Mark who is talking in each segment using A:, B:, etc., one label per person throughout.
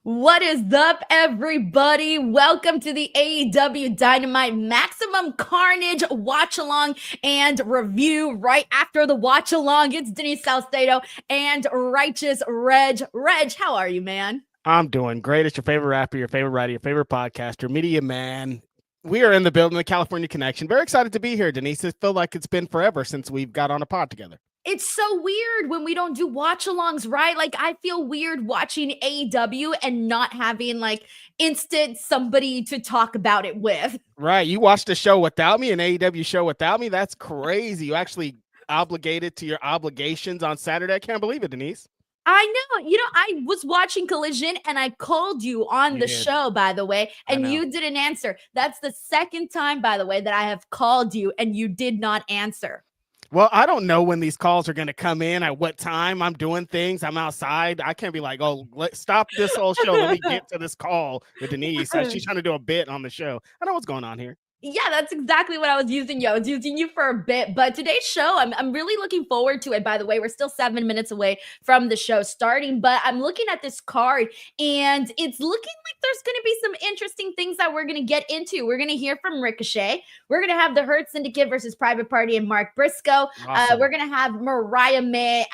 A: What is up, everybody? Welcome to the AEW Dynamite Maximum Carnage Watchalong and review. Right after the Watchalong, it's Denise Salcedo and Righteous Reg. Reg, how are you, man?
B: I'm doing great. It's your favorite rapper, your favorite writer, your favorite podcaster, media man. We are in the building, the California Connection. Very excited to be here, Denise. It feels like it's been forever since we've got on a pod together.
A: It's so weird when we don't do watch-alongs, right? Like, I feel weird watching AEW and not having, like, instant somebody to talk about it with.
B: Right. You watched a show without me, an AEW show without me? That's crazy. You actually obligated to your obligations on Saturday. I can't believe it, Denise.
A: I know. I was watching Collision and I called you on the show, by the way, and you didn't answer. That's the second time, by the way, that I have called you and you did not answer.
B: Well, I don't know when these calls are going to come in, at what time. I'm doing things. I'm outside. I can't be like, oh, let's stop this whole show. Let me get to this call with Denise. She's trying to do a bit on the show. I know what's going on here.
A: Yeah, that's exactly what I was using you. I was using you for a bit, but today's show, I'm really looking forward to it. By the way, we're still 7 minutes away from the show starting, but I'm looking at this card and it's looking like there's going to be some interesting things that we're going to get into. We're going to hear from Ricochet. We're going to have the Hurt Syndicate versus Private Party and Mark Briscoe. Awesome. We're going to have Mariah May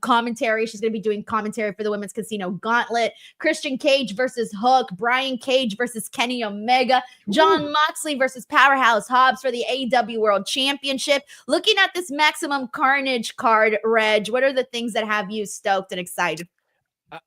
A: commentary. She's going to be doing commentary for the Women's Casino Gauntlet. Christian Cage versus Hook. Brian Cage versus Kenny Omega. Jon Moxley versus Powerhouse Hobbs for the AEW World Championship. Looking at this Maximum Carnage card, Reg, what are the things that have you stoked and excited?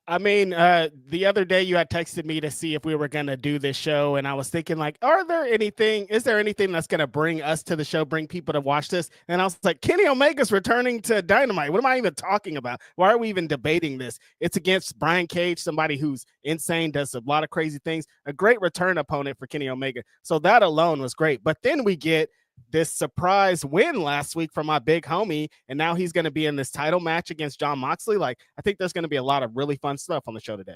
B: I mean, the other day you had texted me to see if we were going to do this show, and I was thinking, like, is there anything that's going to bring us to the show, bring people to watch this? And I was like, Kenny Omega's returning to Dynamite. What am I even talking about? Why are we even debating this? It's against Brian Cage, somebody who's insane, does a lot of crazy things, a great return opponent for Kenny Omega. So that alone was great. But then we get this surprise win last week from my big homie, and now he's going to be in this title match against Jon Moxley. Like, I think there's going to be a lot of really fun stuff on the show today.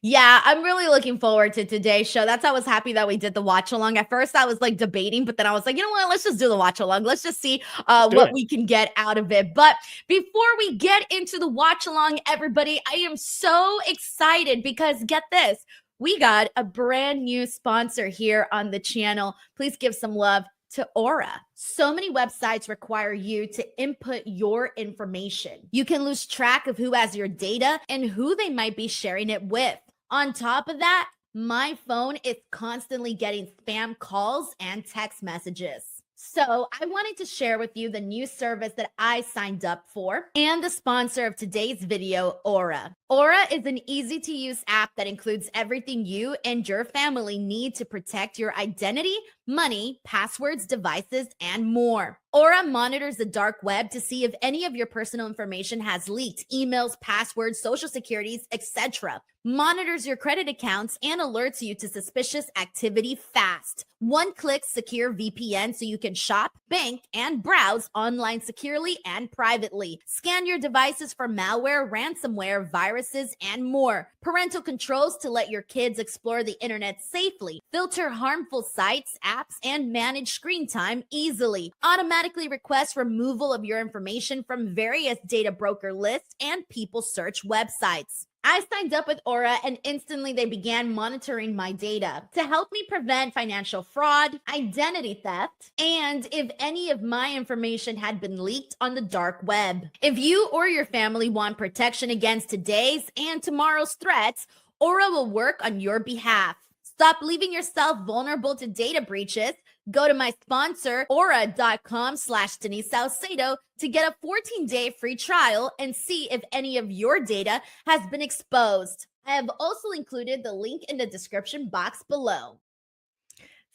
A: Yeah, I'm really looking forward to today's show. That's why I was happy that we did the watch along. At first, I was like debating, but then I was like, you know what? Let's just do the watch along. Let's just see what we can get out of it. But before we get into the watch along, everybody, I am so excited because get this. We got a brand new sponsor here on the channel. Please give some love to Aura. So many websites require you to input your information. You can lose track of who has your data and who they might be sharing it with. On top of that, my phone is constantly getting spam calls and text messages. So I wanted to share with you the new service that I signed up for and the sponsor of today's video, Aura. Aura is an easy-to-use app that includes everything you and your family need to protect your identity, money, passwords, devices, and more. Aura monitors the dark web to see if any of your personal information has leaked, emails, passwords, social securities, etc. Monitors your credit accounts and alerts you to suspicious activity fast. One-click secure VPN so you can shop, bank, and browse online securely and privately. Scan your devices for malware, ransomware, viruses, and more. Parental controls to let your kids explore the internet safely. Filter harmful sites, apps, and manage screen time easily. Automatically request removal of your information from various data broker lists and people search websites. I signed up with Aura and instantly they began monitoring my data to help me prevent financial fraud, identity theft, and if any of my information had been leaked on the dark web. If you or your family want protection against today's and tomorrow's threats, Aura will work on your behalf. Stop leaving yourself vulnerable to data breaches. Go to my sponsor, aura.com/Denise Salcedo to get a 14-day free trial and see if any of your data has been exposed. I have also included the link in the description box below.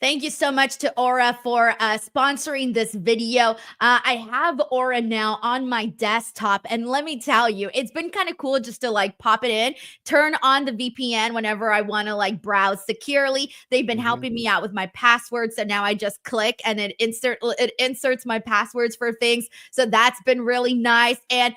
A: Thank you so much to Aura for sponsoring this video. I have Aura now on my desktop, and let me tell you, it's been kind of cool just to like pop it in, turn on the VPN whenever I want to like browse securely. They've been helping me out with my passwords, so now I just click and it inserts my passwords for things. So that's been really nice. And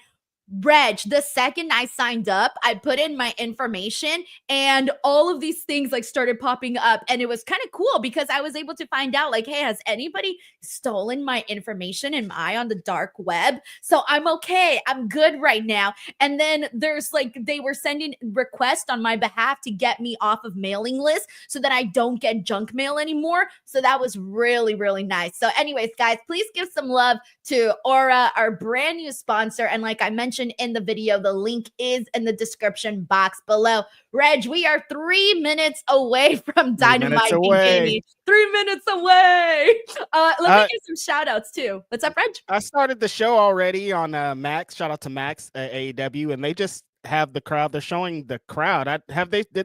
A: Reg, the second I signed up, I put in my information and all of these things like started popping up. And it was kind of cool because I was able to find out like, hey, has anybody stolen my information? Am I on the dark web? So I'm okay. I'm good right now. And then there's like, they were sending requests on my behalf to get me off of mailing lists so that I don't get junk mail anymore. So that was really, really nice. So anyways, guys, please give some love to Aura, our brand new sponsor. And like I mentioned in the video, the link is in the description box below. Reg, we are 3 minutes away from Dynamite beginning. 3 minutes away. Let me give some shout outs too. What's up, Reg?
B: I started the show already on Max. Shout out to Max at AEW, and they just have the crowd. They're showing the crowd.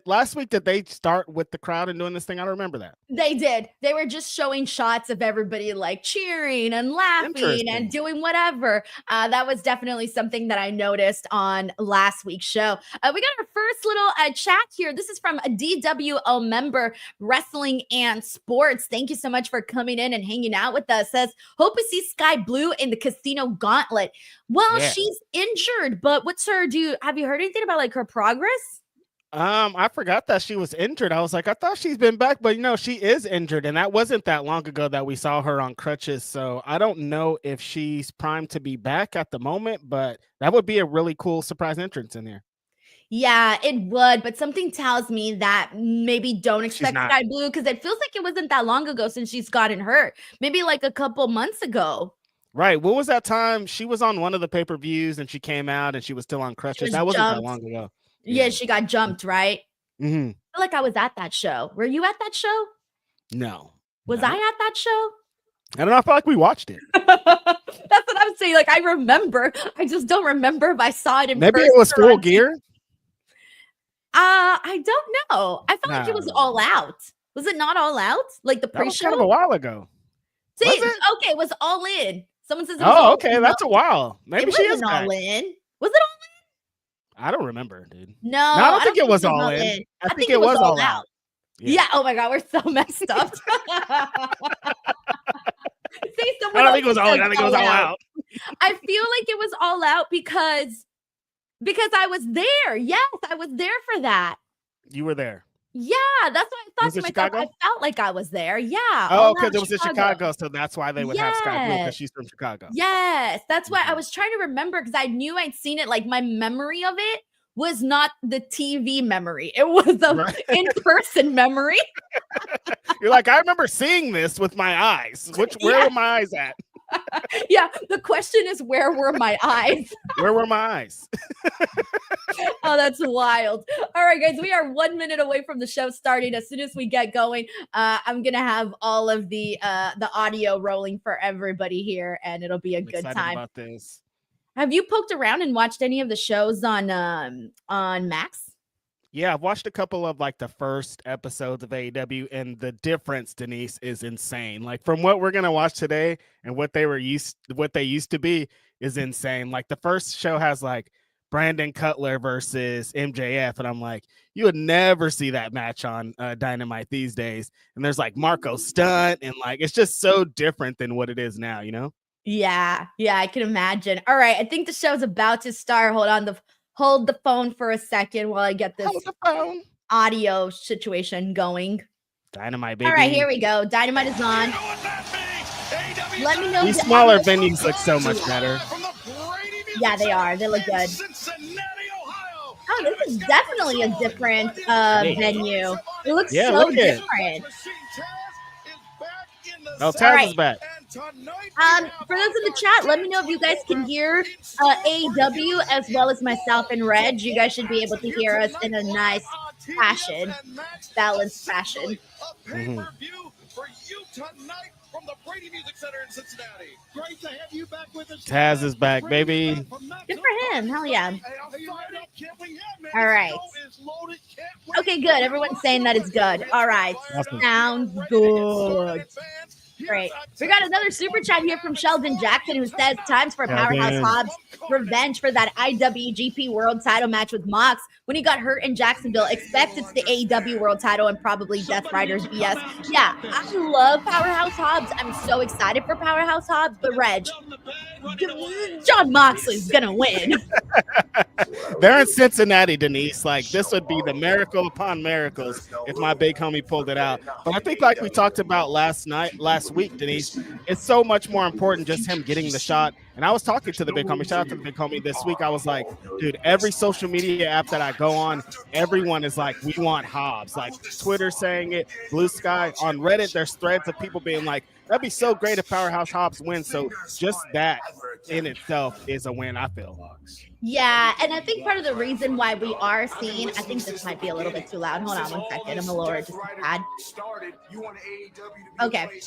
B: Last week, did they start with the crowd and doing this thing? I don't remember that.
A: They did. They were just showing shots of everybody like cheering and laughing and doing whatever. That was definitely something that I noticed on last week's show. We got our first little chat here. This is from a DWO member, Wrestling and Sports. Thank you so much for coming in and hanging out with us. Says, hope we see Sky Blue in the Casino Gauntlet. Well, she's injured, but have you heard anything about like her progress?
B: I forgot that she was injured. I was like, I thought she's been back, but she is injured, and that wasn't that long ago that we saw her on crutches. So I don't know if she's primed to be back at the moment, but that would be a really cool surprise entrance in there.
A: Yeah, it would, but something tells me that maybe don't expect Sky Blue because it feels like it wasn't that long ago since she's gotten hurt. Maybe like a couple months ago.
B: Right. What was that time? She was on one of the pay-per-views and she came out and she was still on crutches. That wasn't that long ago.
A: Yeah, she got jumped, right?
B: Mm-hmm.
A: I feel like I was at that show. Were you at that show?
B: No.
A: Was I at that show?
B: I don't know. I feel like we watched it.
A: That's what I'm saying. Like, I remember. I just don't remember if I saw it in person.
B: Maybe it was Full Gear?
A: I don't know. I felt like it was All Out. Was it not All Out? Like the pre-show?
B: That was kind of a while ago.
A: See, okay, it was All In. Someone says it was
B: All okay, that's a while. Maybe she is
A: All In. Was it All In?
B: I don't remember, dude.
A: No,
B: I don't think it was All In. I think it was All Out.
A: Yeah. Oh my God, we're so messed up.
B: I don't think it was All In. I think it was All Out.
A: I feel like it was All Out because I was there. Yes, I was there for that.
B: You were there.
A: Yeah, that's what I thought to myself. I felt like I was there. Yeah.
B: Oh, because it was in Chicago, so that's why they would have Sky Blue because she's from Chicago.
A: Yes, that's why I was trying to remember because I knew I'd seen it. Like my memory of it was not the TV memory; it was the in-person memory.
B: You're like, I remember seeing this with my eyes. Where were my eyes at?
A: Yeah, the question is, where were my eyes?
B: Where were my eyes?
A: Oh, that's wild. All right, guys, we are 1 minute away from the show starting. As soon as we get going, I'm gonna have all of the audio rolling for everybody here, and it'll be a good time.
B: About this.
A: Have you poked around and watched any of the shows on Max?
B: Yeah, I've watched a couple of like the first episodes of AEW, and the difference, Denise, is insane. Like from what we're gonna watch today and what they used to be is insane. Like the first show has like Brandon Cutler versus MJF, and I'm like, you would never see that match on Dynamite these days. And there's like Marco Stunt, and like it's just so different than what it is now, you know?
A: Yeah, I can imagine. All right, I think the show's about to start. Hold the phone for a second while I get this audio situation going.
B: Dynamite, baby.
A: All right, here we go. Dynamite is on. Let me know.
B: These smaller venues look so much better.
A: Yeah, they are. They look good. Oh, this is definitely a different venue. It looks so different.
B: Oh, Taz is back.
A: For those in the chat, let me know if you guys can hear AEW as well as myself and Reg. You guys should be able to hear us in a nice fashion, balanced fashion.
B: Mm-hmm. Taz is back, baby.
A: Good for him. Hell yeah. All right. Okay, good. Everyone's saying that it's good. All right. Awesome. Sounds good. Great. We got another super chat here from Sheldon Jackson who says, times for Powerhouse Hobbs revenge for that IWGP World title match with Mox when he got hurt in Jacksonville. Expect it's the AEW World title and probably Death Riders BS. Yeah, I love Powerhouse Hobbs. I'm so excited for Powerhouse Hobbs, but Reg, Jon Moxley's gonna win.
B: They're in Cincinnati, Denise. Like, this would be the miracle upon miracles if my big homie pulled it out. But I think, like we talked about last week, Denise, it's so much more important just him getting the shot. And I was talking to the big homie. Shout out to the big homie this week. I was like, dude, every social media app that I go on, everyone is like, we want Hobbs. Like, Twitter saying it, Blue Sky. On Reddit, there's threads of people being like, that'd be so great if Powerhouse Hobbs wins. So just that in itself is a win, I feel.
A: Yeah, and I think part of the reason why we are seeing, I think this might be a little bit too loud. Hold on 1 second. I'm gonna lower it just a tad. Okay.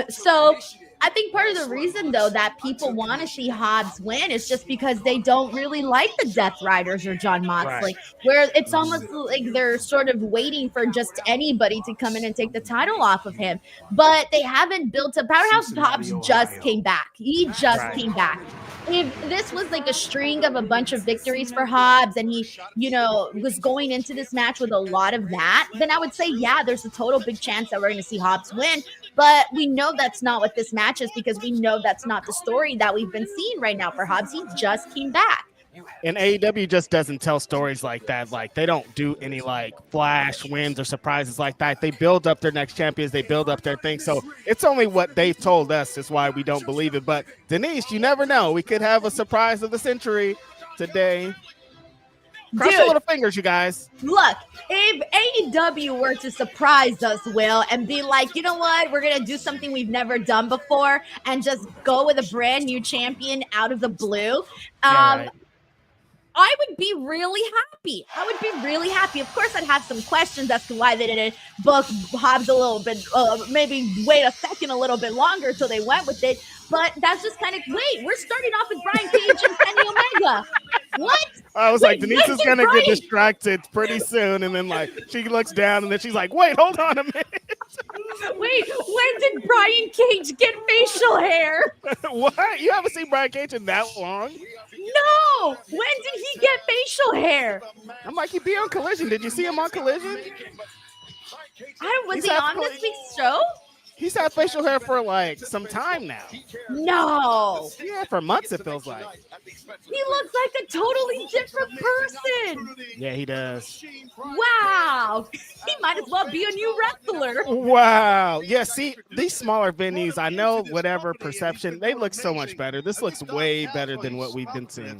A: So I think part of the reason, though, that people want to see Hobbs win is just because they don't really like the Death Riders or Jon Moxley, where it's almost like they're sort of waiting for just anybody to come in and take the title off of him. But they haven't built a Powerhouse Hobbs just came back. He just came back. If this was like a string of a bunch of victories for Hobbs and he, was going into this match with a lot of that, then I would say, yeah, there's a total big chance that we're going to see Hobbs win. But we know that's not what this match is because we know that's not the story that we've been seeing right now for Hobbs. He just came back.
B: And AEW just doesn't tell stories like that. Like, they don't do any like flash wins or surprises like that. They build up their next champions. They build up their thing. So it's only what they've told us is why we don't believe it. But Denise, you never know. We could have a surprise of the century today. Cross your little fingers, you guys.
A: Look, if AEW were to surprise us, Will, and be like, you know what, we're going to do something we've never done before and just go with a brand new champion out of the blue, I would be really happy. Of course, I'd have some questions as to why they didn't book Hobbs a little bit, maybe wait a second a little bit longer till they went with it. But that's just kind of, we're starting off with Brian Cage and Kenny Omega. What?
B: I was like, Denise is going to get distracted pretty soon. And then, like, she looks down and then she's like, wait, hold on a minute.
A: Wait, when did Brian Cage get facial hair?
B: What? You haven't seen Brian Cage in that long?
A: No. When did he get facial hair?
B: I'm like, he'd be on Collision. Did you see him on Collision?
A: Was he on this week's show?
B: He's had facial hair for like some time now.
A: No.
B: Yeah, for months it feels like.
A: He looks like a totally different person.
B: Yeah, he does.
A: Wow. He might as well be a new wrestler.
B: Wow. Yeah, see, these smaller venues, I know whatever perception, they look so much better. This looks way better than what we've been seeing.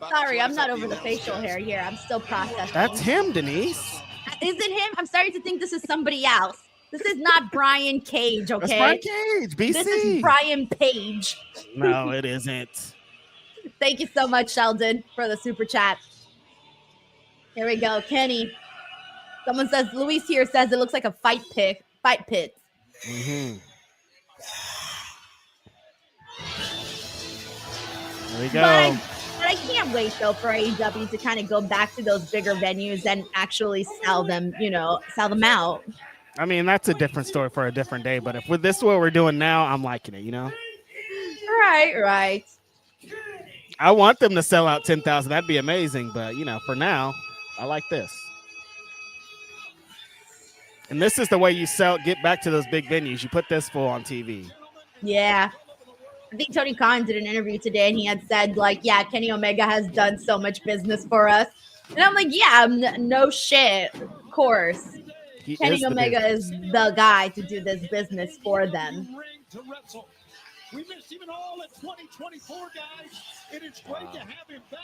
A: Sorry, I'm not over the facial hair here. I'm still processing.
B: That's him, Denise.
A: Is it him? I'm starting to think this is somebody else. This is not Brian Cage, okay?
B: That's Brian Cage, BC.
A: This is Brian Page.
B: No, it isn't.
A: Thank you so much, Sheldon, for the super chat. Here we go, Kenny. Someone says, Luis here says it looks like a fight pit.
B: Mm-hmm. There we go.
A: But I can't wait, though, for AEW to kind of go back to those bigger venues and actually sell them out.
B: I mean, that's a different story for a different day. But if this is what we're doing now, I'm liking it,
A: Right.
B: I want them to sell out 10,000. That'd be amazing. But, for now, I like this. And this is the way you get back to those big venues. You put this full on TV.
A: Yeah. I think Tony Khan did an interview today and he had said, Kenny Omega has done so much business for us. And I'm like, yeah, no shit. Of course. Kenny Omega is the guy to do this business for them.
C: We missed him all in 2024, guys. It is great to have him back.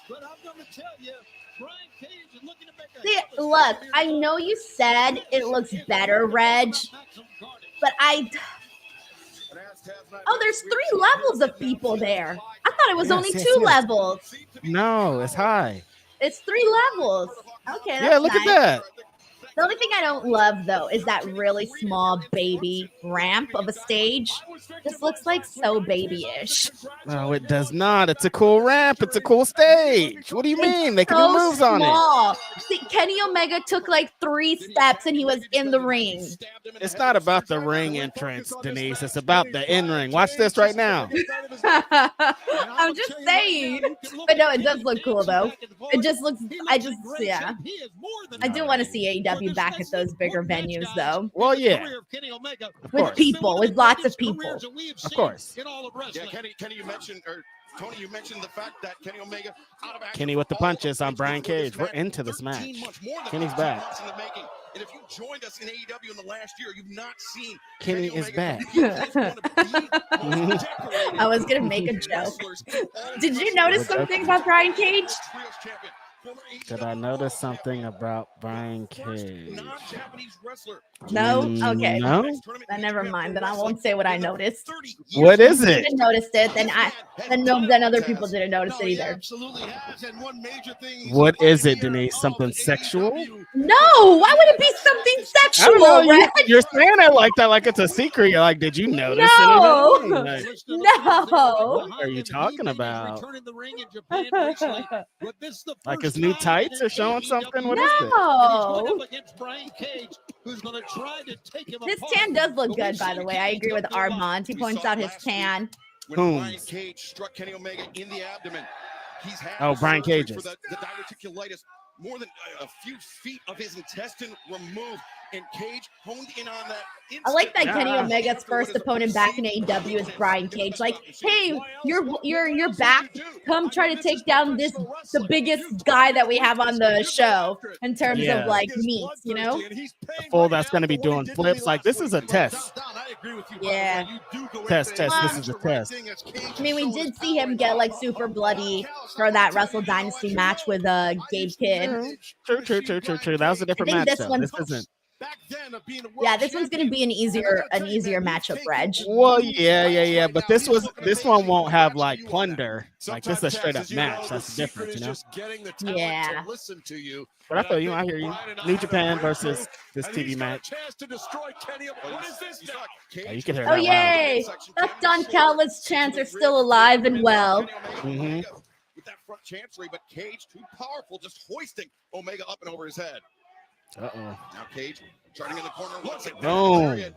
C: But I'm going to tell you, Brian Cage is looking to make
A: See, look, I know you said it looks better, Reg, but there's 3 levels of people there. I thought it was only 2 levels.
B: No, it's high.
A: It's 3 levels. Okay, that's
B: look
A: nice.
B: at that.
A: The only thing I don't love, though, is that really small baby ramp of a stage. This looks like so babyish.
B: No, it does not. It's a cool ramp. It's a cool stage. What do you mean? They can do moves on it.
A: See, Kenny Omega took 3 steps and he was in the ring.
B: It's not about the ring entrance, Denise. It's about the in-ring. Watch this right now.
A: I'm just saying. But no, it does look cool, though. It just looks, I do want to see AEW back at those bigger venues, though.
B: Well, yeah.
A: With lots of people.
B: Of course.
D: Yeah, Kenny, you mentioned, or
C: Tony, you mentioned the fact that Kenny Omega out of action.
B: Kenny with the punches on Brian Cage. We're into this match. Kenny's back.
C: And if you joined us in AEW in the last year, you've not seen
B: Kenny is back.
A: I was gonna make a joke. Did you notice something about Brian Cage?
B: Did I notice something about Brian Cage?
A: No? Okay.
B: No?
A: Then never mind. Then I won't say what I noticed.
B: What is
A: If
B: it?
A: you didn't notice it, then other people didn't notice it either.
B: What is it, Denise? Something sexual?
A: No, why would it be something
B: I
A: sexual,
B: don't know.
A: Reg?
B: You're saying it like that, like it's a secret. You're like, did you notice
A: No.
B: anything? Like,
A: No.
B: what are you talking about? Like his new tights are showing something? What is it?
A: No. His tan does look good, by the way. I agree with Armand. He points out his tan.
C: Brian Cage struck Kenny Omega in the abdomen. He's had
B: Brian Cage's.
C: the diverticulitis, more than a few feet of his intestine removed, and Cage honed in on that.
A: I like that Kenny Omega's first opponent back in AEW is Brian Cage. Like, hey, you're back. Come try to take down the biggest guy that we have on the show in terms of like meats, you know?
B: A fool that's going to be doing flips. Like, this is a test.
A: Yeah.
B: Test. This is a test.
A: I mean, we did see him get like super bloody for that Wrestle Dynasty match with Gabe Kidd.
B: True. That was a different match. This isn't.
A: Yeah, this one's gonna be an easier matchup, Reg.
B: Well, yeah. But this one won't have like plunder. Like this is a straight up match. That's the difference, you know.
A: Yeah.
B: But I feel you. I hear you. New Japan versus this TV match. Oh, you can hear that.
A: Oh yay! That Don Callis chants are still alive and well.
B: Mm-hmm.
C: With that front chancery, but Cage too powerful, just hoisting Omega up and over his head. Now Cage starting in the corner once again.
B: Boom.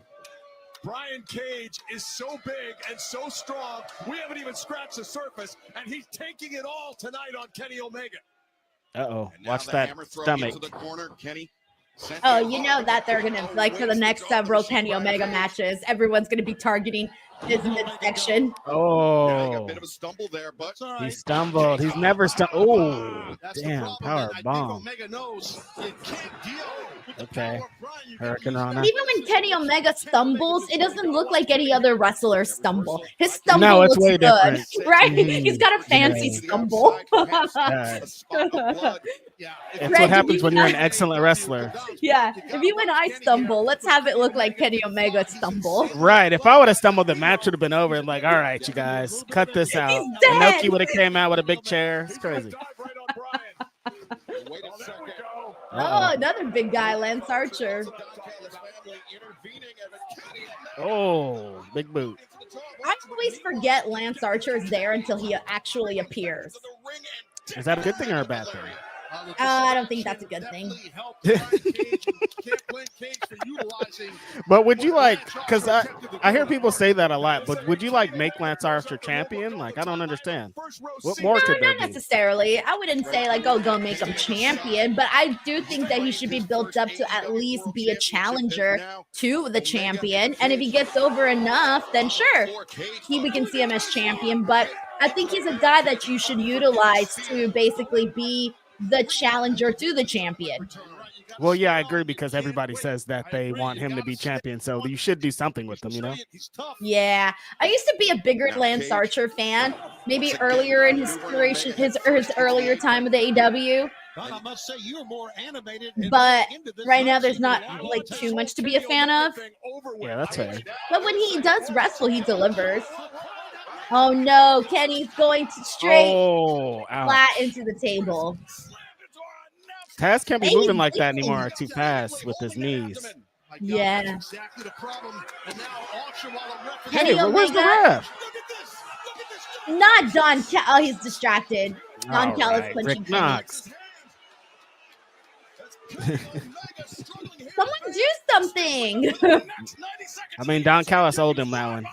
D: Brian Cage is so big and so strong. We haven't even scratched the surface, and he's taking it all tonight on Kenny Omega.
B: Watch that stomach.
A: Oh, you know that they're gonna like for the next several Kenny Omega matches, everyone's gonna be targeting his midsection.
B: Oh,
C: bit of a stumble there, but
B: he stumbled. He's never stumbled. Oh, damn, power bomb. Okay, Hurricane Rana.
A: Even when Kenny Omega stumbles, it doesn't look like any other wrestler stumble. His stumble
B: No, it's
A: looks
B: way
A: good,
B: different.
A: right?
B: Mhm.
A: He's got a fancy stumble.
B: It's what happens when you're an excellent wrestler.
A: Yeah, if you and I stumble, let's have it look like Kenny Omega stumble.
B: Right. If I would have stumbled, the match would have been over. I'm like, all right, you guys, cut this out. Inoki would have came out with a big chair. It's crazy.
A: Oh, another big guy, Lance Archer.
B: Oh, big boot.
A: I always forget Lance Archer is there until he actually appears.
B: Is that a good thing or a bad thing?
A: I don't think that's a good thing.
B: But would you like, because I hear people say that a lot, but would you like make Lance Archer champion? Like, I don't understand. What more could there
A: not
B: be?
A: necessarily. I wouldn't say like, oh, go make him champion, but I do think that he should be built up to at least be a challenger to the champion. And if he gets over enough, then sure, we can see him as champion. But I think he's a guy that you should utilize to basically be the challenger to the champion.
B: Well, yeah, I agree because everybody says that they want him to be champion, so you should do something with him, you know?
A: Yeah, I used to be a bigger Lance Archer fan, maybe earlier in his duration, his earlier time with AEW.
C: I must say you are more animated.
A: But right now, there's not like too much to be a fan of.
B: Yeah, that's fair.
A: But when he does wrestle, he delivers. Oh no, Kenny's going to straight flat into the table.
B: Taz can't be moving like that anymore too fast with his knees.
A: Yeah.
B: Hey, where's the ref?
A: Not Don Cal. Oh, he's distracted. Don Cal is punching
B: Rick Knox.
A: Someone do something.
B: I mean, Don Callis owed him that one.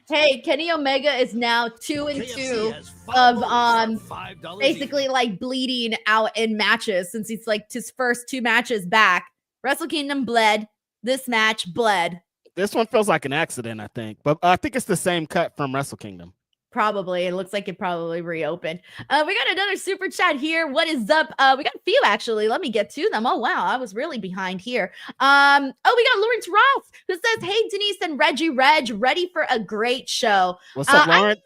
A: Hey, Kenny Omega is now 2-2 of basically like bleeding out in matches since he's like his first 2 matches back. Wrestle Kingdom bled. This match bled.
B: This one feels like an accident, I think. But I think it's the same cut from Wrestle Kingdom.
A: Probably. It looks like it probably reopened. We got another super chat here. What is up? We got a few actually. Let me get to them. Oh wow, I was really behind here. We got Lawrence Ross who says, "Hey Denise and Reggie Reg, ready for a great show."
B: What's up, Lawrence?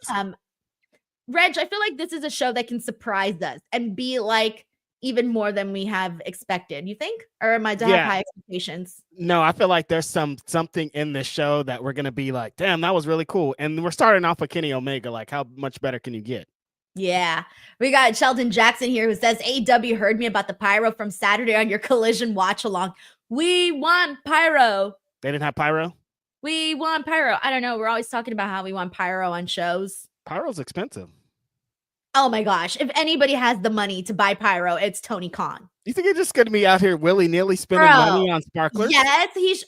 A: Reg, I feel like this is a show that can surprise us and be like even more than we have expected. You think? Or am I to have high expectations?
B: No, I feel like there's something in this show that we're gonna be like, damn, that was really cool. And we're starting off with Kenny Omega. Like, how much better can you get?
A: Yeah. We got Sheldon Jackson here who says, AEW heard me about the pyro from Saturday on your Collision watch along. We want pyro.
B: They didn't have pyro?
A: We want pyro. I don't know. We're always talking about how we want pyro on shows.
B: Pyro's expensive.
A: Oh my gosh. If anybody has the money to buy pyro, it's Tony Khan.
B: You think you're just going to be out here willy-nilly spending money on sparklers?
A: Yes.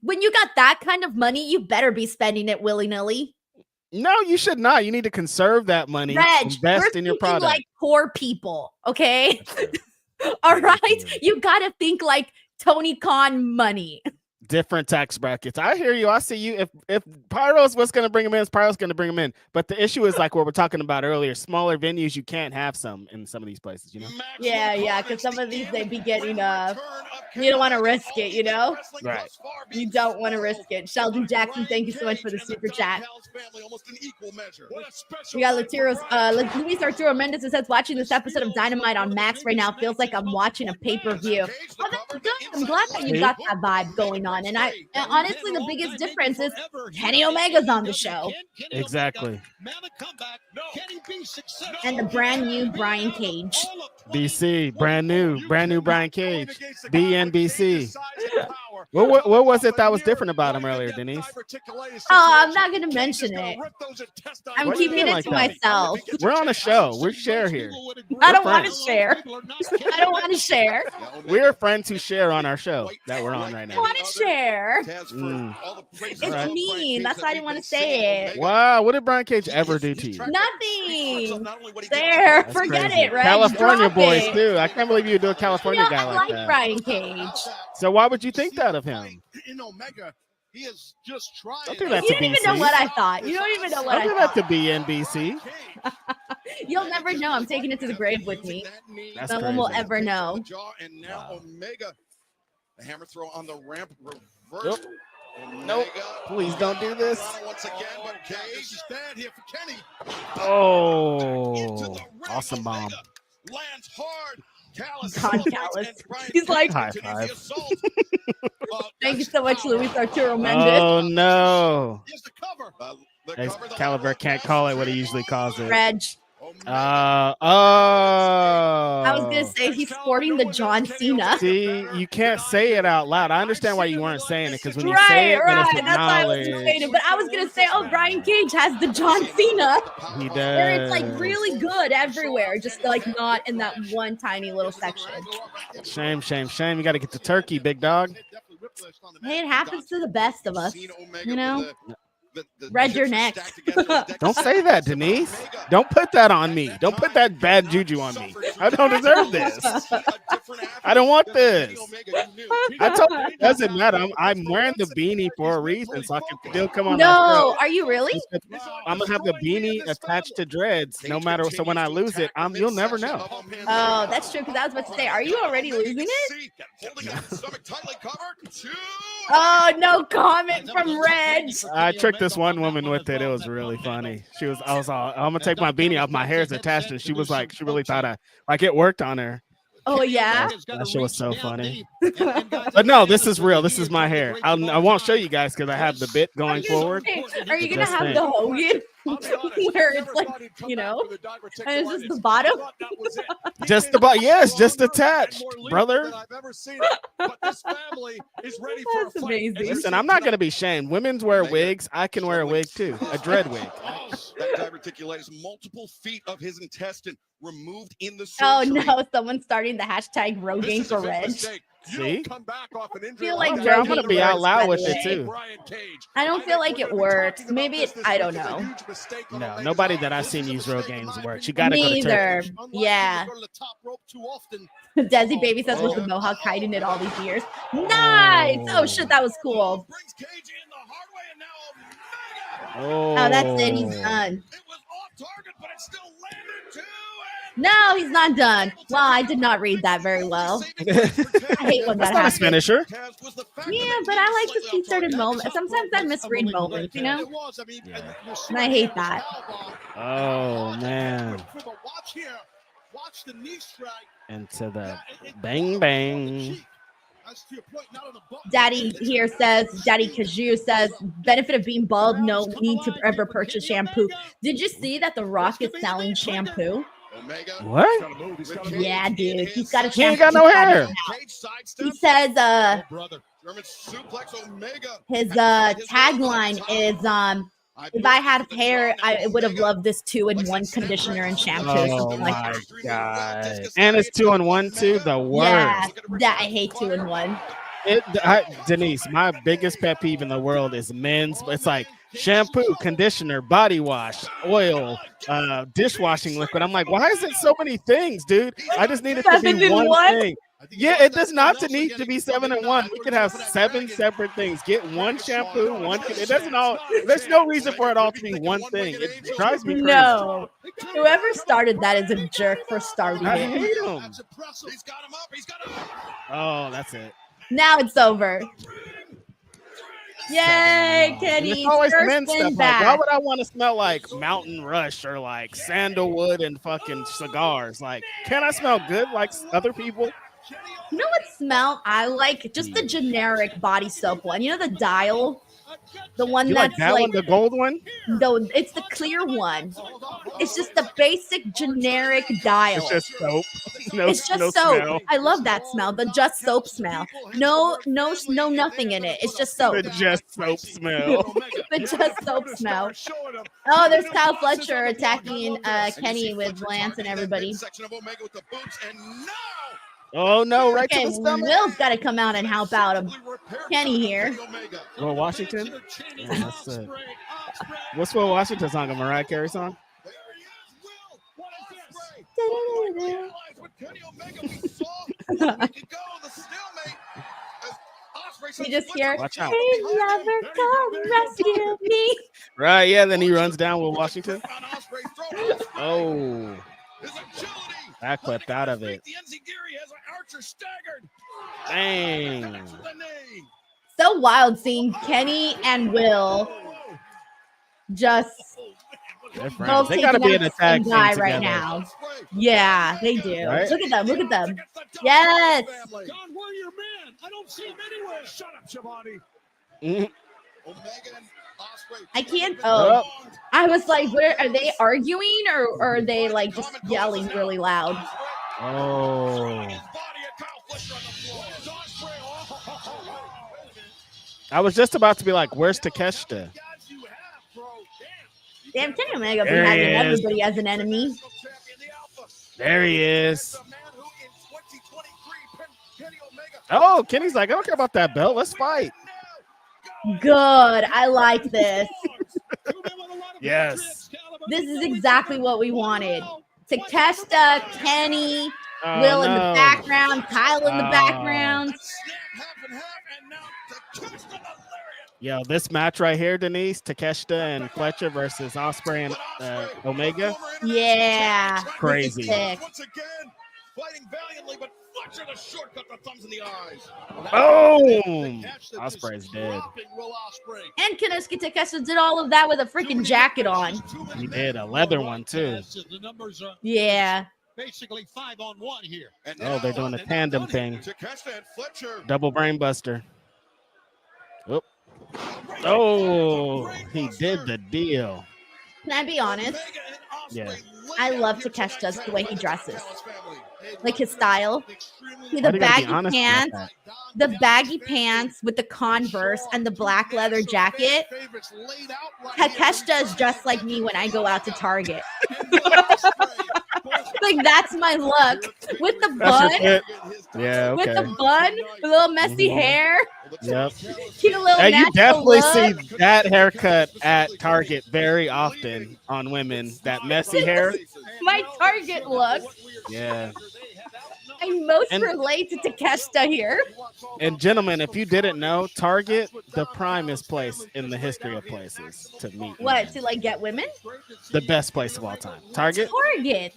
A: When you got that kind of money, you better be spending it willy-nilly.
B: No, you should not. You need to conserve that money.
A: Reg,
B: invest in your product.
A: Like poor people, okay? All right? You got to think like Tony Khan money.
B: Different tax brackets. I hear you. I see you. If Pyro's what's going to bring them in, Pyro's going to bring them in. But the issue is like what we're talking about earlier. Smaller venues, you can't have some in some of these places, you know?
A: Yeah, because some of these, they be getting, you don't want to risk it, you know?
B: Right.
A: You don't want to risk it. Sheldon Jackson, thank you so much for the super chat. We got Luis Arturo Mendez who says, watching this episode of Dynamite on Max right now feels like I'm watching a pay-per-view. Oh, that's good. I'm glad that you got that vibe going on. And honestly, the biggest difference is Kenny Omega's on the show.
B: Exactly.
A: And the brand new Brian Cage.
B: BC, brand new Brian Cage. BNBC. What was it that was different about him earlier, Denise?
A: Oh, I'm not going to mention it. I'm keeping it to myself.
B: We're on a show. We share here.
A: I don't want to share. I don't want to share.
B: We're friends who share on our show that we're on right now.
A: I want to share. It's mean. That's why I didn't want to say it.
B: Wow. What did Brian Cage ever do to you?
A: Nothing. There. Forget it, right?
B: California boys, too. I can't believe you do a California guy like that.
A: I like Brian Cage.
B: So why would you think that of him?
C: In Omega, he is just trying.
B: Don't do that
A: you don't even know what I thought. You don't even know what I thought.
B: Don't do that to BNBC.
A: You'll never know. I'm taking it to the grave with me. No one will ever know.
C: And now Omega, the hammer throw on the ramp. Reverse.
B: Nope. Please don't do this.
C: Once again, but Cage is bad here for Kenny.
B: Oh, awesome bomb.
C: Lands hard. Callous.
A: He's like,
B: high five.
A: Thank you so much, Luis Arturo Mendez.
B: Oh no.
C: The
B: Excalibur can't call it what he usually calls it.
A: Reg.
B: I
A: was gonna say he's sporting the John Cena.
B: See, you can't say it out loud. I understand why you weren't saying it, because when you say it,
A: right.
B: Then it's
A: That's why I wasn't saying it. But I was gonna say, Brian Cage has the John Cena.
B: He does.
A: Where it's like really good everywhere, just like not in that one tiny little section.
B: Shame. You got to get the turkey, big dog.
A: Hey, it happens to the best of us, you know. Reg, you're next.
B: Don't say that, Denise. Don't put that on me. Don't put that bad juju on me. I don't deserve this. I don't want this. I told you it doesn't matter. I'm wearing the beanie for a reason, so I can still come on.
A: No, are you really?
B: I'm gonna have the beanie attached to dreads, no matter. So when I lose it, you'll never know.
A: Oh, that's true. Because I was about to say, are you already losing it? Oh, no comment from Reg.
B: I tricked this one woman with it. It was really funny. I was all, I'm gonna take my beanie off. My hair's attached, and she was like, she really thought it worked on her.
A: Oh yeah,
B: that shit was so funny. But no, this is real. This is my hair. I won't show you guys because I have the bit going forward.
A: Are you gonna have the Hogan where it's like, you know, and it's just the bottom?
B: Just the bottom. Yes, just attached, brother.
A: That's amazing.
B: Listen, I'm not gonna be shamed. Women's wear wigs. I can wear a wig too, a dread wig.
C: That diverticulitis, multiple feet of his intestine removed in the
A: surgery. Oh no, someone's starting the hashtag Rogaine for Reg.
B: See?
A: I feel like
B: I'm gonna be out loud with it too.
A: I don't feel like it works. Maybe I don't know.
B: No, nobody that I've seen use Rogaine's works. You gotta
A: go
B: to Turkey.
A: Yeah. Desi Baby says, was the Mohawk hiding it all these years? Nice. Oh shit, that was cool. Oh, that's it. He's done.
D: target, but it still landed too.
A: No, he's not done. Well, I did not read that very well. I hate when that
B: That's not a
A: happens.
B: finisher.
A: Yeah, but I like to see certain moments. Sometimes I misread moments, you know? And I hate that.
B: Oh, man.
C: Watch the knee strike.
B: Into the bang, bang.
A: Daddy here says, Daddy Kaju says, benefit of being bald, no need to ever purchase shampoo. Did you see that The Rock is selling shampoo?
B: What?
A: Yeah, dude. He's got a shampoo.
B: He ain't got no hair.
A: He says, his tagline is, if I had hair, I would have loved this 2-in-1 conditioner and shampoo.
B: Oh my god! And it's 2-in-1 too. The worst.
A: Yeah, that I hate 2-in-1.
B: Denise, my biggest pet peeve in the world is men's. It's like shampoo, conditioner, body wash, oil, dishwashing liquid. I'm like, why is it so many things, dude? I just need it to be one thing. Yeah, it does not need to be 7-in-1. We could have 7 separate things. Get one shampoo, one. It doesn't all. There's no reason for it all to be one thing. It drives me crazy.
A: No, whoever started that is a jerk for starting
B: I
A: it.
B: hate him. Oh, that's it.
A: Now it's over. Yay, Kenny!
B: It's always
A: first
B: men
A: win
B: stuff. Like,
A: back.
B: why would I want to smell like Mountain Rush or like sandalwood and fucking cigars? Like, can I smell good like other people?
A: You know what smell I like? Just the generic body soap one. You know the Dial? The one
B: You
A: that's
B: like that one, the gold one?
A: No, it's the clear one. It's just the basic generic Dial.
B: It's just soap. No,
A: It's just
B: no
A: soap.
B: smell.
A: I love that smell. The just soap smell. No, nothing in it. It's just soap.
B: The just soap smell.
A: The just soap smell. Oh, there's Kyle Fletcher attacking Kenny with Lance and everybody.
B: Oh no, right
A: Okay,
B: to the stomach.
A: Will's got to come out and help out him. Kenny here.
B: Will Washington? Yeah, that's it. What's Will Washington song? A Mariah Carey song?
A: You just hear,
B: Watch out.
A: hey, lover, come rescue me.
B: Right, yeah, then he runs down with Washington. Oh. That clipped out of it. Dang.
A: So wild seeing Kenny and Will just both
B: They gotta
A: taking
B: be
A: out
B: an
A: the
B: attack
A: same
B: team
A: guy
B: together.
A: right now. Yeah, they do.
B: Right?
A: Look at them. Look at them. Yes.
C: John, where are your men? I don't see him anywhere. Shut up, Shivani.
B: Mhm.
A: I can't. Oh, I was like, where are they arguing or are they like just yelling really loud?
B: Oh. I was just about to be like, where's Takeshita?
A: Damn, Kenny Omega be
B: There he
A: having
B: is.
A: everybody as an enemy.
B: There he is. Oh, Kenny's like, I don't care about that belt. Let's fight.
A: Good. I like this.
B: Yes.
A: This is exactly what we wanted. Takeshita, Kenny,
B: Oh,
A: Will in the
B: no.
A: background, Kyle in the
B: Oh.
A: background.
B: Yo, this match right here, Denise, Takeshita and Fletcher versus Osprey and Omega.
A: Yeah.
B: Crazy.
A: This is sick.
D: Once again, fighting valiantly, but Fletcher the shortcut, the thumbs in the eyes.
B: Boom! Osprey's dead.
A: And Kenosuke Takeshita did all of that with a freaking jacket on.
B: He did a leather one too.
C: The numbers are
A: Yeah.
C: basically 5-on-1 here.
B: Oh, they're doing a tandem thing.
D: Takeshita and Fletcher.
B: Double brain buster. Whoop. Oh, he did the deal.
A: Can I be honest?
B: Yeah.
A: I love Takeshita's the way he dresses. Like his style. See
B: Why
A: the
B: do you gotta be
A: baggy
B: honest about
A: pants,
B: that?
A: the baggy pants with the Converse and the black leather jacket. Takeshita is just like me when I go out to Target. Like that's my look with the
B: That's your
A: bun,
B: fit. Yeah,
A: with
B: okay.
A: the bun, the little messy hair,
B: Yep.
A: cute little
B: Hey, you
A: natural
B: definitely
A: look.
B: see that haircut at Target very often on women. That messy hair.
A: My Target look.
B: Yeah.
A: I most relate to Takeshita here.
B: And gentlemen, if you didn't know, Target, the primest place in the history of places to meet.
A: What, to like get women?
B: The best place of all time. Target.
A: Target.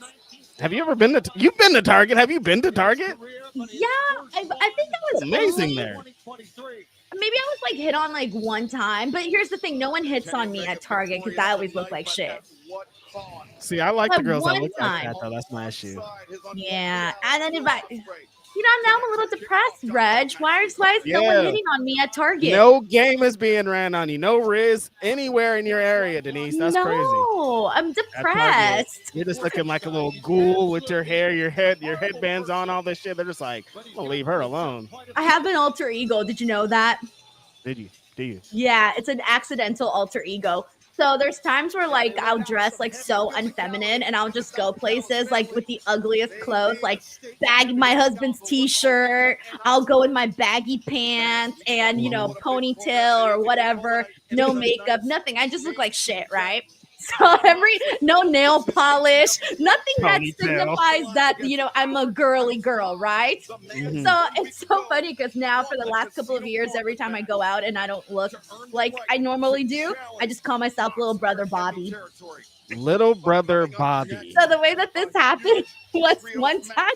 B: Have you ever been to? You've been to Target. Have you been to Target?
A: Yeah, I think that was
B: amazing there.
A: Maybe I was like hit on like one time, but here's the thing: no one hits on me at Target because I always look like shit.
B: See, I like the girls that look
A: time.
B: like that, though. That's my issue.
A: Yeah, and then now I'm a little depressed, Reg. Why is no one hitting on me at Target?
B: No game is being ran on you. No Riz anywhere in your area, Denise. That's crazy.
A: No, I'm depressed.
B: You're just looking like a little ghoul with your hair, your headbands on, all this shit. They're just like, I'm gonna leave her alone.
A: I have an alter ego. Did you know that?
B: Did you? Do you?
A: Yeah, it's an accidental alter ego. So there's times where like I'll dress like so unfeminine and I'll just go places like with the ugliest clothes, like my husband's t-shirt. I'll go in my baggy pants and ponytail or whatever, no makeup, nothing. I just look like shit, right? So no nail polish, nothing that signifies that, I'm a girly girl, right? Mm-hmm. So it's so funny because now for the last couple of years, every time I go out and I don't look like I normally do, I just call myself Little Brother Bobby.
B: Little Brother Bobby.
A: So the way that this happened was one time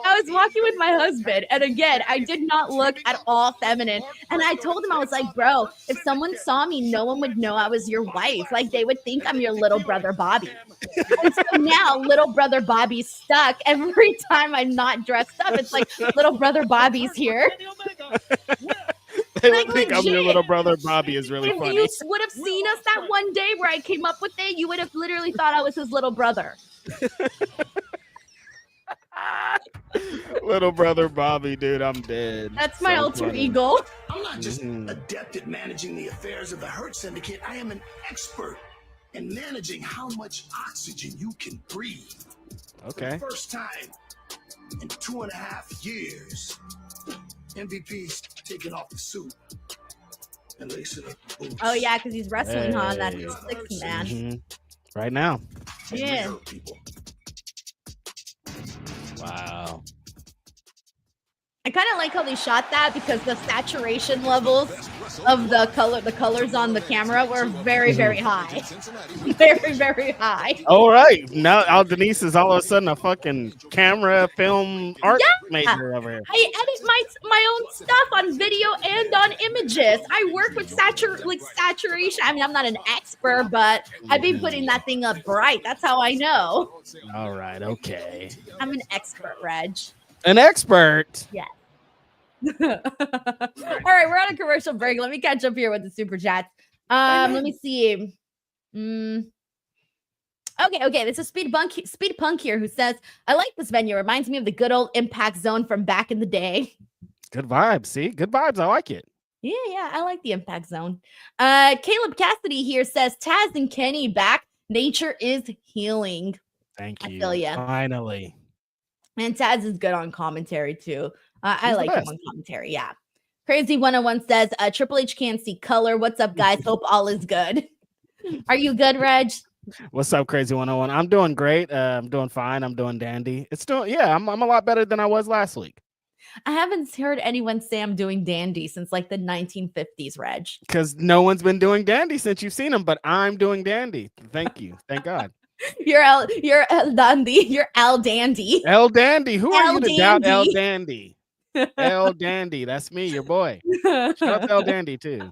A: I was walking with my husband, and again, I did not look at all feminine. And I told him, I was like, bro, if someone saw me, no one would know I was your wife. Like, they would think I'm your little brother Bobby. And so now little brother Bobby's stuck. Every time I'm not dressed up, it's like little brother Bobby's here.
B: They would think I'm your little brother Bobby is really funny.
A: If you would have seen us that one day where I came up with it, you would have literally thought I was his little brother.
B: Little brother Bobby, dude, I'm dead.
A: That's my alter ego.
E: I'm not just adept at managing the affairs of the Hurt Syndicate. I am an expert in managing how much oxygen you can breathe.
B: Okay.
E: For the first time in 2.5 years, MVP's taking off the suit and lacing up the boots.
A: Oh yeah, because he's wrestling on that 60 man.
B: Mm-hmm. Right now.
A: Yeah.
B: Wow.
A: I kind of like how they shot that because the saturation levels of the colors on the camera were very, very high. Very, very high.
B: All right. Now Denise is all of a sudden a fucking camera film art major over here.
A: I edit my own stuff on video and on images. I work with saturation. I mean, I'm not an expert, but I've been putting that thing up bright. That's how I know.
B: All right. Okay.
A: I'm an expert, Reg.
B: An expert?
A: Yes. All right, we're on a commercial break. Let me catch up here with the super chats. Let me see. Okay. This is Speed Punk here who says, I like this venue. Reminds me of the good old Impact Zone from back in the day.
B: Good vibes. See? Good vibes. I like it.
A: Yeah, I like the Impact Zone. Caleb Cassidy here says, Taz and Kenny back. Nature is healing.
B: Thank you.
A: I feel ya.
B: Finally.
A: And Taz is good on commentary too. I like him on commentary. Yeah. Crazy 101 says, Triple H can't see color. What's up, guys? Hope all is good. Are you good, Reg?
B: What's up, Crazy 101? I'm doing great. I'm doing fine. I'm doing dandy. I'm a lot better than I was last week.
A: I haven't heard anyone say I'm doing dandy since like the 1950s, Reg.
B: Because no one's been doing dandy since you've seen them, but I'm doing dandy. Thank you. Thank God.
A: You're El Dandy. You're Al Dandy.
B: El Dandy. Who are you to doubt El
A: Dandy?
B: Dandy? El Dandy. That's me, your boy. Shout out to El Dandy too.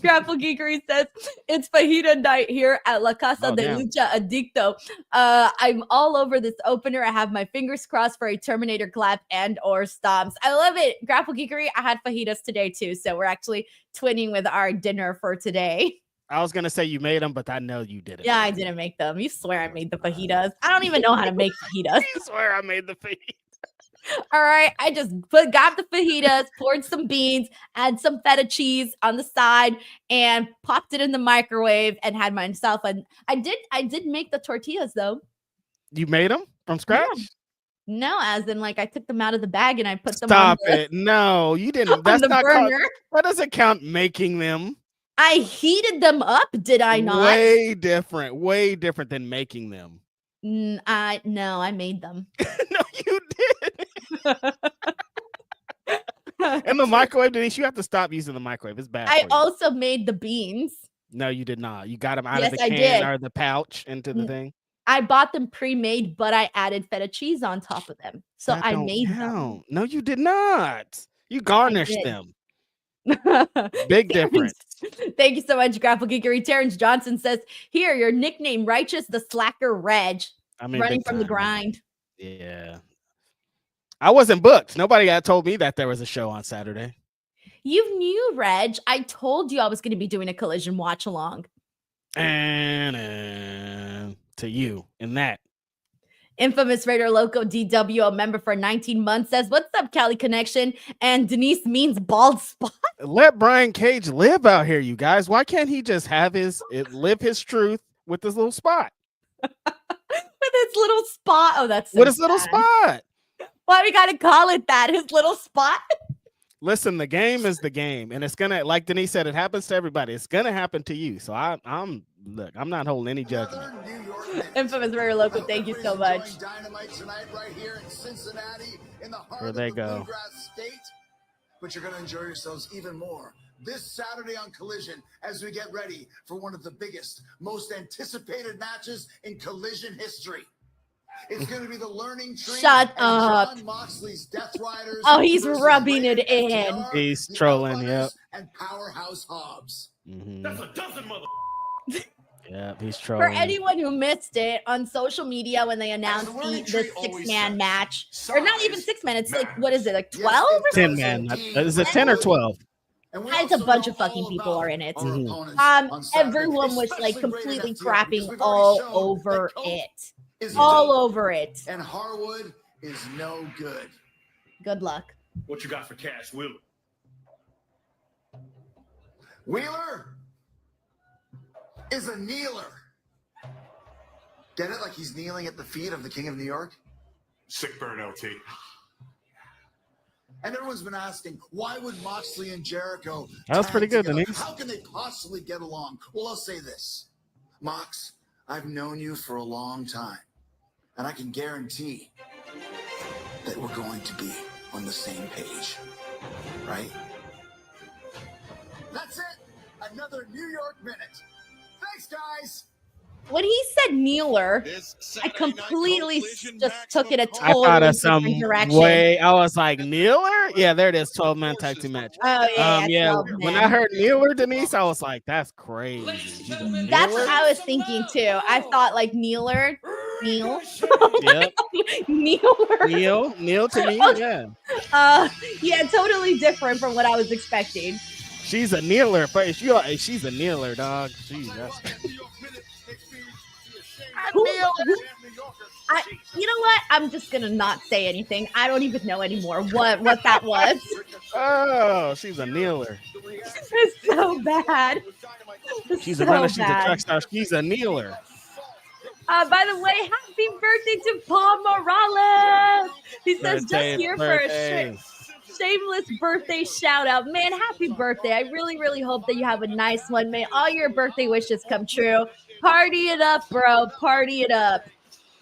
A: Grapple Geekery says it's fajita night here at La Casa de Lucha Adicto. I'm all over this opener. I have my fingers crossed for a Terminator clap and or stomps. I love it. Grapple Geekery. I had fajitas today too, so we're actually twinning with our dinner for today.
B: I was gonna say you made them, but I know you didn't.
A: Yeah, I didn't make them. You swear I made the fajitas. I don't even know how to make fajitas.
B: You swear I made the fajitas.
A: All right, I just got the fajitas, poured some beans, add some feta cheese on the side, and popped it in the microwave and had myself. And I did make the tortillas though.
B: You made them from scratch?
A: Yeah. No, as in like I took them out of the bag and I put them.
B: Stop it! No, you didn't. That's not
A: burner.
B: That doesn't count. Making them.
A: I heated them up. Did I not?
B: Way different than making them.
A: No, I made them.
B: No, you did. In the microwave, Denise, you have to stop using the microwave. It's bad.
A: I also made the beans.
B: No, you did not. You got them out
A: Yes,
B: of the
A: I
B: can
A: did.
B: or the pouch into the thing.
A: I bought them pre-made, but I added feta cheese on top of them. So I made them.
B: No, you did not. You garnished them. Big difference.
A: Thank you so much, Grapple Geekery. Terrence Johnson says, here, your nickname, Righteous the Slacker Reg. I mean, running from the grind.
B: Yeah. I wasn't booked. Nobody got told me that there was a show on Saturday.
A: You knew, Reg. I told you I was going to be doing a Collision watch along.
B: And to you in that.
A: Infamous Raider Loco DW, a member for 19 months, says, what's up, Cali Connection? And Denise means bald spot.
B: Let Brian Cage live out here, you guys. Why can't he just have live his truth with this little spot?
A: With his little spot. Oh, that's so
B: with his
A: sad.
B: Little spot.
A: Why we gotta call it that? His little spot.
B: Listen, the game is the game, and it's gonna, like Denise said, it happens to everybody. It's gonna happen to you. So I'm not holding any judgment.
A: Infamous Raider Local, thank you so much.
E: Dynamite tonight right here in Cincinnati, in the heart
B: Where they
E: of the
B: go.
E: Bluegrass State. But you're gonna enjoy yourselves even more this Saturday on Collision as we get ready for one of the biggest, most anticipated matches in Collision history. It's going to be the learning tree.
A: Shut up.
E: Jon Moxley's Death Riders.
A: Oh, he's rubbing it in.
E: FTR,
B: He's trolling, yep.
E: And Powerhouse Hobbs.
B: Mm-hmm.
C: That's a dozen mother.
B: Yeah, he's trolling.
A: For anyone who missed it on social media when they announced the 6-man match, or not even 6-man, it's like, what is it, like 12 or
B: 10 man. Is it 10 or 12?
A: It's a bunch of fucking people are in it. Everyone was like completely crapping all over it. All over it.
E: And Harwood is no good.
A: Good luck.
C: What you got for Cash Wheeler?
E: Wheeler is a kneeler. Get it? Like he's kneeling at the feet of the King of New York?
D: Sick burn, LT.
E: And everyone's been asking, why would Moxley and Jericho?
B: That was pretty good,
E: together?
B: Denise.
E: How can they possibly get along? Well, I'll say this. Mox, I've known you for a long time. And I can guarantee that we're going to be on the same page. Right? That's it. Another New York Minute. Thanks, guys.
A: When he said kneeler, I completely just took it a
B: I thought
A: totally
B: of some
A: different direction.
B: way. I was like, kneeler? Yeah, there it is. 12-man tag team match.
A: Oh, yeah.
B: Yeah.
A: 12
B: When
A: men.
B: I heard kneeler, Denise, I was like, that's crazy.
A: That's what I was thinking too. I thought like kneeler, kneel.
B: Yep.
A: Kneeler.
B: Kneel to me. Yeah.
A: Yeah, totally different from what I was expecting.
B: She's a kneeler, but she's a kneeler, dog. Jeez, that's
A: You know what? I'm just gonna not say anything. I don't even know anymore what that was.
B: Oh, she's a kneeler.
A: It's so bad.
B: She's
A: so
B: a runner. She's a
A: bad.
B: track star. She's a kneeler.
A: By the way, happy birthday to Paul Morales. He says just here for a shameless birthday shout out. Man, happy birthday. I really, really hope that you have a nice one. May all your birthday wishes come true. Party it up, bro. Party it up.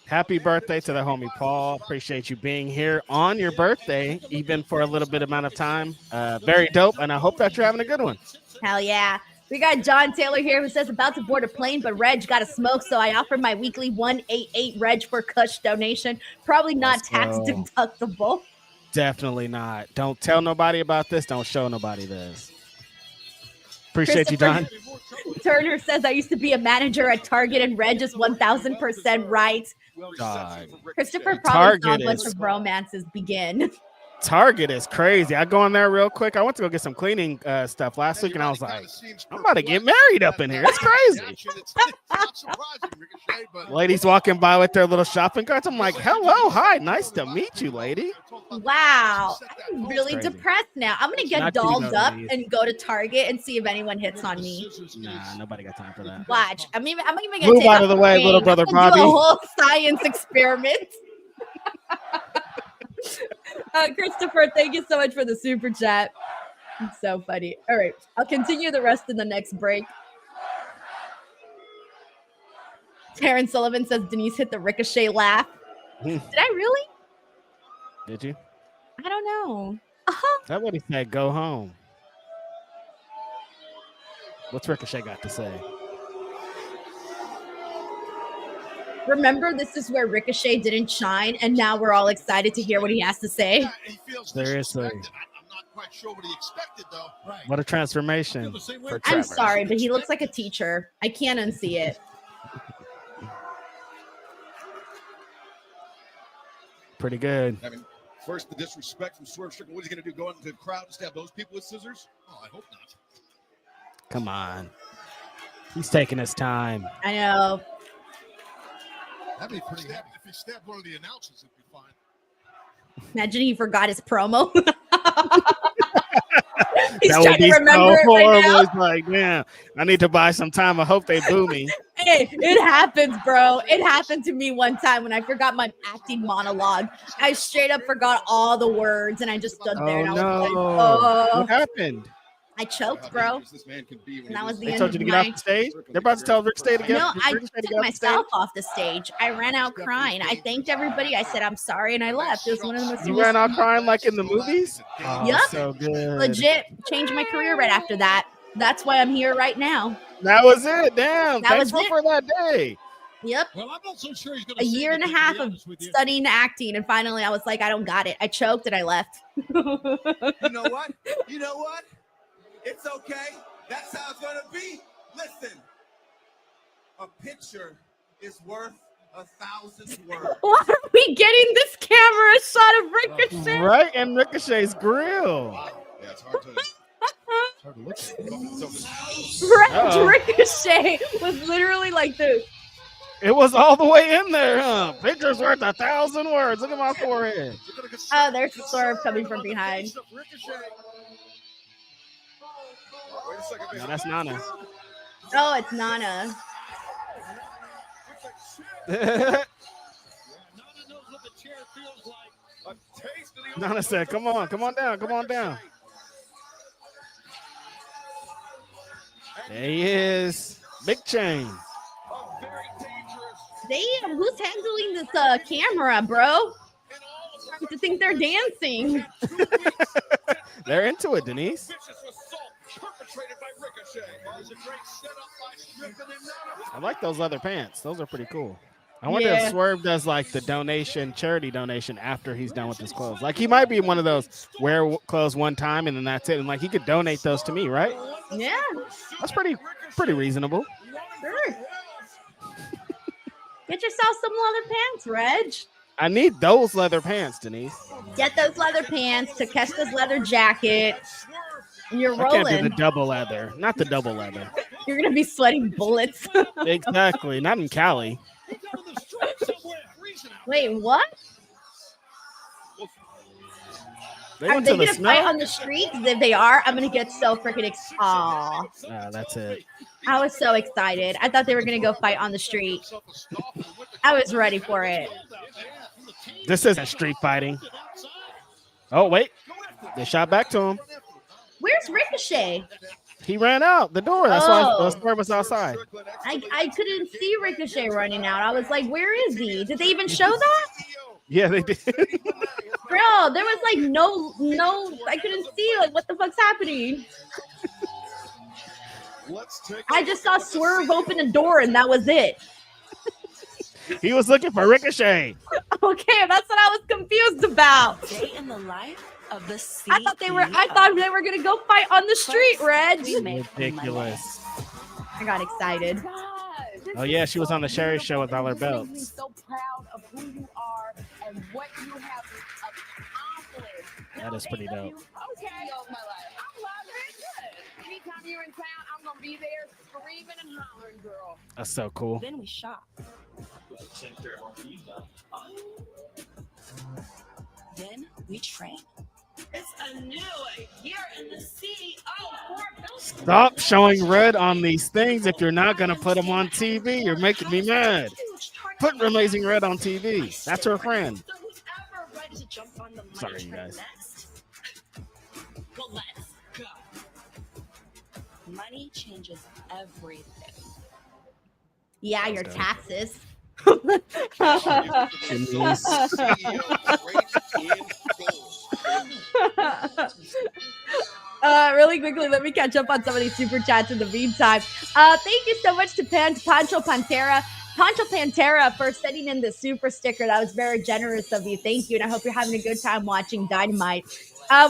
B: Happy birthday to the homie Paul. Appreciate you being here on your birthday, even for a little bit amount of time. Very dope, and I hope that you're having a good one.
A: Hell yeah. We got John Taylor here who says about to board a plane, but Reg got a smoke, so I offered my weekly 188 Reg for Kush donation. Probably not tax deductible.
B: Definitely not. Don't tell nobody about this. Don't show nobody this. Appreciate you, Don.
A: Turner says I used to be a manager at Target, and Reg is 1,000% right.
B: God.
A: Christopher probably saw a
B: Target
A: bunch of romances begin.
B: Target is crazy. I go in there real quick. I went to go get some cleaning stuff last week, and I was like, I'm about to get married up in here. It's crazy. Ladies walking by with their little shopping carts. I'm like, hello, hi, nice to meet you, lady.
A: Wow. I'm really depressed now. I'm going to get dolled up and go to Target and see if anyone hits on me.
B: Nah, nobody got time for that.
A: Watch. I'm even going to
B: move out of the way, little brother Bobby.
A: Do a whole science experiment. Christopher, thank you so much for the super chat. It's so funny. All right, I'll continue the rest in the next break. Karen Sullivan says Denise hit the Ricochet laugh. Did I really?
B: Did you?
A: I don't know.
B: Is that what he said? Go home. What's Ricochet got to say?
A: Remember, this is where Ricochet didn't shine, and now we're all excited to hear what he has to say.
C: Yeah, he feels
B: Seriously.
C: disrespected. I'm not quite sure what he expected, though. Right.
B: What a transformation for Trevor.
A: I'm sorry, but he looks like a teacher. I can't unsee it.
B: Pretty good.
C: I mean, first the disrespect from Swerve Strickland. What is he going to do? Go out into the crowd and stab those people with scissors? Oh, I hope not.
B: Come on. He's taking his time.
A: I know.
C: That'd be pretty happy. If he stabbed one of the announcers, it'd be fine.
A: Imagine he forgot his promo. He's
B: That
A: trying
B: would be
A: to remember
B: so
A: it right now.
B: horrible. It's like, man, I need to buy some time. I hope they boo me.
A: Hey, it happens, bro. It happened to me one time when I forgot my acting monologue. I straight up forgot all the words, and I just stood there.
B: Oh,
A: And I was
B: no.
A: like, oh.
B: What happened?
A: I choked, bro.
C: This man can be when
A: And that was the
B: They
A: end
B: told
A: of
B: you to get
A: my...
B: off the stage? They're about to tell Ricochet to get
A: No, I
B: Ricochet to
A: took
B: get off the stage?
A: myself off the stage. I ran out crying. I thanked everybody. I said, I'm sorry, and I left. It was one of the most
B: You ran out crying like in the movies? Oh,
A: Yup.
B: so good.
A: legit changed my career right after that. That's why I'm here right now.
B: That was it. Damn.
A: That
B: Thanks
A: was it.
B: for that day.
A: Yep.
C: Well, I'm not so sure he's going
A: A year and a half of studying acting, and finally I was like, I don't got it. I choked and I left.
F: You know what? You know what? It's okay. That's how it's gonna be. Listen, a picture is worth 1,000 words.
A: Why are we getting this camera shot of Ricochet?
B: Right in Ricochet's grill.
C: Yeah, it's hard to look at.
A: Ricochet was literally like this.
B: It was all the way in there, huh? Picture's worth 1,000 words. Look at my forehead.
A: Oh, there's Swerve coming from behind.
B: No, that's Nana.
A: Oh, it's Nana.
B: Nana said, come on down, come on down. There he is. Big chain.
A: Damn, who's handling this camera, bro? I to think they're dancing.
B: They're into it, Denise. I like those leather pants. Those are pretty cool. I wonder if Swerve does like the charity donation after he's done with his clothes. Like he might be one of those wear clothes one time and then that's it. And like he could donate those to me, right?
A: Yeah.
B: That's pretty reasonable.
A: Sure. Get yourself some leather pants, Reg.
B: I need those leather pants, Denise.
A: Get those leather pants, Takeshita's leather jacket. And you're
B: I can't
A: rolling.
B: do the double leather. Not the double leather.
A: You're going to be sweating bullets.
B: Exactly. Not in Cali.
A: Wait, what?
B: They
A: Are
B: went
A: they
B: to the
A: going to fight
B: snow?
A: on the streets? If they are, I'm going to get so freaking Aw.
B: That's it.
A: I was so excited. I thought they were going to go fight on the street. I was ready for it.
B: This isn't street fighting. Oh, wait. They shot back to him.
A: Where's Ricochet?
B: He ran out the door. That's why the Swerve was outside.
A: I couldn't see Ricochet running out. I was like, where is he? Did they even show that?
B: Yeah, they did.
A: Bro, there was like no, I couldn't see like what the fuck's happening. I just saw Swerve open a door and that was it.
B: He was looking for Ricochet.
A: Okay, that's what I was confused about.
G: Day in the life of the CEO.
A: I thought they were gonna go fight on the street, Reg.
B: Ridiculous.
A: I got excited.
B: Oh yeah, she was on the Sherry show with all her belts.
G: So proud of who you are and what you have accomplished.
B: That is pretty dope.
G: Okay. Of my life. I love it. Good. Anytime you're in town, I'm gonna be there screaming and hollering, girl.
B: That's so cool.
G: Then we shop. Then we train. It's a new year in the CEO.
B: Stop showing red on these things if you're not gonna put them on TV. You're making me mad. Put Amazing Red on TV. That's her friend. Sorry, you guys.
G: Well, let's go. Money changes everything.
A: Yeah, your taxes. Really quickly, let me catch up on some of these super chats in the meantime. Thank you so much to Pancho Pantera for sending in the super sticker. That was very generous of you. Thank you, and I hope you're having a good time watching Dynamite.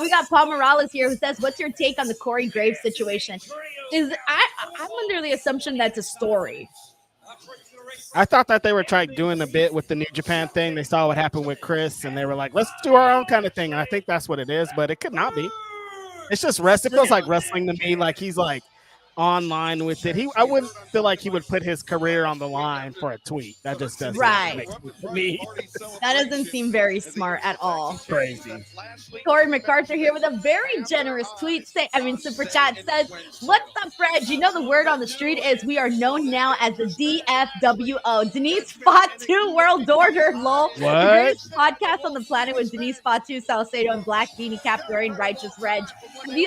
A: We got Paul Morales here who says, "What's your take on the Corey Graves situation?" I'm under the assumption that's a story.
B: I thought that they were trying doing a bit with the New Japan thing. They saw what happened with Chris, and they were like, "Let's do our own kind of thing." And I think that's what it is, but it could not be. It's just wrestling. It feels like wrestling to me. Like he's like online with it. I wouldn't feel like he would put his career on the line for a tweet. That just doesn't make sense to me.
A: That doesn't seem very smart at all.
B: Crazy.
A: Corey MacArthur here with a very generous tweet. Super chat says, "What's up, Fred? You know the word on the street is we are known now as the DFWO. Denise Fatu World Order, lol.
B: What?
A: The greatest podcast on the planet with Denise Fatu, Salcedo, and Black Beanie Cap wearing Righteous Reg.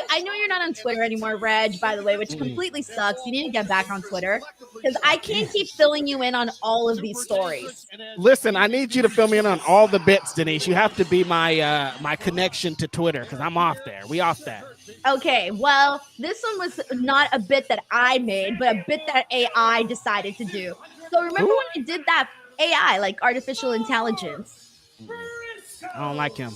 A: I know you're not on Twitter anymore, Reg, by the way, which completely sucks. You need to get back on Twitter because I can't keep filling you in on all of these stories.
B: Listen, I need you to fill me in on all the bits, Denise. You have to be my my connection to Twitter because I'm off there. We off that.
A: Okay, well, this one was not a bit that I made, but a bit that AI decided to do. So remember when I did that AI, like artificial intelligence?
B: I don't like him.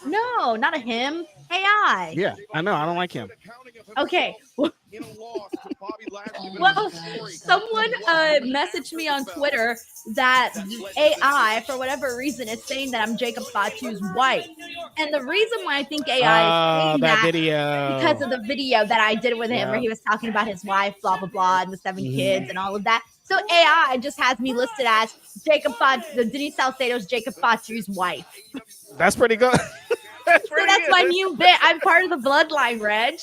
A: No, not a him. AI.
B: Yeah, I know. I don't like him.
A: Okay. Well, someone messaged me on Twitter that AI, for whatever reason, is saying that I'm Jacob Fatu's wife. And the reason why I think AI is saying that
B: video.
A: Because of the video that I did with him where he was talking about his wife, blah, blah, blah, and the 7 kids and all of that. So AI just has me listed as Denise Salcedo's Jacob Fatu's wife.
B: That's pretty good.
A: That's my new bit. I'm part of the bloodline, Reg.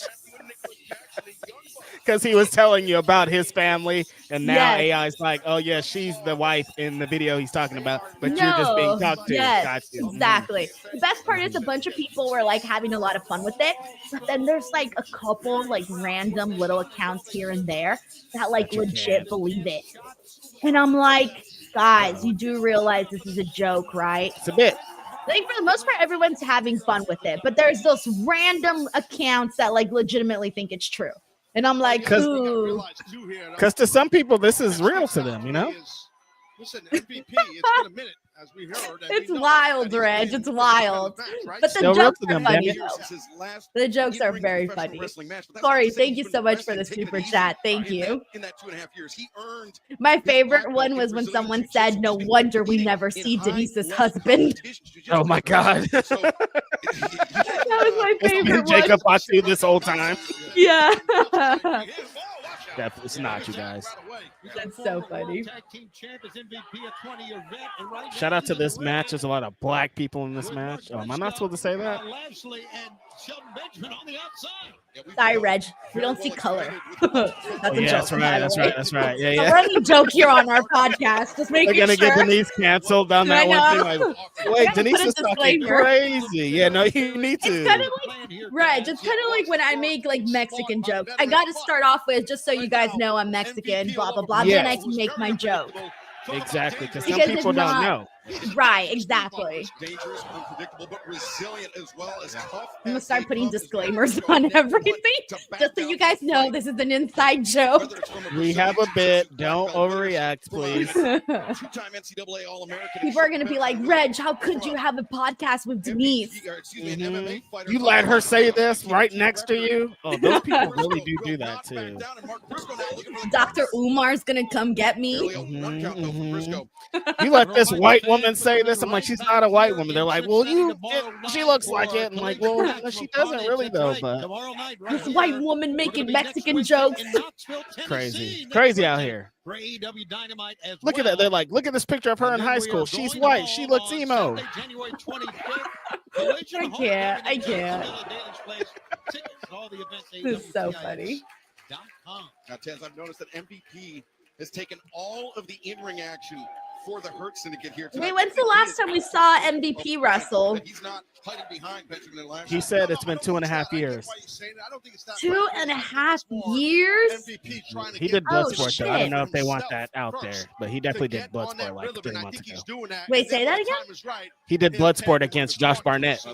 B: Because he was telling you about his family, and now AI's like, "Oh yeah, she's the wife in the video he's talking about," but you're just being talked to.
A: Yes,
B: Gotcha.
A: exactly. The best part is a bunch of people were like having a lot of fun with it, but then there's like a couple like random little accounts here and there that like legit believe it, and I'm like, guys, you do realize this is a joke, right?
B: It's a bit.
A: I think for the most part, everyone's having fun with it, but there's those random accounts that like legitimately think it's true. And I'm like, ooh.
B: Because to some people, this is real to them, you know?
C: Listen, MVP, it's been a minute, as we heard.
A: It's wild, Reg. It's wild. But the jokes are funny, though. The jokes are very funny. Corey, thank you so much for the super chat. Thank you. My favorite one was when someone said, "No wonder we never see Denise's husband."
B: Oh, my God.
A: That was my favorite one.
B: Jacob Fatu this whole time.
A: Yeah.
B: It's not, you guys.
A: That's so funny.
B: Shout out to this match. There's a lot of black people in this match. Oh, am I not supposed to say that?
A: Sorry, Reg. We don't see color. That's a joke.
B: That's right. That's right. Yeah, yeah.
A: So any joke here on our podcast. Just making sure.
B: They're gonna get Denise canceled on that one thing. Like, wait, Denise is talking crazy. Yeah, no, you need to.
A: It's kind of like Reg. It's kind of like when I make like Mexican jokes. I got to start off with just so you guys know I'm Mexican. Blah blah blah. Then I can make my joke.
B: Exactly, because some people don't know.
A: Right, exactly.
D: Dangerous, unpredictable, but resilient as well as tough.
A: I'm gonna start putting disclaimers on everything, just so you guys know this is an inside joke.
B: We have a bit. Don't overreact, please.
A: People are gonna be like, Reg, how could you have a podcast with Denise?
B: You let her say this right next to you? Oh, those people really do that too.
A: Dr. Umar's gonna come get me.
B: You let this white woman say this. I'm like, she's not a white woman. They're like, well, she looks like it. I'm like, well, she doesn't really though. But
A: this white woman making Mexican jokes.
B: Crazy out here. Look at that. They're like, look at this picture of her in high school. She's white. She looks emo.
A: I can't. This is so funny.
D: Now, Tez, I've noticed that MVP has taken all of the in-ring action
C: for the Hurt Syndicate here.
A: Wait, when's the last time we saw MVP wrestle?
C: He's not hiding behind Benjamin Lash.
B: He said it's been 2.5 years.
A: 2.5 years?
B: He did Bloodsport, though. I don't know if they
A: shit.
B: want that out there, but he definitely did Bloodsport like 3 months ago.
A: Wait, say that again?
B: He did Bloodsport against Josh Barnett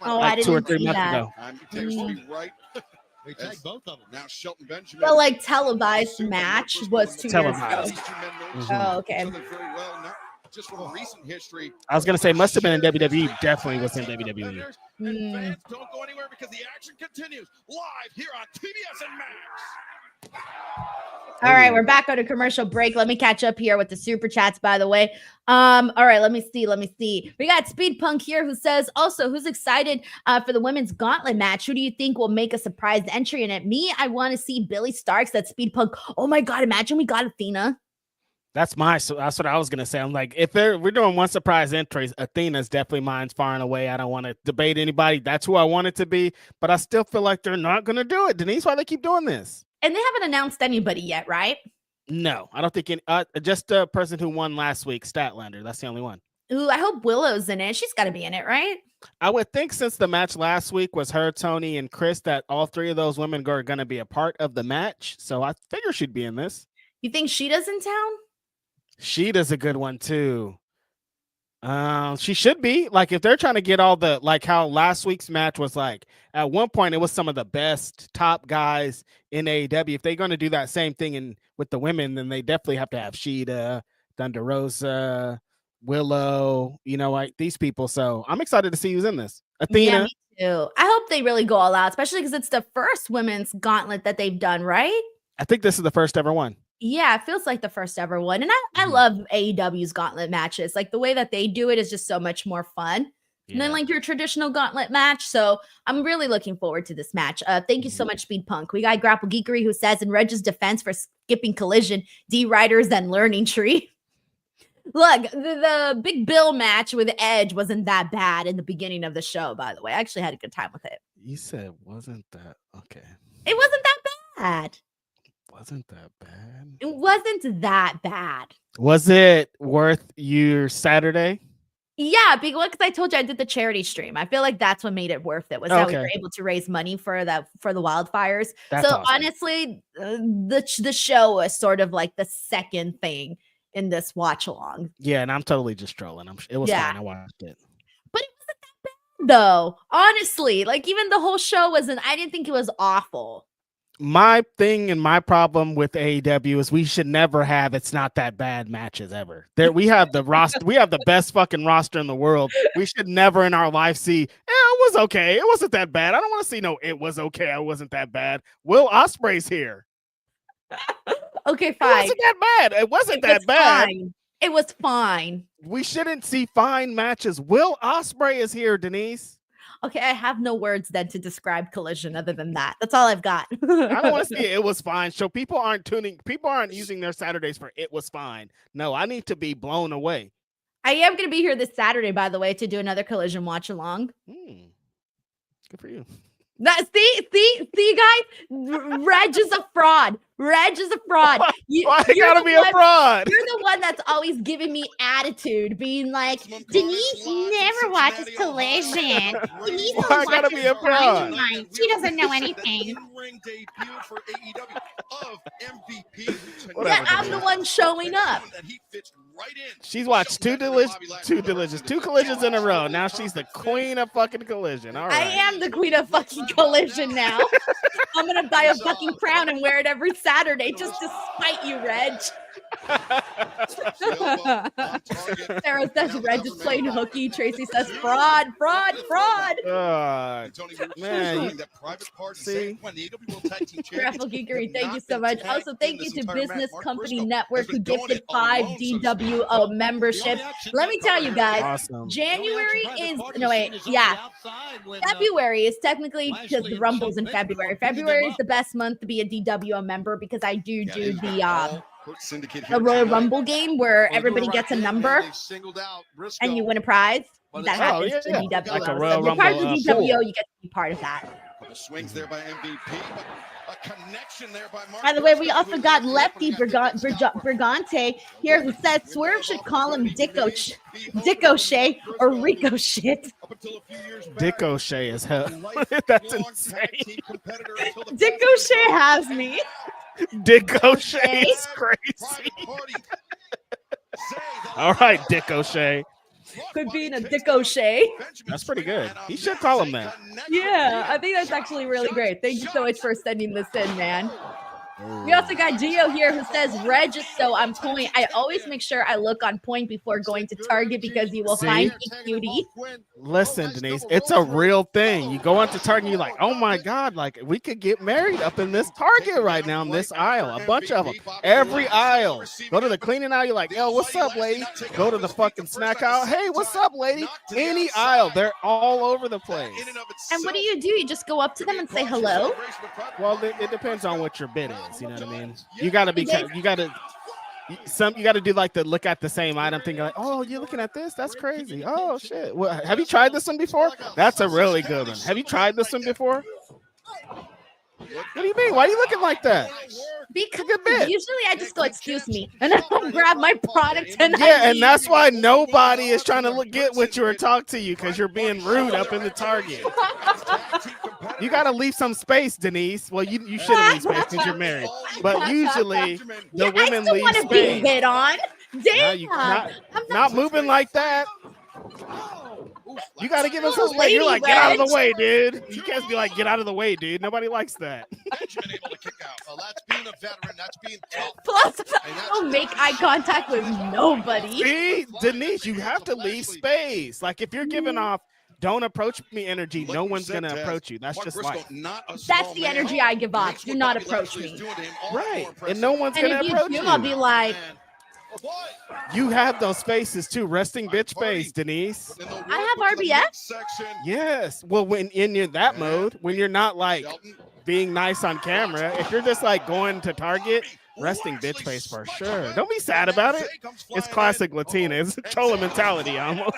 A: Oh,
B: like
A: I
B: 2 or
A: didn't
B: 3
A: see
B: months
A: that.
B: ago.
C: They tagged both of them. Now Shelton Benjamin.
A: The like televised match was 2 years ago.
B: Televised.
A: Oh, okay.
C: Just from recent history.
B: I was gonna say must have been in WWE. Definitely was in WWE.
C: And fans don't go anywhere because the action continues live here on TBS and Max.
A: All right, we're back on a commercial break. Let me catch up here with the super chats, by the way. All right, let me see. We got Speed Punk here who says, also, who's excited for the women's gauntlet match? Who do you think will make a surprise entry in it? Me, I want to see Billy Starks. That's Speed Punk. Oh my God, imagine we got Athena.
B: That's what I was gonna say. I'm like, if we're doing one surprise entry, Athena's definitely mine's far and away. I don't want to debate anybody. That's who I want it to be, but I still feel like they're not gonna do it. Denise, why they keep doing this?
A: And they haven't announced anybody yet, right?
B: No, I don't think any, just the person who won last week, Statlander. That's the only one.
A: Ooh, I hope Willow's in it. She's got to be in it, right?
B: I would think since the match last week was her, Tony, and Chris, that all 3 of those women are going to be a part of the match. So I figure she'd be in this.
A: You think Sheeta's in town?
B: Sheeta's a good one too. She should be, like, if they're trying to get all the, like how last week's match was, like at one point it was some of the best top guys in AEW. If they're going to do that same thing with the women, then they definitely have to have Sheeta, Thunder Rosa, Willow, like these people. So I'm excited to see who's in this. Athena.
A: Yeah, me too. I hope they really go all out, especially because it's the first women's gauntlet that they've done, right?
B: I think this is the first ever one.
A: Yeah, it feels like the first ever one. And I love AEW's gauntlet matches. Like the way that they do it is just so much more fun than like your traditional gauntlet match. So I'm really looking forward to this match. Thank you so much, Speed Punk. We got Grapple Geekery who says, in Reg's defense for skipping Collision, D Riders and Learning Tree. Look, the Big Bill match with Edge wasn't that bad in the beginning of the show, by the way. I actually had a good time with it.
B: You said wasn't that okay?
A: It wasn't that bad.
B: Wasn't that bad?
A: It wasn't that bad.
B: Was it worth your Saturday?
A: Yeah, because I told you I did the charity stream. I feel like that's what made it worth it, was that we were able to raise money for the wildfires.
B: That's
A: so
B: awesome.
A: Honestly, the show was sort of like the second thing in this watch along.
B: Yeah, and I'm totally just trolling. It was fine. I watched it.
A: But it wasn't that bad though. Honestly, like even the whole show I didn't think it was awful.
B: My thing and my problem with AEW is we should never have it's not that bad matches ever. We have the roster, we have the best fucking roster in the world. We should never in our life see, it was okay. It wasn't that bad. I don't want to see it was okay. It wasn't that bad. Will Osprey's here.
A: Okay, fine.
B: It wasn't that bad. It wasn't that bad.
A: Fine. It was fine.
B: We shouldn't see fine matches. Will Osprey is here, Denise.
A: Okay, I have no words then to describe Collision other than that. That's all I've got.
B: I don't want to see it was fine. So people aren't using their Saturdays for it was fine. No, I need to be blown away.
A: I am going to be here this Saturday, by the way, to do another Collision watch along.
B: Good for you.
A: See, guys, Reg is a fraud. Reg is a fraud.
B: Why you gotta be a fraud?
A: You're the one that's always giving me attitude, being like, Denise never watches Collision. Denise
B: Why gotta be a fraud?
A: She doesn't know anything. Yeah, I'm the one showing up.
B: She's watched two collisions in a row. Now she's the queen of fucking Collision. All right.
A: I am the queen of fucking Collision now. I'm gonna buy a fucking crown and wear it every Saturday just to spite you, Reg. Sarah says Reg is playing hooky. Tracy says fraud.
B: Man, see?
A: Grapple Geekery, thank you so much. Also, thank you to Business Company Network who gifted 5 DWO memberships. Let me tell you guys,
B: awesome.
A: February is technically because the Rumble's in February. February is the best month to be a DWO member because I do the Royal Rumble game where everybody gets a number and you win a prize. That happens to DWO.
B: Like a
A: So
B: Royal
A: if you're part of the
B: Rumble,
A: DWO, you get to be part of that.
C: The swings there by MVP.
A: By the way, we also got Lefty Brigante here who says Swerve should call him Ricochet or Ricochet.
B: Ricochet is hell. That's insane.
A: Ricochet has me.
B: Ricochet is crazy. All right, Ricochet.
A: Could be in a Ricochet.
B: That's pretty good. He should call him that.
A: Yeah, I think that's actually really great. Thank you so much for sending this in, man. We also got Gio here who says, Reg is so on point. I always make sure I look on point before going to Target because you will find me cutie.
B: Listen, Denise, it's a real thing. You go onto Target and you're like, oh my God, like we could get married up in this Target right now in this aisle. A bunch of them. Every aisle. Go to the cleaning aisle, you're like, yo, what's up, lady? Go to the fucking snack aisle. Hey, what's up, lady? Any aisle. They're all over the place.
A: And what do? You just go up to them and say hello?
B: Well, it depends on what your bid is. You know what I mean? You gotta do like the look at the same item, thinking like, oh, you're looking at this? That's crazy. Oh shit. Well, have you tried this one before? That's a really good one. Have you tried this one before? What do you mean? Why are you looking like that?
A: Because usually I just go, excuse me, and I grab my product and
B: and that's why nobody is trying to get with you or talk to you because you're being rude up in the Target. You got to leave some space, Denise. Well, you shouldn't leave space because you're married, but usually the women leave
A: space. I still want to be hit on. Damn,
B: I'm not moving like that. You got to give us some space. You're like, get out of the way, dude. You can't be like, get out of the way, dude. Nobody likes that.
A: Plus, I don't make eye contact with nobody.
B: See, Denise, you have to leave space. Like if you're giving off don't approach me energy, no one's going to approach you. That's just life.
A: That's the energy I give off. Do not approach me.
B: Right. And no one's going to approach you.
A: I'll be like,
B: you have those faces too. Resting bitch face, Denise.
A: I have RBS?
B: Yes. Well, when in that mode, when you're not like being nice on camera, if you're just like going to Target, resting bitch face for sure. Don't be sad about it. It's classic Latina. It's a chola mentality almost.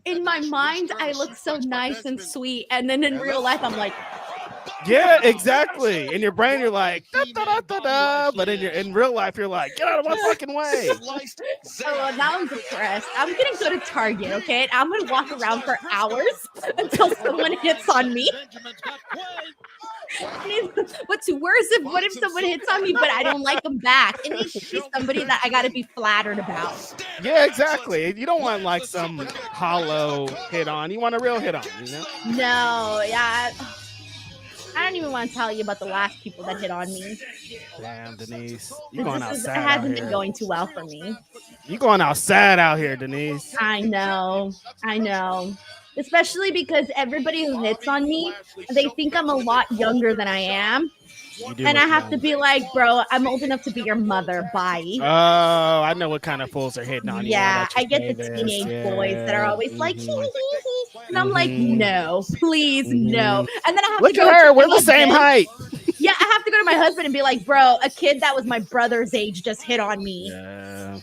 A: In my mind, I look so nice and sweet. And then in real life, I'm like,
B: yeah, exactly. In your brain, you're like, da, da, da, da, da. But in real life, you're like, get out of my fucking way.
A: Oh, now I'm depressed. I'm gonna go to Target, okay? I'm gonna walk around for hours until someone hits on me. What's worse what if someone hits on me, but I don't like them back? It needs to be somebody that I gotta be flattered about.
B: Yeah, exactly. You don't want like some hollow hit on. You want a real hit on, you know?
A: No, yeah. I don't even want to tell you about the last people that hit on me.
B: Damn, Denise. You're going outside.
A: It hasn't been going too well for me.
B: You're going outside out here, Denise.
A: I know. Especially because everybody who hits on me, they think I'm a lot younger than I am. And I have to be like, bro, I'm old enough to be your mother. Bye.
B: Oh, I know what kind of fools are hitting on you.
A: Yeah, I get the teenage boys that are always like, and I'm like, no, please, no. And then I have
B: Look
A: to go
B: at her. We're the same height.
A: Yeah, I have to go to my husband and be like, bro, a kid that was my brother's age just hit on me.
B: Yeah.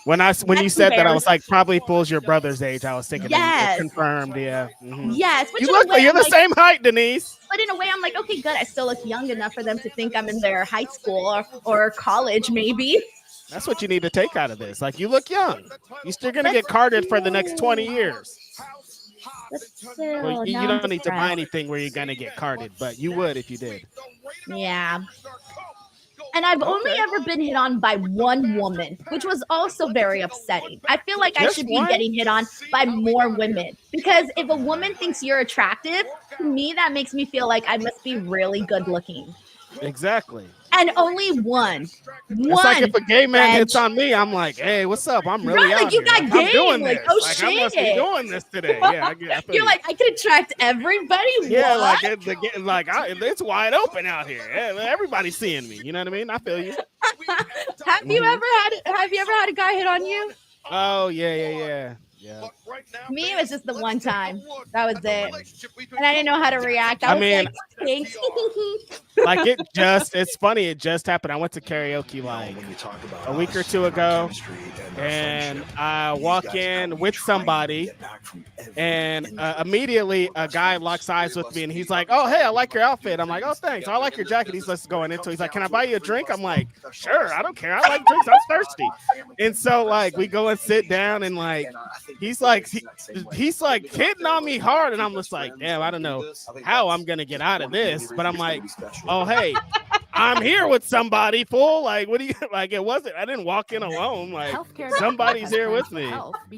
B: When you said that, I was like, probably fools your brother's age. I was thinking,
A: yes.
B: Confirmed, yeah. Mm-hmm.
A: Yes.
B: You look like you're the same height, Denise.
A: But in a way, I'm like, okay, good. I still look young enough for them to think I'm in their high school or college, maybe.
B: That's what you need to take out of this. Like, you look young. You're still going to get carded for the next 20 years. Well, you don't need to buy anything where you're going to get carded, but you would if you did.
A: Yeah. And I've only ever been hit on by one woman, which was also very upsetting. I feel like I should be getting hit on by more women because if a woman thinks you're attractive, to me, that makes me feel like I must be really good looking.
B: Exactly.
A: And only one.
B: It's like if a gay man hits on me, I'm like, hey, what's up? I'm really out
A: you got
B: here.
A: game.
B: I'm doing
A: like,
B: this.
A: oh
B: like,
A: shit.
B: I must be doing this today. Yeah,
A: you're like, I can attract everybody.
B: Yeah,
A: what?
B: it's wide open out here. Yeah, everybody's seeing me. You know what I mean? I feel you.
A: Have you ever had a guy hit on you?
B: Oh yeah.
A: Me, it was just the one time. That was it. And I didn't know how to react. Thanks.
B: Like it's funny. It just happened. I went to karaoke like a week or two ago, and I walk in with somebody, and immediately a guy locks eyes with me, and he's like, "Oh, hey, I like your outfit." I'm like, "Oh, thanks. I like your jacket." He's just going into. He's like, "Can I buy you a drink?" I'm like, "Sure. I don't care. I like drinks. I'm thirsty." And so like we go and sit down, and like he's like hitting on me hard, and I'm just like, damn, I don't know how I'm gonna get out of this, but I'm like, oh hey, I'm here with somebody, fool. Like, what do you like? It wasn't. I didn't walk in alone. Like, somebody's here with me.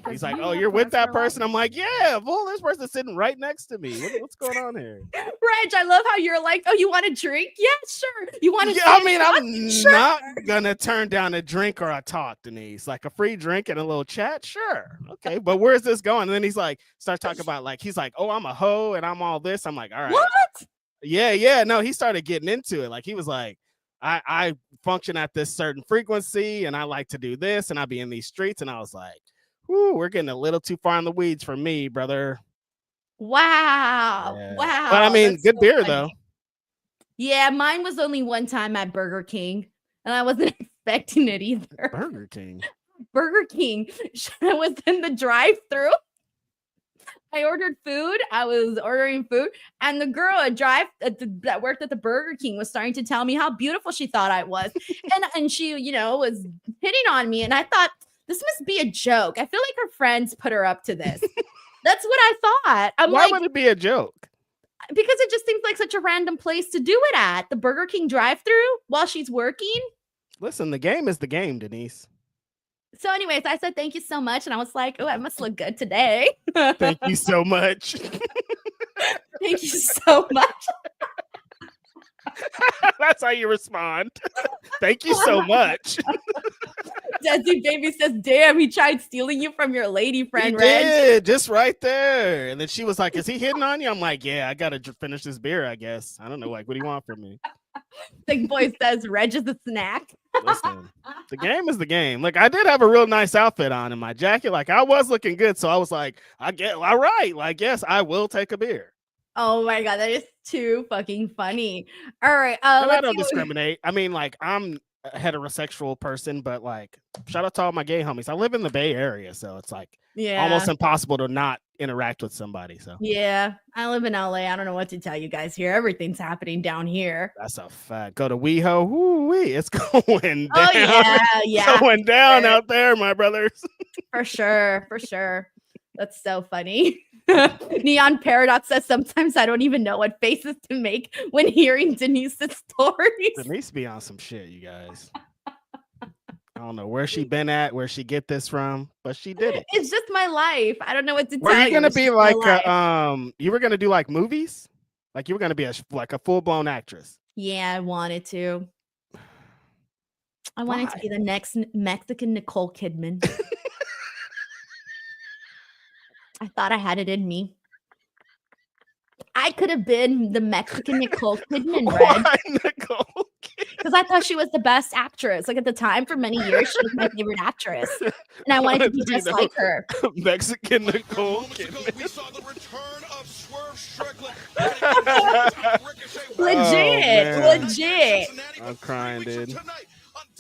B: He's like, oh, you're with that person. I'm like, yeah, fool. This person's sitting right next to me. What's going on here?
A: Reg, I love how you're like, oh, you want a drink? Yeah, sure. You want to?
B: Yeah, I mean, I'm not gonna turn down a drink or a talk, Denise. Like a free drink and a little chat, sure, okay. But where's this going? And then he's like, start talking about like, he's like, oh, I'm a hoe and I'm all this. I'm like, all right.
A: What?
B: Yeah. No, he started getting into it. Like he was like, I function at this certain frequency and I like to do this and I be in these streets. And I was like, whoo, we're getting a little too far in the weeds for me, brother.
A: Wow.
B: Yeah.
A: Wow.
B: But I mean,
A: That's
B: good
A: so
B: beer
A: funny.
B: though.
A: Yeah, mine was only one time at Burger King, and I wasn't expecting it either.
B: Burger King.
A: I was in the drive-thru. I ordered food. I was ordering food, and the girl that worked at the Burger King was starting to tell me how beautiful she thought I was, and she, was hitting on me, and I thought this must be a joke. I feel like her friends put her up to this. That's what I thought.
B: Why would it be a joke?
A: Because it just seems like such a random place to do it at the Burger King drive-thru while she's working.
B: Listen, the game is the game, Denise.
A: So anyways, I said, thank you so much. And I was like, oh, I must look good today.
B: Thank you so much.
A: Thank you so much.
B: That's how you respond. Thank you so much.
A: Desi Baby says, damn, he tried stealing you from your lady friend,
B: He
A: Reg.
B: did, just right there. And then she was like, is he hitting on you? I'm like, yeah, I got to finish this beer, I guess. I don't know. Like, what do you want from me?
A: Big Boy says, Reg is a snack.
B: Listen, the game is the game. Look, I did have a real nice outfit on in my jacket. Like, I was looking good. So I was like, all right. Like, yes, I will take a beer.
A: Oh my God, that is too fucking funny. All right.
B: I don't discriminate. I mean, like, I'm a heterosexual person, but like, shout out to all my gay homies. I live in the Bay Area, so it's like almost impossible to not interact with somebody. So
A: yeah, I live in LA. I don't know what to tell you guys here. Everything's happening down here.
B: That's a fact. Go to WeHo. Woo-wee. It's going down.
A: Oh yeah.
B: Going down out there, my brothers.
A: For sure. That's so funny. Neon Paradox says sometimes I don't even know what faces to make when hearing Denise's stories.
B: Denise be on some shit, you guys. I don't know where she been at, where she get this from, but she did it.
A: It's just my life. I don't know what to tell you.
B: Were you gonna
A: It's
B: be
A: just
B: like
A: my life.
B: you were gonna do like movies? Like you were gonna be a full-blown actress?
A: Yeah, I wanted to. I wanted to be the next Mexican Nicole Kidman. I thought I had it in me. I could have been the Mexican Nicole Kidman, Reg.
B: Why Nicole?
A: Because I thought she was the best actress. Like at the time, for many years, she was my favorite actress. And I wanted to be just like her.
B: Mexican Nicole Kidman.
D: We saw the return of Swerve Strickland.
A: Legit.
B: I'm crying, dude.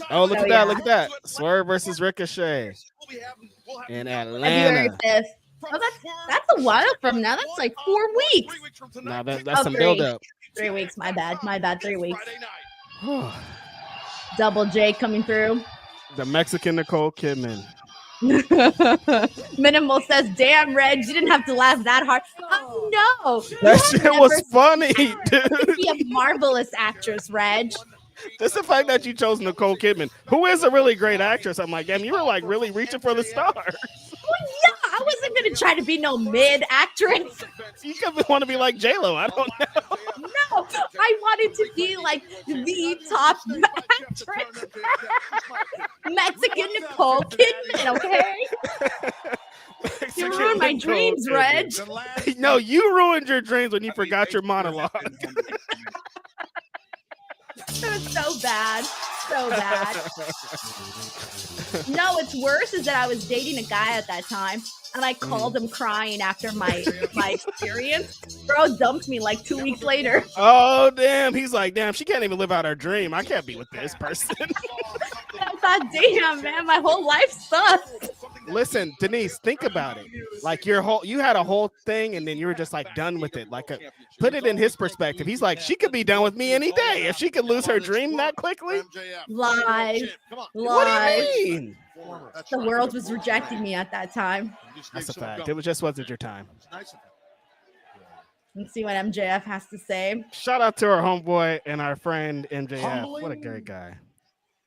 B: Oh, look at that. Swerve versus Ricochet in Atlanta.
A: Oh, that's a while from now. That's like 4 weeks.
B: No, that's some build-up.
A: 3 weeks. My bad. 3 weeks. Double J coming through.
B: The Mexican Nicole Kidman.
A: Minimal says, damn, Reg, you didn't have to laugh that hard. Oh, no.
B: That shit was funny, dude.
A: Be a marvelous actress, Reg.
B: Just the fact that you chose Nicole Kidman, who is a really great actress. I'm like, damn, you were like really reaching for the stars.
A: Well, yeah, I wasn't going to try to be no mid actress.
B: You could want to be like J-Lo. I don't know.
A: No, I wanted to be like the top actress. Mexican Nicole Kidman, okay? You ruined my dreams, Reg.
B: No, you ruined your dreams when you forgot your monologue.
A: That was so bad. No, what's worse is that I was dating a guy at that time. And I called him crying after my experience. Bro dumped me like 2 weeks later.
B: Oh, damn. He's like, damn, she can't even live out her dream. I can't be with this person.
A: I thought, damn, man, my whole life sucks.
B: Listen, Denise, think about it. Like you had a whole thing and then you were just like done with it. Like put it in his perspective. He's like, she could be done with me any day if she could lose her dream that quickly.
A: Lies.
B: What do you mean?
A: The world was rejecting me at that time.
B: That's a fact. It just wasn't your time.
A: Let's see what MJF has to say.
B: Shout out to our homeboy and our friend MJF. What a great guy.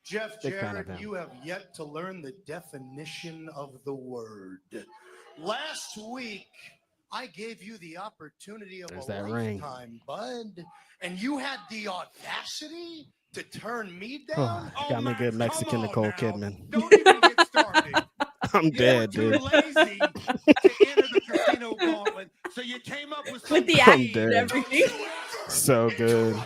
C: Jeff
B: Big fan of
C: Jarrett,
B: him.
C: you have yet to learn the definition of the word. Last week, I gave you the opportunity of
B: There's
C: a
B: that ring.
C: lifetime, bud, and you had the audacity to turn me down.
B: Oh, got me good Mexican Nicole Kidman.
C: Don't even get started.
B: I'm dead,
C: You were
B: dude.
C: too lazy to enter the casino gauntlet, so you came up with
A: the
B: I'm
A: act
B: dead.
A: and everything.
B: So good.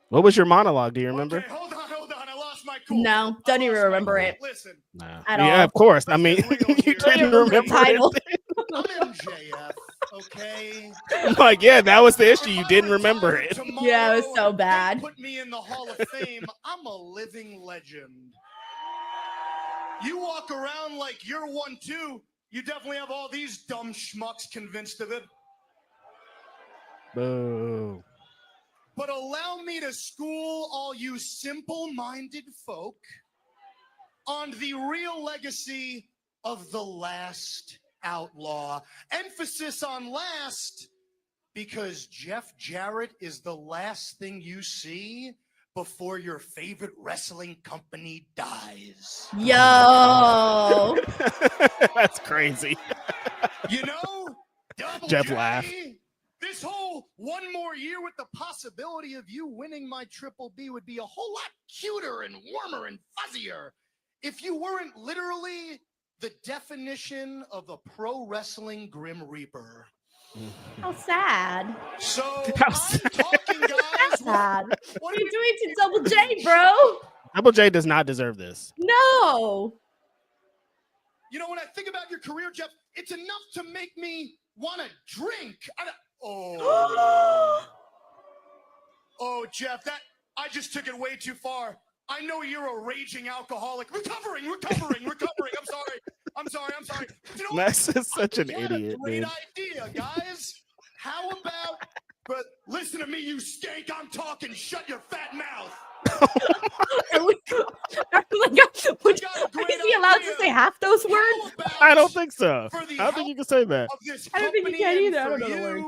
B: What was your monologue? Do you remember?
C: Okay, hold on. I lost my cool.
A: No, don't even remember it.
C: Listen,
B: Nah.
A: At
B: Yeah,
A: all.
B: of course. I mean, you didn't remember
A: title.
B: it.
C: I'm MJF, okay?
B: I'm like, yeah, that was the issue. You didn't remember it.
A: Yeah, it was so bad.
C: Put me in the Hall of Fame. I'm a living legend. You walk around like you're 1-2. You definitely have all these dumb schmucks convinced of it.
B: Boo.
C: But allow me to school all you simple-minded folk on the real legacy of the last outlaw. Emphasis on last, because Jeff Jarrett is the last thing you see before your favorite wrestling company dies.
A: Yo.
B: That's crazy.
C: You know, Double
B: Jeff
C: J,
B: laughed.
C: this whole one more year with the possibility of you winning my Triple B would be a whole lot cuter and warmer and fuzzier if you weren't literally the definition of a pro wrestling Grim Reaper.
A: How sad.
C: So
B: How
C: I'm
B: sad.
C: talking, guys.
A: Sad.
C: What
A: What
C: are
A: are
C: you
A: you doing to Double J, bro?
B: Double J does not deserve this.
A: No.
C: You know, when I think about your career, Jeff, it's enough to make me want to drink. Oh, Jeff, I just took it way too far. I know you're a raging alcoholic. Recovering. I'm sorry. You know
B: Max
C: what?
B: is such an
C: What
B: idiot,
C: a great
B: dude.
C: idea, guys. How about, but listen to me, you skank. I'm talking. Shut your fat mouth.
A: Is he allowed to say half those words?
B: I don't think so. I don't think you can say that.
A: I don't think you can either. I don't know the word.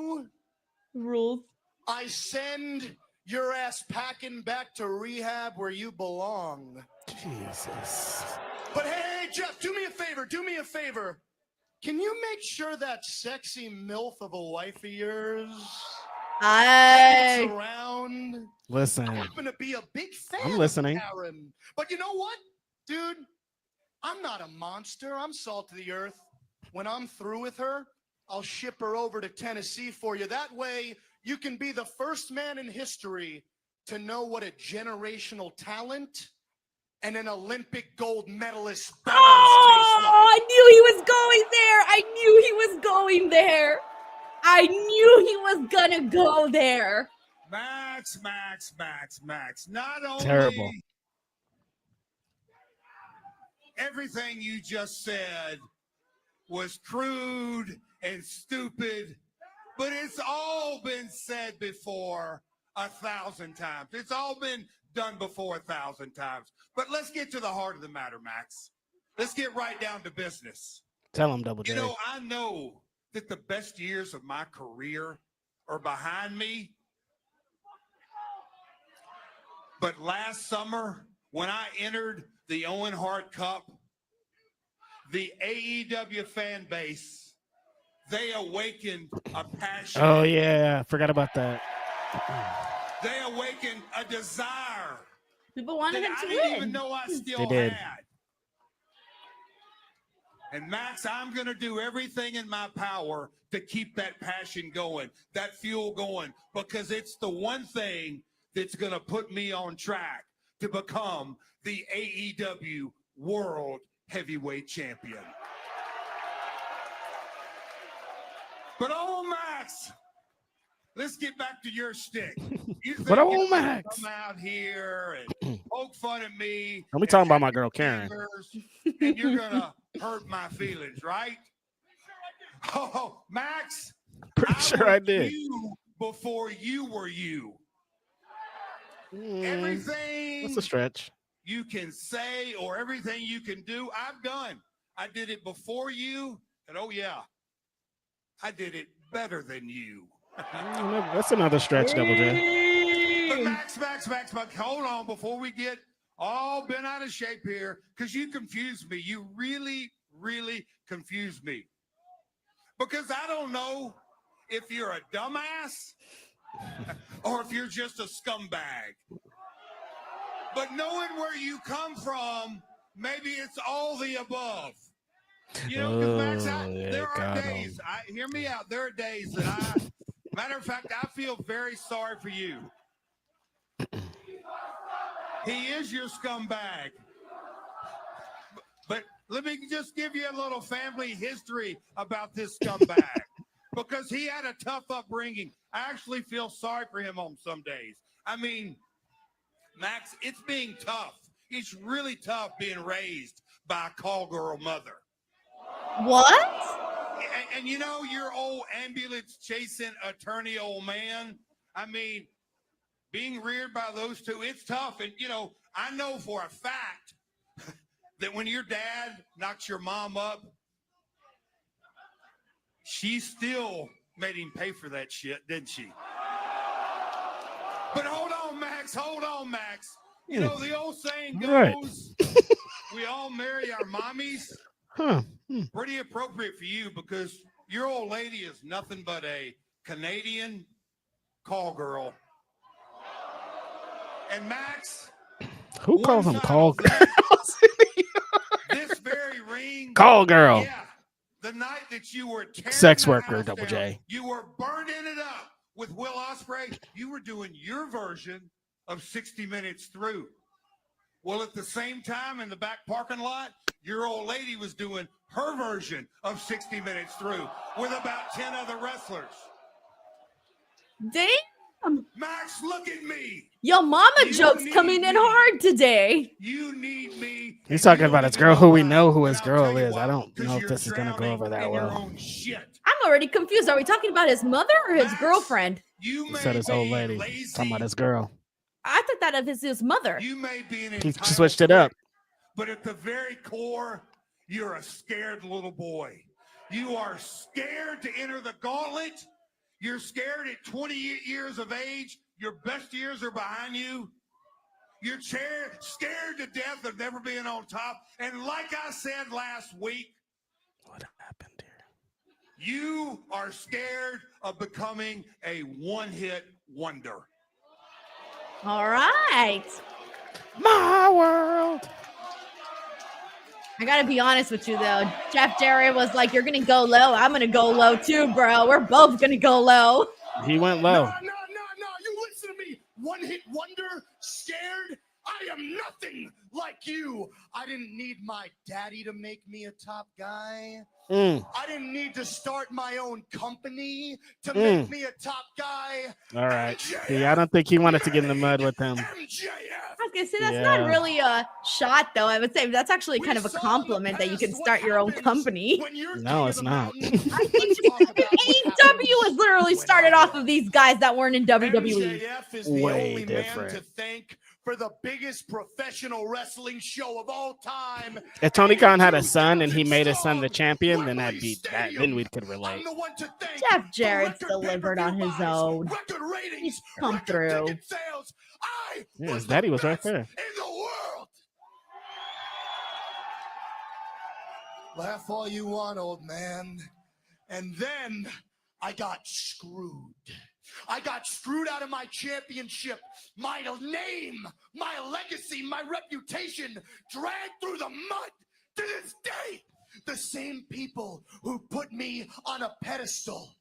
A: Rules.
C: I send your ass packing back to rehab where you belong.
B: Jesus.
C: But hey, Jeff, do me a favor. Can you make sure that sexy MILF of a wife of yours is around?
B: Listen.
C: I happen to be a big fan
B: I'm listening.
C: of Karen. But you know what, dude? I'm not a monster. I'm salt of the earth. When I'm through with her, I'll ship her over to Tennessee for you. That way, you can be the first man in history to know what a generational talent and an Olympic gold medalist balance tastes like.
A: I knew he was going there. I knew he was gonna go there.
D: Max. Not only
B: Terrible.
D: everything you just said was crude and stupid, but it's all been said before 1,000 times. It's all been done before 1,000 times. But let's get to the heart of the matter, Max. Let's get right down to business.
B: Tell him, Double J.
D: You know, I know that the best years of my career are behind me. But last summer, when I entered the Owen Hart Cup, the AEW fan base, they awakened a passion.
B: Oh, yeah. I forgot about that.
D: They awakened a desire
A: People wanted
D: that
A: him
D: I
A: to
D: didn't
A: win.
D: even know I still
B: They did.
D: had. And Max, I'm going to do everything in my power to keep that passion going, that fuel going, because it's the one thing that's going to put me on track to become the AEW World heavyweight champion. But old Max, let's get back to your stick. You think
B: But old
D: you're gonna
B: Max.
D: come out here and poke fun at me?
B: Are we talking about my girl Karen?
D: And you're gonna hurt my feelings, right? Oh, Max,
B: Pretty sure I did.
D: You before you were you. Everything
B: That's a stretch.
D: you can say or everything you can do, I've done. I did it before you, and oh yeah, I did it better than you.
B: That's another stretch, Double J.
D: But Max, hold on before we get all bent out of shape here, because you confused me. You really, really confused me. Because I don't know if you're a dumbass or if you're just a scumbag. But knowing where you come from, maybe it's all the above. You know, because Max, there are days, hear me out, there are days that matter of fact, I feel very sorry for you. He is your scumbag. But let me just give you a little family history about this scumbag. Because he had a tough upbringing. I actually feel sorry for him on some days. I mean, Max, it's being tough. It's really tough being raised by a call girl mother.
A: What?
D: And you know, your old ambulance chasing attorney old man, I mean, being reared by those two, it's tough. And, you know, I know for a fact that when your dad knocks your mom up, she still made him pay for that shit, didn't she? But hold on, Max. You know, the old saying goes, we all marry our mommies. Pretty appropriate for you because your old lady is nothing but a Canadian call girl. And Max,
B: who calls them call girls?
D: This very ring.
B: Call girl.
D: Yeah. The night that you were
B: sex worker, Double J.
D: You were burning it up with Will Osprey. You were doing your version of 60 Minutes Through. Well, at the same time in the back parking lot, your old lady was doing her version of 60 Minutes Through with about 10 other wrestlers.
A: Damn.
D: Max, look at me.
A: Yo, mama jokes coming in hard today.
D: You need me.
B: He's talking about his girl who we know who his girl is. I don't know if this is going to go over that well.
A: I'm already confused. Are we talking about his mother or his girlfriend?
B: He said his old lady. Talking about his girl.
A: I thought that of his mother.
D: You may be an
B: He switched it up.
D: But at the very core, you're a scared little boy. You are scared to enter the gauntlet. You're scared at 28 years of age. Your best years are behind you. You're scared to death of never being on top. And like I said last week,
B: what happened here?
D: You are scared of becoming a one-hit wonder.
A: All right.
B: My world.
A: I gotta be honest with you though. Jeff Jarrett was like, "You're gonna go low. I'm gonna go low too, bro. We're both gonna go low."
B: He went low.
C: No. You listen to me. One-hit wonder, scared. I am nothing like you. I didn't need my daddy to make me a top guy. I didn't need to start my own company to make me a top guy.
B: All right. See, I don't think he wanted to get in the mud with him.
A: I was gonna say that's not really a shot, though. I would say that's actually kind of a compliment that you can start your own company.
B: No, it's not.
A: AEW was literally started off of these guys that weren't in WWE.
C: MJF is the
B: Way
C: only
B: different.
C: man to thank for the biggest professional wrestling show of all time.
B: If Tony Khan had a son and he made his son the champion, then that'd be that. Then we could relate.
A: Jeff Jarrett's delivered on his own. He's come through.
B: Yeah, his daddy was right there.
C: In the world. Laugh all you want, old man. And then I got screwed. I got screwed out of my championship, my name, my legacy, my reputation, dragged through the mud to this day. The same people who put me on a pedestal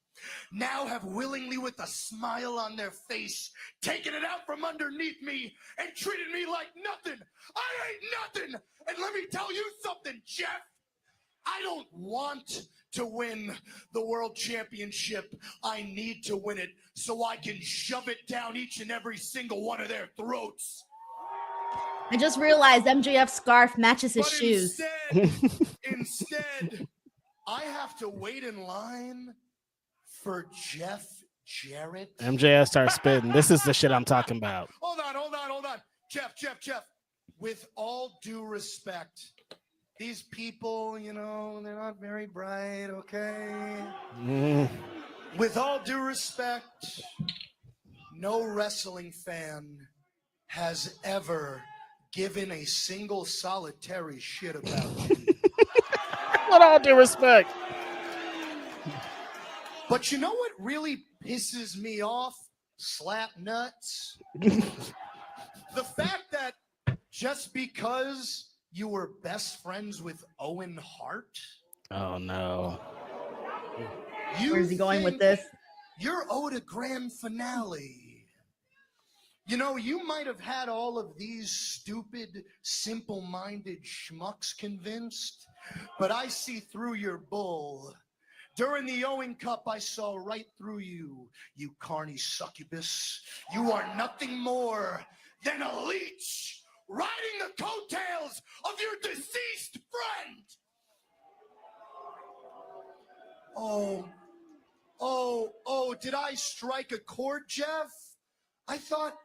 C: now have willingly, with a smile on their face, taken it out from underneath me and treated me like nothing. I ain't nothing. And let me tell you something, Jeff. I don't want to win the World Championship. I need to win it so I can shove it down each and every single one of their throats.
A: I just realized MJF's scarf matches his shoes.
C: Instead, I have to wait in line for Jeff Jarrett.
B: MJF starts spitting. This is the shit I'm talking about.
C: Hold on. Jeff. With all due respect, these people, you know, they're not very bright, okay? With all due respect, no wrestling fan has ever given a single solitary shit about you.
B: With all due respect.
C: But you know what really pisses me off? Slap nuts. The fact that just because you were best friends with Owen Hart.
B: Oh no.
A: Where's he going with this?
C: You're owed a grand finale. You know, you might have had all of these stupid, simple-minded schmucks convinced, but I see through your bull. During the Owen Cup, I saw right through you, you carny succubus. You are nothing more than a leech riding the coattails of your deceased friend. Oh, did I strike a chord, Jeff? I thought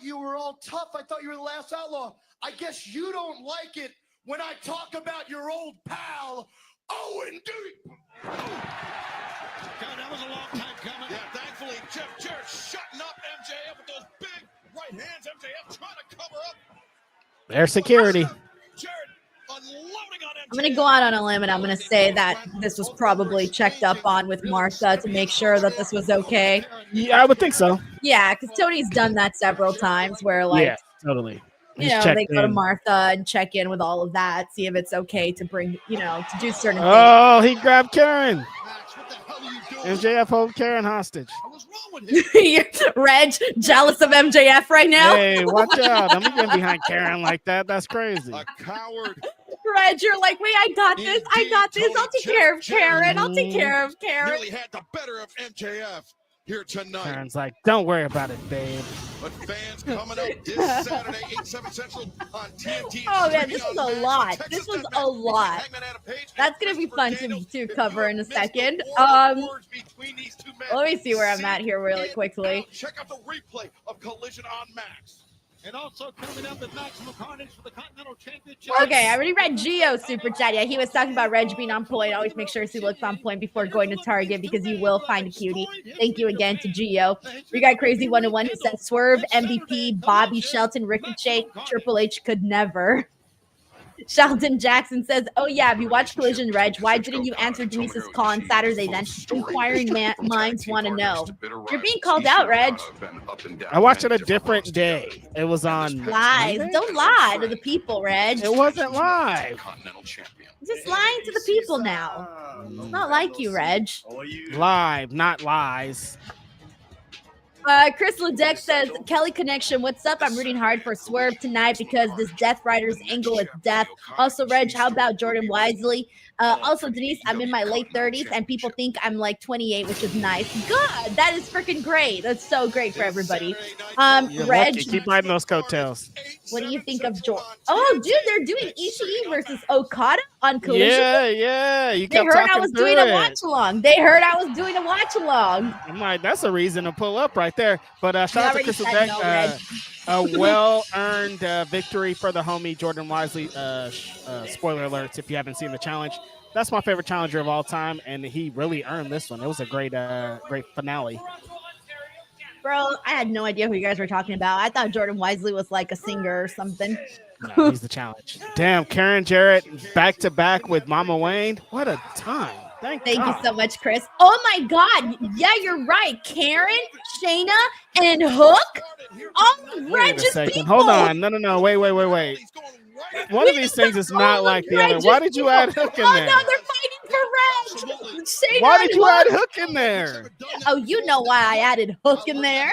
C: you were all tough. I thought you were the last outlaw. I guess you don't like it when I talk about your old pal, Owen Duke.
D: God, that was a long time coming. Yeah, thankfully, Jeff Jarrett shutting up MJF with those big right hands. MJF trying to cover up.
B: There's security.
D: Jarrett unloading on MJF.
A: I'm going to go out on a limb and I'm going to say that this was probably checked up on with Martha to make sure that this was okay.
B: Yeah, I would think so.
A: Yeah, because Tony's done that several times where, like,
B: yeah, totally.
A: You know, they go to Martha and check in with all of that, see if it's okay to bring, you know, to do certain things.
B: Oh, he grabbed Karen. MJF hold Karen hostage.
D: What's wrong with him?
A: Reg, jealous of MJF right now?
B: Hey, watch out. I'm getting behind Karen like that. That's crazy.
D: A coward.
A: Reg, you're like, wait, I got this. I'll take care of Karen. I'll take care of Karen.
D: Nearly had the better of MJF here tonight.
B: Karen's like, don't worry about it, babe.
D: But fans coming up this Saturday, 8/7 Central on TNT.
A: Oh man, this was a lot. This was a lot. That's gonna be fun to cover in a second. Let me see where I'm at here really quickly.
D: Check out the replay of Collision on Max.
H: And also coming up at Maximum Carnage for the Continental Championship.
A: Okay, I already read Gio's super chat. Yeah, he was talking about Reg being on point. Always make sure he looks on point before going to Target because you will find a cutie. Thank you again to Gio. We got Crazy 101 who said Swerve, MVP, Bobby Shelton, Ricochet, Triple H could never. Sheldon Jackson says, oh yeah, have you watched Collision, Reg? Why didn't you answer Denise's call on Saturday then? Inquiring minds want to know. You're being called out, Reg.
B: I watched it a different day. It was on
A: lies.
B: Monday?
A: Don't lie to the people, Reg.
B: It wasn't live.
A: Just lying to the people now. It's not like you, Reg.
B: Live, not lies.
A: Chris Ledeck says, Kelly Connection, what's up? I'm rooting hard for Swerve tonight because this Death Rider's angle is death. Also, Reg, how about Jordan Wisely? Also, Denise, I'm in my late 30s and people think I'm like 28, which is nice. Good. That is freaking great. That's so great for everybody. Reg,
B: keep riding those coattails.
A: What do you think of Jordan? Oh, dude, they're doing Ishii versus Okada on Collision.
B: Yeah. You
A: they heard I was doing a watch along.
B: I'm like, that's a reason to pull up right there. But shout out to Chris Ledeck. A well-earned victory for the homie Jordan Wisely. Spoiler alerts if you haven't seen the challenge. That's my favorite challenger of all time, and he really earned this one. It was a great finale.
A: Bro, I had no idea who you guys were talking about. I thought Jordan Wisely was like a singer or something.
B: No, he's the challenge. Damn, Karen Jarrett back-to-back with Mama Wayne. What a time. Thank
A: you so much, Chris. Oh my God. Yeah, you're right. Karen, Shayna, and Hook. Oh, Reg's people.
B: Hold on. No. Wait. One of these things is not like the other. Why did you add Hook in there?
A: Oh, no, they're fighting for Reg. Shayna
B: Why did
A: and
B: you
A: Hook.
B: add Hook in there?
A: Oh, you know why I added Hook in there.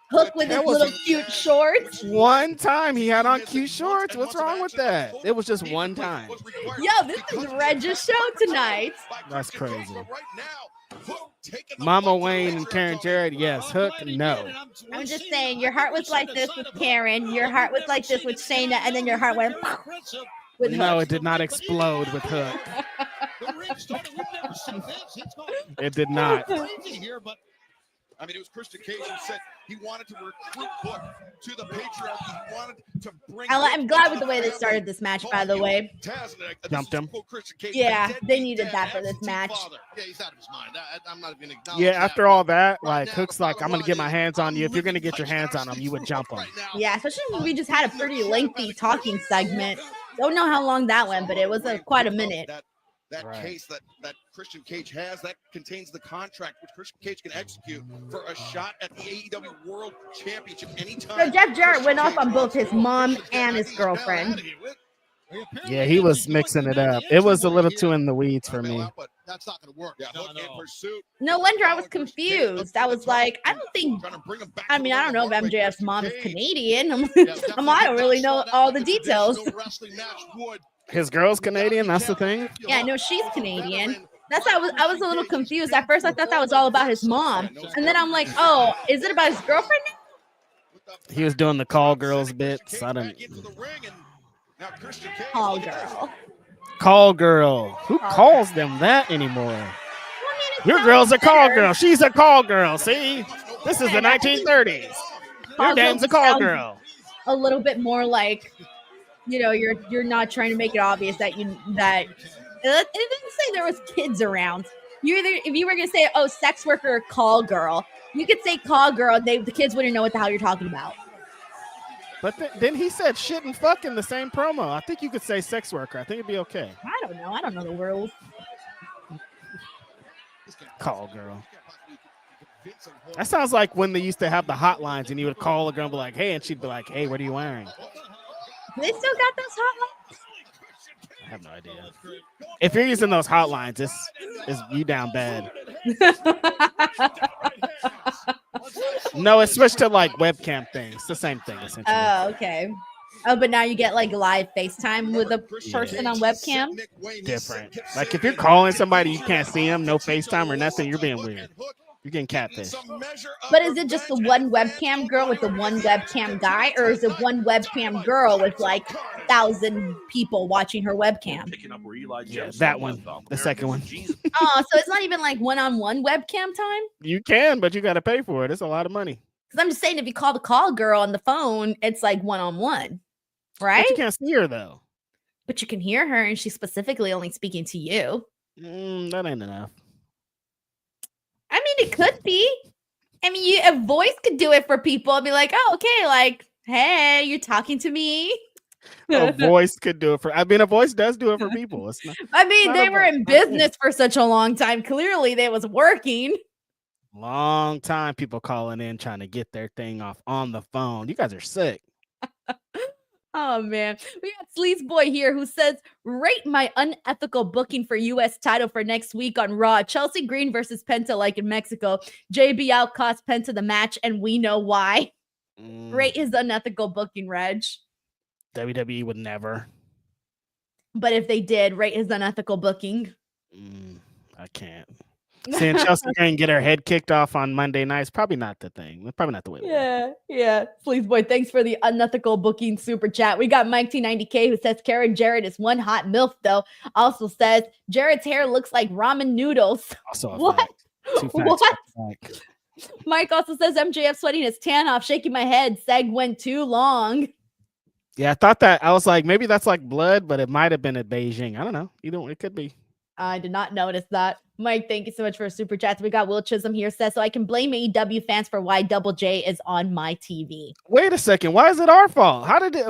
A: Hook with his little cute shorts.
B: One time he had on cute shorts. What's wrong with that? It was just one time.
A: Yo, this is Reg's show tonight.
B: That's crazy. Mama Wayne and Karen Jarrett, yes. Hook, no.
A: I'm just saying, your heart was like this with Karen, your heart was like this with Shayna, and then your heart went with Hook.
B: No, it did not explode with Hook. It did not.
D: I mean, it was Christian Cage who said he wanted to recruit Hook to the patriarchy. He wanted to bring.
A: I'm glad with the way they started this match, by the way.
B: Jumped him.
A: Yeah, they needed that for this match.
D: Yeah, he's out of his mind. I'm not even acknowledging.
B: Yeah, after all that, like Hook's like, I'm gonna get my hands on you. If you're gonna get your hands on him, you would jump him.
A: Yeah, especially when we just had a pretty lengthy talking segment. Don't know how long that went, but it was quite a minute.
D: That case that Christian Cage has, that contains the contract which Christian Cage can execute for a shot at the AEW World Championship anytime.
A: So Jeff Jarrett went off on both his mom and his girlfriend.
B: Yeah, he was mixing it up. It was a little too in the weeds for me.
D: That's not going to work.
A: No wonder I was confused. I was like, I don't know if MJF's mom is Canadian. I don't really know all the details.
B: His girl's Canadian, that's the thing?
A: Yeah, no, she's Canadian. That's why I was a little confused. At first, I thought that was all about his mom. And then I'm like, oh, is it about his girlfriend now?
B: He was doing the call girls bits. I don't.
A: Call girl.
B: Call girl. Who calls them that anymore? Your girl's a call girl. She's a call girl. See? This is the 1930s. Your name's a call girl.
A: A little bit more like, you know, you're not trying to make it obvious that it didn't say there was kids around. If you were gonna say, oh, sex worker or call girl, you could say call girl. The kids wouldn't know what the hell you're talking about.
B: But then he said shit and fuck in the same promo. I think you could say sex worker. I think it'd be okay.
A: I don't know. I don't know the rules.
B: Call girl. That sounds like when they used to have the hotlines and you would call a girl and be like, hey, and she'd be like, hey, what are you wearing?
A: They still got those hotlines?
B: I have no idea. If you're using those hotlines, it's you down bad. No, it's switched to like webcam things. It's the same thing, essentially.
A: Oh, okay. Oh, but now you get like live FaceTime with a person on webcam?
B: Different. Like if you're calling somebody, you can't see them, no FaceTime or nothing, you're being weird. You're getting catfish.
A: But is it just the one webcam girl with the one webcam guy, or is it one webcam girl with like 1,000 people watching her webcam?
B: Yeah, that one. The second one.
A: Oh, so it's not even like one-on-one webcam time?
B: You can, but you got to pay for it. It's a lot of money.
A: Because I'm just saying, if you call the call girl on the phone, it's like one-on-one, right?
B: But you can't see her, though.
A: But you can hear her, and she's specifically only speaking to you.
B: That ain't enough.
A: I mean, it could be. I mean, a voice could do it for people. I'd be like, oh, okay, like, hey, you're talking to me.
B: A voice could do it for. I mean, a voice does do it for people. It's not,
A: I mean, they were in business for such a long time. Clearly, they was working.
B: Long time, people calling in trying to get their thing off on the phone. You guys are sick.
A: Oh, man. We got Sleaze Boy here who says, rate my unethical booking for U.S. title for next week on Raw. Chelsea Green versus Penta like in Mexico. JB outcost Penta the match, and we know why. Rate his unethical booking, Reg.
B: WWE would never.
A: But if they did, rate his unethical booking.
B: I can't. Seeing Chelsea Green get her head kicked off on Monday nights, probably not the thing. Probably not the way.
A: Yeah. Sleaze Boy, thanks for the unethical booking super chat. We got Mike T90K who says Karen Jarrett is one hot MILF, though. Also says Jarrett's hair looks like ramen noodles.
B: Also
A: what? What?
B: Fact.
A: Mike also says MJF sweating his tan off, shaking my head. Seg went too long.
B: Yeah, I thought that. I was like, maybe that's like blood, but it might have been at Beijing. I don't know. Either way, it could be.
A: I did not notice that. Mike, thank you so much for a super chat. We got Will Chisholm here says, so I can blame AEW fans for why Double J is on my TV.
B: Wait a second. Why is it our fault? How did it?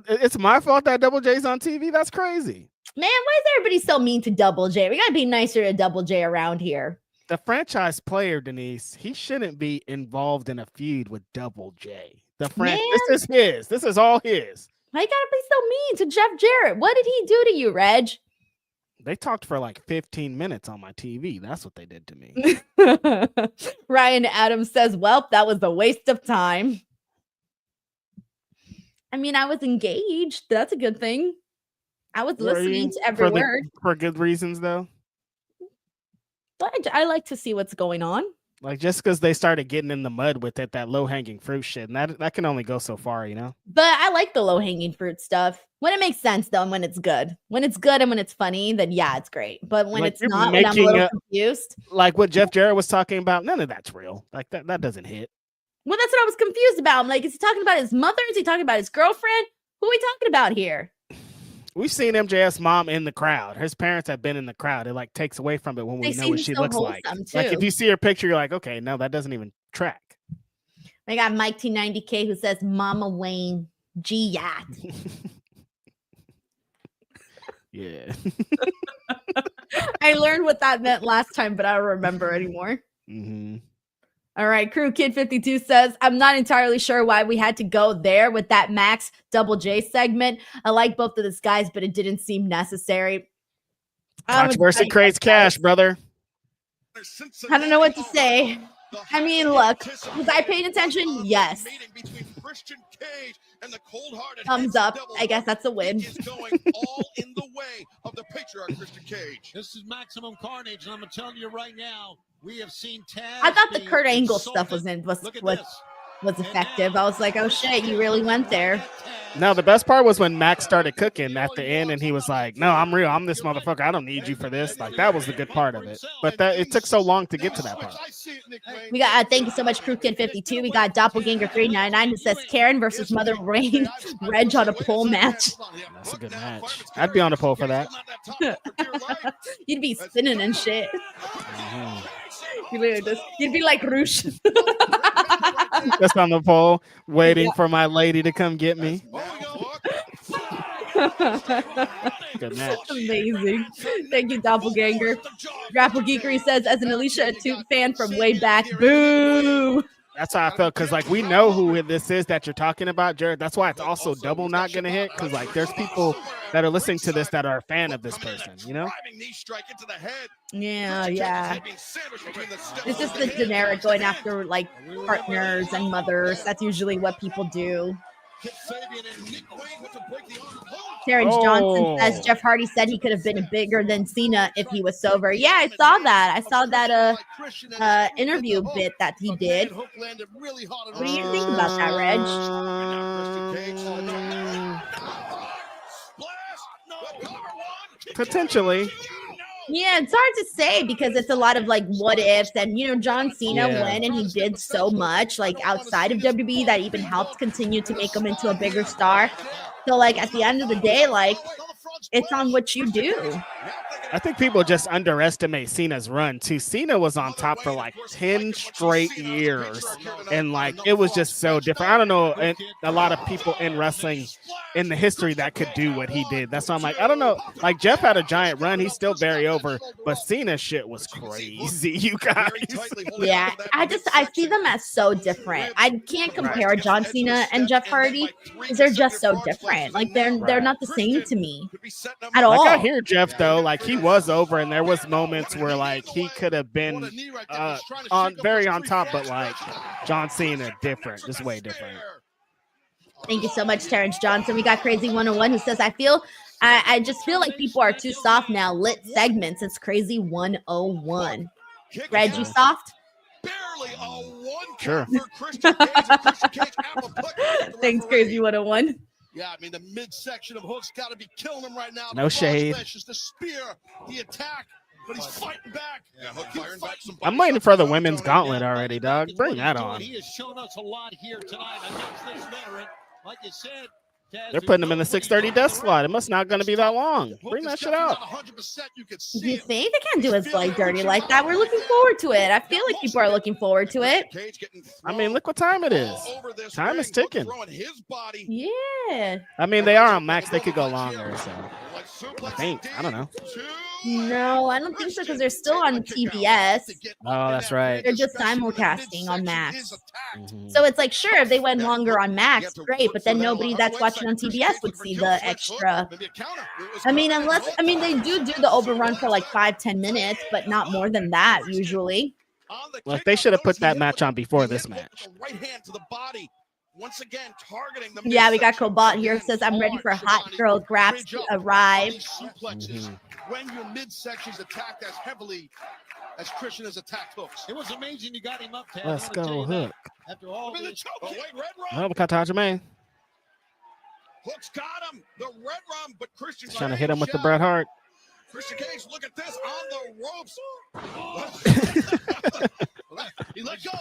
B: It's my fault that Double J's on TV? That's crazy.
A: Man, why is everybody so mean to Double J? We got to be nicer to Double J around here.
B: The franchise player, Denise, he shouldn't be involved in a feud with Double J. This is his. This is all his.
A: Why you got to be so mean to Jeff Jarrett? What did he do to you, Reg?
B: They talked for like 15 minutes on my TV. That's what they did to me.
A: Ryan Adams says, well, that was a waste of time. I mean, I was engaged. That's a good thing. I was listening to every word.
B: For good reasons, though.
A: But I like to see what's going on.
B: Like, just because they started getting in the mud with it, that low-hanging fruit shit, and that can only go so far, you know?
A: But I like the low-hanging fruit stuff. When it makes sense, though, and when it's good. When it's good and when it's funny, then yeah, it's great. But when
B: like
A: it's not, when I'm a little confused.
B: Like what Jeff Jarrett was talking about, none of that's real. Like, that doesn't hit.
A: Well, that's what I was confused about. I'm like, is he talking about his mother? Is he talking about his girlfriend? Who are we talking about here?
B: We've seen MJF's mom in the crowd. His parents have been in the crowd. It like takes away from it when we know what she looks like. Like if you see her picture, you're like, okay, no, that doesn't even track.
A: I got Mike T90K who says, Mama Wayne, G-Yacht.
B: Yeah.
A: I learned what that meant last time, but I don't remember anymore.
B: Mm-hmm.
A: All right, Crew Kid 52 says, I'm not entirely sure why we had to go there with that Max Double J segment. I like both of these guys, but it didn't seem necessary.
B: Controversy creates cash, brother.
A: I don't know what to say. I mean, look, was I paying attention? Yes. Thumbs up. I guess that's a win.
H: This is Maximum Carnage, and I'm telling you right now, we have seen Taz.
A: I thought the Kurt Angle stuff was effective. I was like, oh shit, you really went there.
B: No, the best part was when Max started cooking at the end, and he was like, no, I'm real. I'm this motherfucker. I don't need you for this. Like, that was the good part of it. But it took so long to get to that part.
A: We got, thank you so much, Crew Kid 52. We got Doppelganger 399 who says Karen versus Mother Rain Reg on a pole match.
B: That's a good match. I'd be on the pole for that.
A: You'd be spinning and shit.
B: Mm-hmm.
A: You'd be like Roosh.
B: Just on the pole, waiting for my lady to come get me. Good match.
A: Amazing. Thank you, Doppelganger. Grapple Geekery says, as an Alicia Atoot fan from way back, boo.
B: That's how I felt, because like we know who this is that you're talking about, Jared. That's why it's also double not gonna hit, because like there's people that are listening to this that are a fan of this person, you know?
A: Yeah. It's just the generic going after like partners and mothers. That's usually what people do. Terrence Johnson says Jeff Hardy said he could have been bigger than Cena if he was sober. Yeah, I saw that. I saw that interview bit that he did. What do you think about that, Reg?
B: Potentially.
A: Yeah, it's hard to say because it's a lot of like what ifs, and you know, John Cena went and he did so much like outside of WWE that even helped continue to make him into a bigger star. So like at the end of the day, like it's on what you do.
B: I think people just underestimate Cena's run too. Cena was on top for like 10 straight years, and like it was just so different. I don't know a lot of people in wrestling in the history that could do what he did. That's why I'm like, I don't know. Like Jeff had a giant run, he's still very over, but Cena shit was crazy, you guys.
A: Yeah, I see them as so different. I can't compare John Cena and Jeff Hardy because they're just so different. Like they're not the same to me at all.
B: Like I hear Jeff though, like he was over, and there was moments where like he could have been very on top, but like John Cena different, just way different.
A: Thank you so much, Terrence Johnson. We got Crazy 101 who says, I just feel like people are too soft now. Lit segments. It's Crazy 101. Reg, you soft?
H: Barely a one.
B: Sure.
A: Thanks, Crazy 101.
H: Yeah, I mean, the midsection of Hook's got to be killing him right now.
B: No shade.
H: Just the spear, the attack, but he's fighting back. Yeah, Hook firing back some.
B: I'm waiting for the women's gauntlet already, dog. Bring that on.
H: He has shown us a lot here tonight against this veteran. Like you said,
B: they're putting him in the 6:30 death slot. It must not going to be that long. Bring that shit out.
A: You think they can't do his leg dirty like that? We're looking forward to it. I feel like people are looking forward to it.
B: I mean, look what time it is. Time is ticking.
A: Yeah.
B: I mean, they are on Max. They could go longer. So. I think. I don't know.
A: No, I don't think so because they're still on TBS.
B: Oh, that's right.
A: They're just simulcasting on Max. So it's like, sure, if they went longer on Max, great, but then nobody that's watching on TBS would see the extra. I mean, they do the overrun for like 5-10 minutes, but not more than that usually.
B: Well, they should have put that match on before this match.
D: Right hand to the body. Once again, targeting the
A: Yeah, we got Cobalt here. Says, I'm ready for hot girl grabs to arrive.
D: When your midsection is attacked as heavily as Christian has attacked hooks.
H: It was amazing you got him up, Ted.
B: Let's go, Hook.
H: After all this.
B: Oh, Kataja
D: Hook's got him. The red rum, but Christian's
B: trying to hit him with the Bret Hart.
D: Christian Cage, look at this on the ropes. He let go.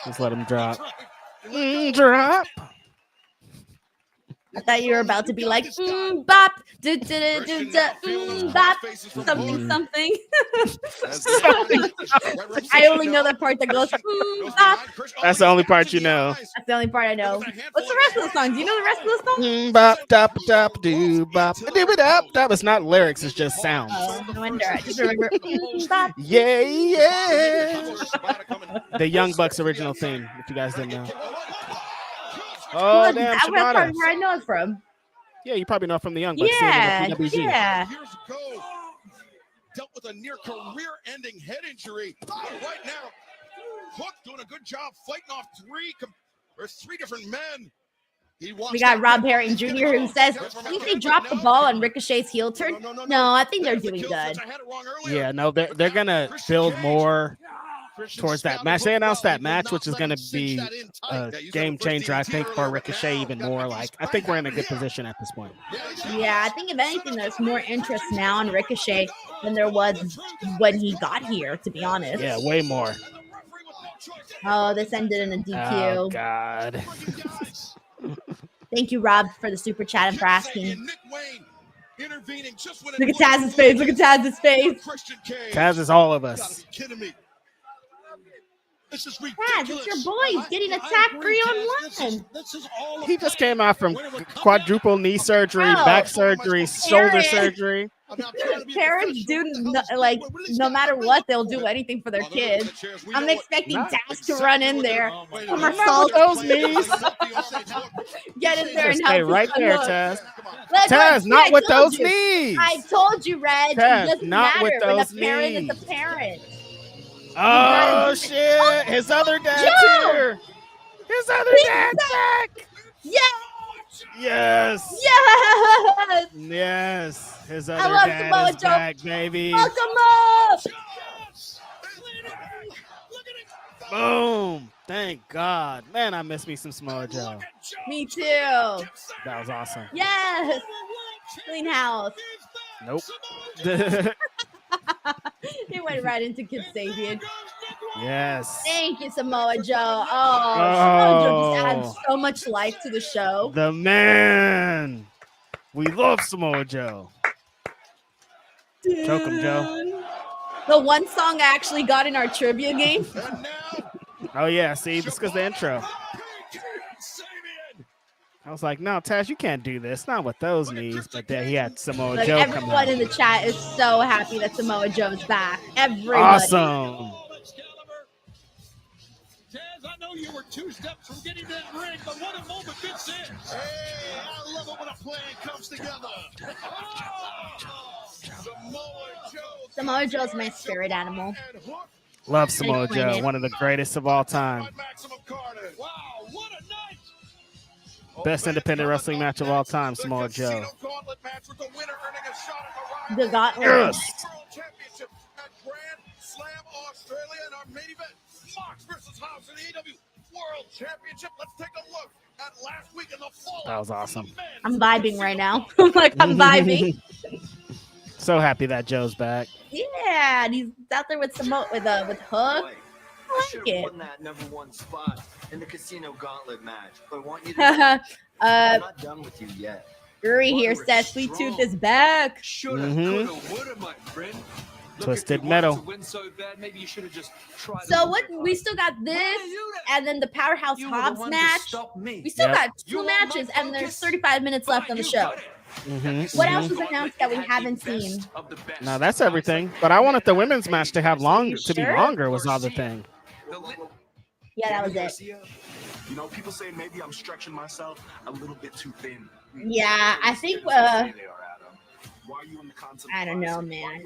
B: Just let him drop. Drop.
A: I thought you were about to be like, bop, bop, something. I only know that part that goes, bop.
B: That's the only part you know.
A: That's the only part I know. What's the rest of the song? Do you know the rest of the song?
B: Bop, dop, dop, do, bop, dip, dop, dop. It's not lyrics, it's just sounds.
A: Oh, no wonder. I just remember, bop.
B: Yeah, yeah. The Young Bucks original theme, if you guys didn't know. Oh, damn,
A: That's
B: Shimada.
A: where I know it from.
B: Yeah, you probably know it from the Young Bucks.
A: Yeah,
B: seeing it in the PWG.
A: yeah.
D: Years ago, dealt with a near career-ending head injury. Right now, Hook doing a good job fighting off three different men.
A: We got Rob Herring Jr. who says, do you think they dropped the ball on Ricochet's heel turn? No, I think they're doing good.
B: Yeah, no, they're gonna build more towards that match. They announced that match, which is going to be a game changer, I think, for Ricochet even more. Like, I think we're in a good position at this point.
A: Yeah, I think if anything, there's more interest now in Ricochet than there was when he got here, to be honest.
B: Yeah, way more.
A: Oh, this ended in a DQ.
B: Oh, God.
A: Thank you, Rob, for the super chat and for asking. Look at Taz's face. Look at Taz's face.
B: Taz is all of us.
D: This is
A: Taz, it's your boy. He's getting attacked 3-on-1.
B: He just came out from quadruple knee surgery, back surgery, shoulder surgery.
A: Parents do, no matter what, they'll do anything for their kids. I'm expecting Taz to run in there.
B: Somersault those knees.
A: Get in there and
B: stay
A: help.
B: right there, Taz. Taz, not with those knees.
A: I told you, Reg.
B: Taz,
A: it doesn't
B: not
A: matter.
B: with those
A: When a parent
B: knees.
A: is a parent.
B: Oh, shit. His other dad's here. His other dad's back.
A: Yes.
B: Yes.
A: Yes.
B: Yes. His
A: I
B: other
A: love
B: dad
A: Samoa
B: is
A: Joe.
B: back, baby.
A: Welcome up.
B: Boom. Thank God. Man, I miss me some Samoa Joe.
A: Me too.
B: That was awesome.
A: Yes. Clean house.
B: Nope.
A: He went right into Kid Sabian.
B: Yes.
A: Thank you, Samoa Joe. Samoa Joe just adds so much life to the show.
B: The man. We love Samoa Joe. Choke him, Joe.
A: The one song I actually got in our trivia game.
B: Oh, yeah. See, this is the intro. I was like, no, Taz, you can't do this. Not with those knees. But then he had Samoa
A: Look,
B: Joe come
A: everyone
B: out.
A: in the chat is so happy that Samoa Joe's back. Everybody.
B: Awesome.
H: Taz, I know you were 2 steps from getting that ring, but what a moment this is.
D: Hey, I love it when a plan comes together.
A: Samoa Joe's my spirit animal.
B: Love Samoa Joe, one of the greatest of all time.
H: Wow, what a night.
B: Best independent wrestling match of all time, Samoa Joe.
A: The Gauntlet.
B: Yes.
D: World Championship at Grand Slam Australia, and our main event, Mox versus Hobbs in the AEW World Championship. Let's take a look at last week in the fall.
B: That was awesome.
A: I'm vibing right now. I'm vibing.
B: So happy that Joe's back.
A: Yeah, and he's out there with Hook. I like it.
I: Won that #1 spot in the Casino Gauntlet match, but I want you to I'm not done with you yet.
A: Uri here says Sweet Tooth is back.
I: Shoulda, coulda, woulda, my friend. Look,
B: Twisted
I: if you
B: Metal.
I: wanted to win so bad, maybe you should have just tried.
A: So what? We still got this, and then the Powerhouse Hobbs match. We still got 2 matches, and there's 35 minutes left on the show. What else was announced that we haven't seen?
B: No, that's everything. But I wanted the women's match to have be longer. Was all the thing.
A: Yeah, that was it.
E: You know, people say maybe I'm stretching myself a little bit too thin.
A: Yeah, I think. I don't know, man.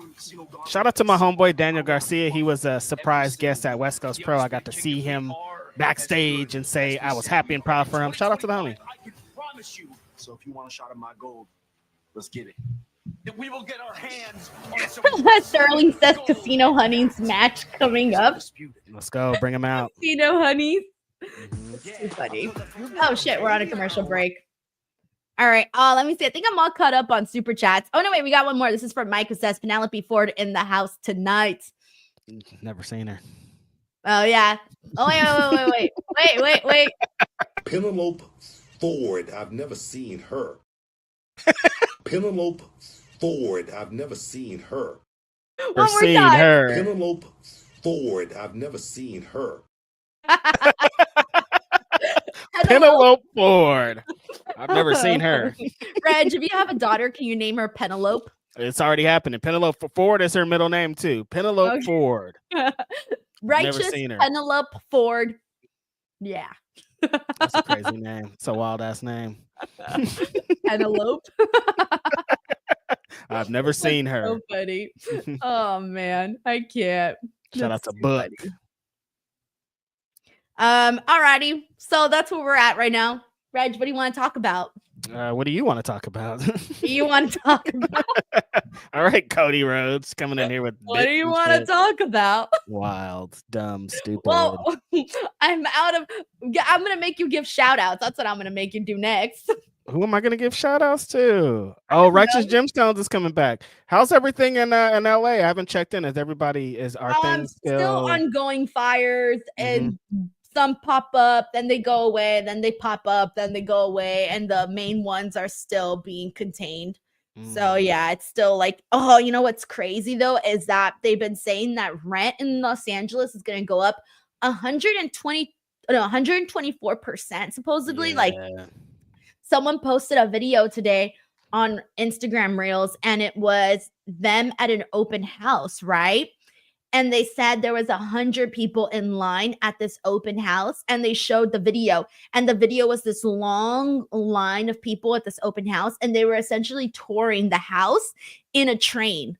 B: Shout out to my homeboy Daniel Garcia. He was a surprise guest at West Coast Pro. I got to see him backstage and say I was happy and proud for him. Shout out to the homie.
E: I can promise you. So if you want a shot of my gold, let's get it. We will get our hands on
A: Sterling says Casino Honeys match coming up.
B: Let's go. Bring him out.
A: Casino Honeys. Too funny. Oh, shit. We're on a commercial break. All right. Let me see. I think I'm all caught up on super chats. Oh, no, wait. We got one more. This is from Mike, who says Penelope Ford in the house tonight.
B: Never seen her.
A: Oh, yeah. Oh, wait.
J: Penelope Ford. I've never seen her. Penelope Ford. I've never seen her.
B: Never seen her.
J: Penelope Ford. I've never seen her.
B: Penelope Ford. I've never seen her.
A: Reg, if you have a daughter, can you name her Penelope?
B: It's already happening. Penelope Ford is her middle name too. Penelope Ford.
A: Righteous Penelope Ford. Yeah.
B: That's a crazy name. It's a wild ass name.
A: Penelope.
B: I've never seen her.
A: So funny. Oh man, I can't.
B: Shout out to Book.
A: Alrighty. So that's where we're at right now. Reg, what do you want to talk about?
B: What do you want to talk about?
A: You want to talk about?
B: All right, Cody Rhodes coming in here with.
A: What do you want to talk about?
B: Wild, dumb, stupid.
A: Well, I'm gonna make you give shout outs. That's what I'm gonna make you do next.
B: Who am I gonna give shout outs to? Oh, Righteous Gemstones is coming back. How's everything in LA? I haven't checked in. Are things
A: still ongoing fires and some pop up, then they go away, then they pop up, then they go away, and the main ones are still being contained. So yeah, it's still like, oh, you know what's crazy though is that they've been saying that rent in Los Angeles is going to go up 124% supposedly. Like someone posted a video today on Instagram Reels, and it was them at an open house, right? And they said there was 100 people in line at this open house, and they showed the video. And the video was this long line of people at this open house, and they were essentially touring the house in a train.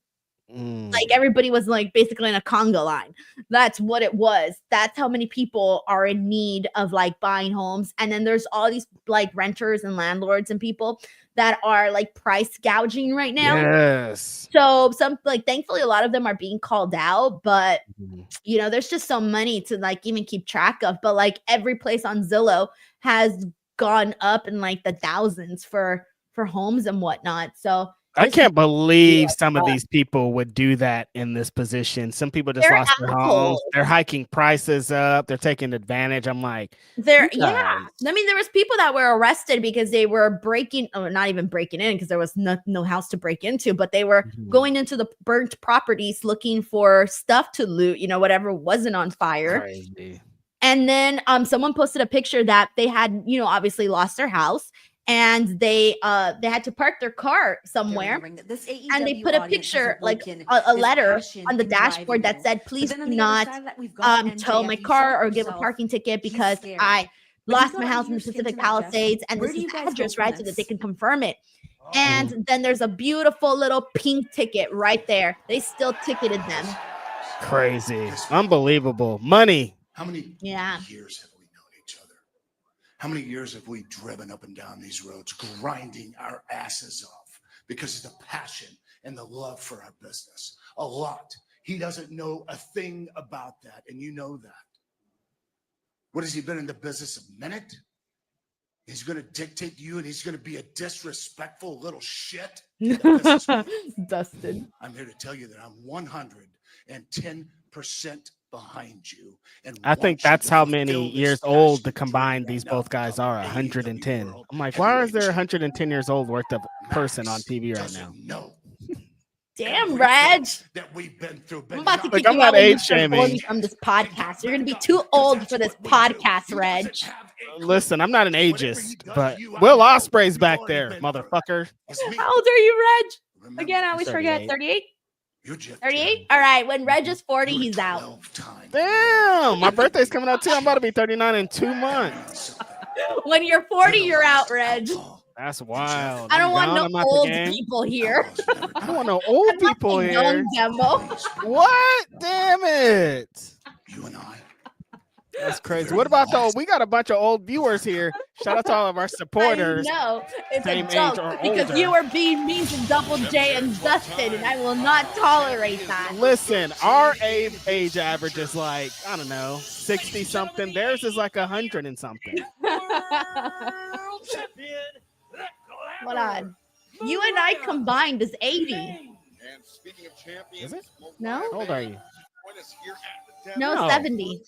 A: Like everybody was like basically in a conga line. That's what it was. That's how many people are in need of like buying homes. And then there's all these like renters and landlords and people that are like price gouging right now.
B: Yes.
A: So some like thankfully a lot of them are being called out, but you know, there's just so many to like even keep track of. But like every place on Zillow has gone up in like the thousands for homes and whatnot. So
B: I can't believe some of these people would do that in this position. Some people just lost their homes. They're hiking prices up. They're taking advantage. I'm like,
A: I mean, there was people that were arrested because they were not even breaking in because there was no house to break into, but they were going into the burnt properties looking for stuff to loot, you know, whatever wasn't on fire.
B: Crazy.
A: And then someone posted a picture that they had, you know, obviously lost their house. And they had to park their car somewhere, and they put a picture, like a letter on the dashboard that said, "Please do not tow my car or give a parking ticket because I lost my house in the Pacific Palisades, and this is the address, right, so that they can confirm it." And then there's a beautiful little pink ticket right there. They still ticketed them.
B: Crazy, unbelievable, money.
C: How many years have we known each other? How many years have we driven up and down these roads, grinding our asses off because of the passion and the love for our business? A lot. He doesn't know a thing about that, and you know that. What has he been in the business a minute? He's going to dictate to you, and he's going to be a disrespectful little shit.
A: Dustin.
C: I'm here to tell you that I'm 110% behind you. And
B: I think that's how many years old the combined these both guys are, 110. I'm like, why is there 110 years old worth of person on TV right now?
C: No.
A: Damn, Reg.
C: That we've been through.
A: I'm about to kick you out from this podcast. You're going to be too old for this podcast, Reg.
B: Listen, I'm not an ageist, but Will Ospreay's back there, motherfucker.
A: How old are you, Reg? Again, I always forget. 38? 38? All right. When Reg is 40, he's out.
B: Damn, my birthday's coming out too. I'm about to be 39 in 2 months.
A: When you're 40, you're out, Reg.
B: That's wild.
A: I don't want no old people here.
B: I don't want no old people here.
A: Young demo.
B: What? Damn it.
C: You and I.
B: That's crazy. What about though? We got a bunch of old viewers here. Shout out to all of our supporters.
A: No, it's
B: same
A: a joke
B: age or
A: because
B: older.
A: you are being mean to Double J and Dustin, and I will not tolerate that.
B: Listen, our age average is like, I don't know, 60 something. Theirs is like 100 and something.
A: Hold on. You and I combined is 80.
B: Is it?
A: No?
B: How old are you?
A: No, 70.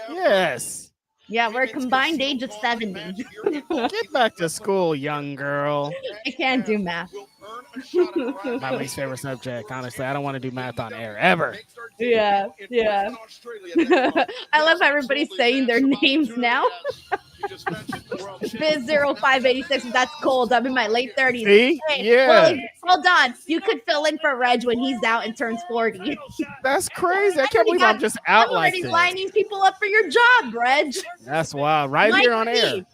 B: Yes.
A: Yeah, we're a combined age of 70.
B: Get back to school, young girl.
A: I can't do math.
B: My least favorite subject. Honestly, I don't want to do math on air ever.
A: Yeah. I love how everybody's saying their names now. Biz 0586. That's cold. I'm in my late 30s.
B: See?
A: Hey,
B: Yeah.
A: Well, hold on. You could fill in for Reg when he's out and turns 40.
B: That's crazy. I can't believe I'm just out
A: I'm
B: like
A: already
B: this.
A: lining people up for your job, Reg.
B: That's wild. Right
A: Mike
B: here on
A: P.
B: air.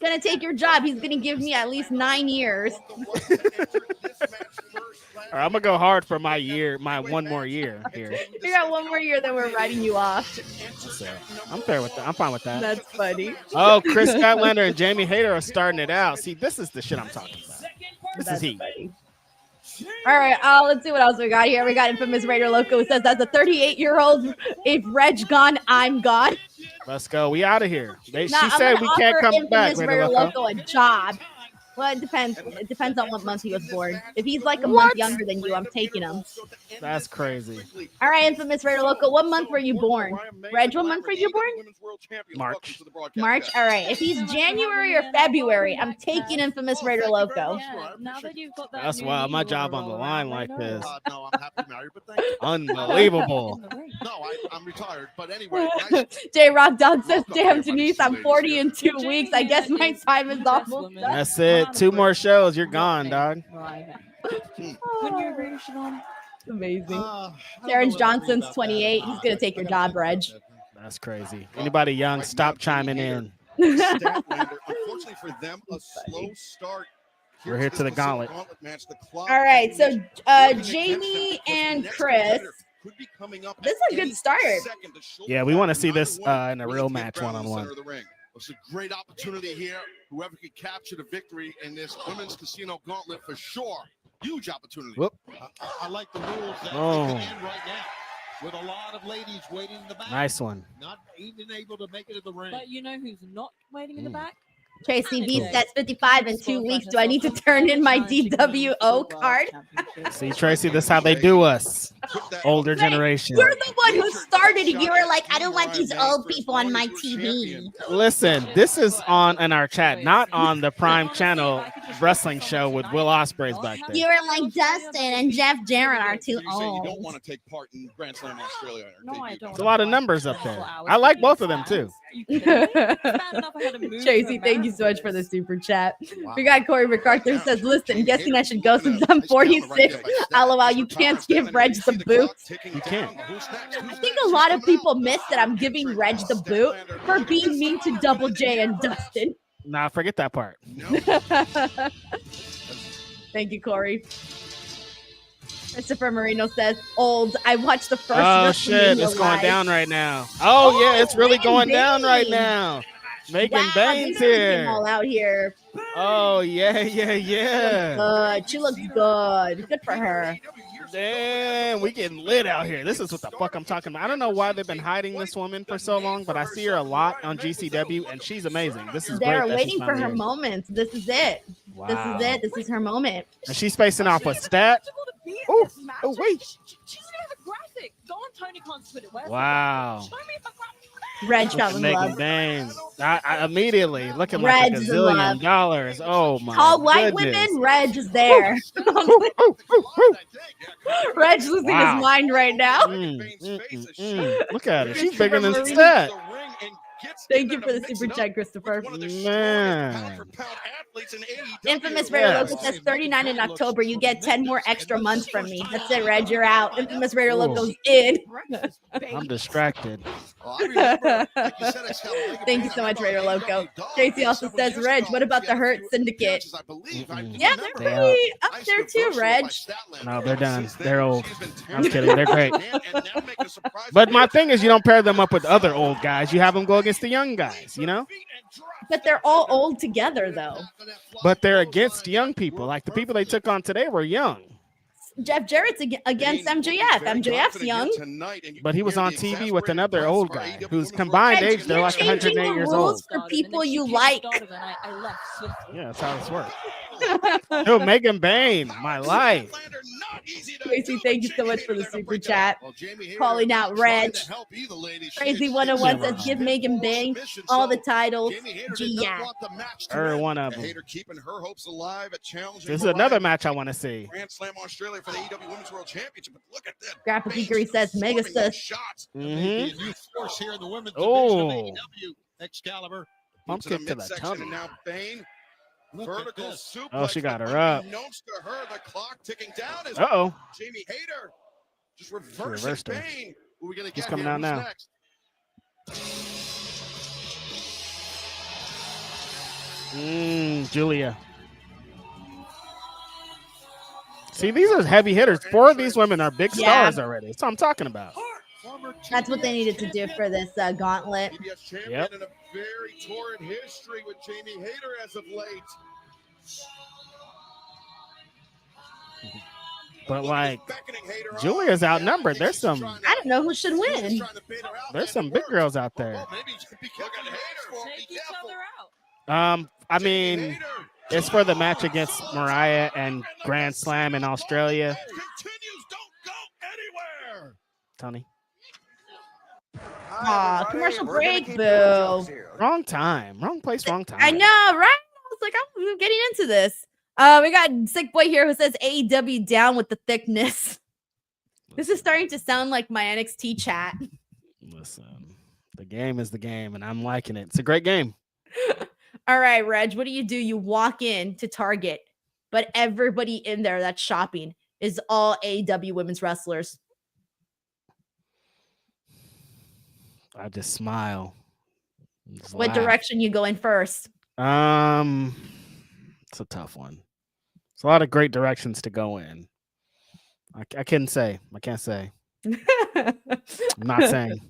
A: Gonna take your job. He's gonna give me at least 9 years.
B: All right, I'm gonna go hard for my 1 more year here.
A: You got 1 more year, then we're writing you off.
B: So, I'm fair with that. I'm fine with that.
A: That's funny.
B: Oh, Chris Statlander and Jamie Hayter are starting it out. See, this is the shit I'm talking about. This is heat.
A: Funny. All right, let's see what else we got here. We got Infamous Raider Loco who says, as a 38-year-old, if Reg gone, I'm gone.
B: Let's go. We out of here. She
A: I'm
B: said
A: gonna
B: we can't
A: offer
B: come back.
A: Infamous Raider Loco a job. Well, it depends. It depends on what month he was born. If he's like a month younger than you, I'm taking him.
B: That's crazy.
A: All right, Infamous Raider Loco, what month were you born? Reg, what month were you born?
B: March.
A: March? All right. If he's January or February, I'm taking Infamous Raider Loco.
B: That's wild. My job on the line like this.
D: No, I'm happy married, but thank you.
B: Unbelievable.
D: No, I'm retired. But anyway,
A: J Rock Dog says, damn, Denise, I'm 40 in 2 weeks. I guess my time is almost done.
B: That's it. 2 more shows. You're gone, dog.
A: Amazing. Terrence Johnson's 28. He's going to take your job, Reg.
B: That's crazy. Anybody young, stop chiming in.
D: Unfortunately for them, a slow start.
B: We're here to the Gauntlet.
A: All right. So, Jamie and Chris. This is a good start.
B: Yeah, we want to see this in a real match one-on-one.
D: It's a great opportunity here. Whoever could capture the victory in this women's casino gauntlet for sure. Huge opportunity.
B: Whoop.
H: I like the rules that
B: Oh.
H: we can end right now with a lot of ladies waiting in the back.
B: Nice one.
H: Not even able to make it to the ring.
K: But you know who's not waiting in the back?
A: Tracy B sets 55 in 2 weeks. Do I need to turn in my DWO card?
B: See, Tracy, this is how they do us. Older generation.
A: You're the one who started it. You were like, I don't want these old people on my TV.
B: Listen, this is on in our chat, not on the Prime Channel wrestling show with Will Ospreay's back there.
A: You were like, Dustin and Jeff Jarrett are too
D: You don't
A: old.
D: want to take part in Grand Slam Australia.
K: No, I don't.
B: There's a lot of numbers up there. I like both of them too.
A: Tracy, thank you so much for the super chat. We got Corey MacArthur says, listen, guessing I should go since I'm 46. LOL, you can't give Reg the boot.
B: You can't.
A: I think a lot of people miss that I'm giving Reg the boot for being mean to Double J and Dustin.
B: Nah, forget that part.
A: Thank you, Corey. Christopher Marino says, old. I watched the first.
B: Oh shit, it's going
A: live.
B: down right now. Oh yeah, it's really
A: Megan
B: going down right
A: Bain.
B: now. Megan
A: Wow,
B: Bain's
A: they got
B: here.
A: them all out here.
B: Oh yeah.
A: Good. She looks good. Good for her.
B: Damn, we getting lit out here. This is what the fuck I'm talking about. I don't know why they've been hiding this woman for so long, but I see her a lot on GCW, and she's amazing. This is
A: They're
B: great that she's
A: waiting for her
B: finally here.
A: moment. This is it.
B: Wow.
A: This is it. This is her moment.
B: And she's facing off with Stat. Oh, oh wait.
K: She's gonna have a graphic. Go on Tony Khan's Twitter. Where's
B: Wow.
K: the graphic? Show me the graphic.
A: Reg fell in
B: Megan
A: love.
B: Bain. I immedly looking like a
A: Reg's in love.
B: $1 gazillion. Oh my
A: Tall white
B: goodness.
A: women, Reg is there. Reg's losing
B: Wow.
A: his mind right now.
B: Look at her. She's bigger than Stat.
A: Thank you for the super chat, Christopher.
B: Man.
A: Infamous Raider Loco says 39 in October. You get 10 more extra months from me. That's it, Reg. You're out. Infamous Raider Loco's in.
B: I'm distracted.
A: Thank you so much, Raider Loco. Tracy also says, Reg, what about the Hurt Syndicate? Yeah, they're pretty up there too, Reg.
B: No, they're done. They're old. I'm kidding. They're great. But my thing is, you don't pair them up with other old guys. You have them go against the young guys, you know?
A: But they're all old together, though.
B: But they're against young people. Like the people they took on today were young.
A: Jeff Jarrett's against MJF. MJF's young.
B: But he was on TV with another old guy whose combined age, they're like 108 years old.
A: For people you like.
B: Yeah, that's how this works. Yo, Megan Bain, my life.
A: Tracy, thank you so much for the super chat. Calling out Reg. Crazy 101 says, give Megan Bain all the titles. Yeah.
B: Her one of them.
D: Keeping her hopes alive at Challenge.
B: This is another match I want to see.
D: Grand Slam Australia for the AEW Women's World Championship. Look at that.
A: Graphic Geekery says, Mega says.
H: Force here in the women's
B: division
H: of AEW. Excalibur.
B: Bump kick to the tummy.
D: Now Bain. Vertical suplex.
B: Oh, she got her up.
D: To her, the clock ticking down.
B: Uh-oh.
D: Jamie Hayter just reversed Bain. Who are we gonna get?
B: He's coming out now. Julia. See, these are heavy hitters. 4 of these women are big stars already. That's what I'm talking about.
A: That's what they needed to do for this gauntlet.
B: Yep.
D: In a very torrid history with Jamie Hayter as of late.
B: But like, Julia's outnumbered. There's some.
A: I don't know who should win.
B: There's some big girls out there. I mean, it's for the match against Mariah and Grand Slam in Australia. Tony.
A: Aw, commercial break, boo.
B: Wrong time. Wrong place, wrong time.
A: I know, right? I was like, I'm getting into this. We got Sick Boy here who says AEW down with the thickness. This is starting to sound like my NXT chat.
B: Listen, the game is the game, and I'm liking it. It's a great game.
A: All right, Reg, what do? You walk in to Target, but everybody in there that's shopping is all AEW women's wrestlers.
B: I just smile.
A: What direction you go in first?
B: It's a tough one. It's a lot of great directions to go in. I can't say. I'm not saying.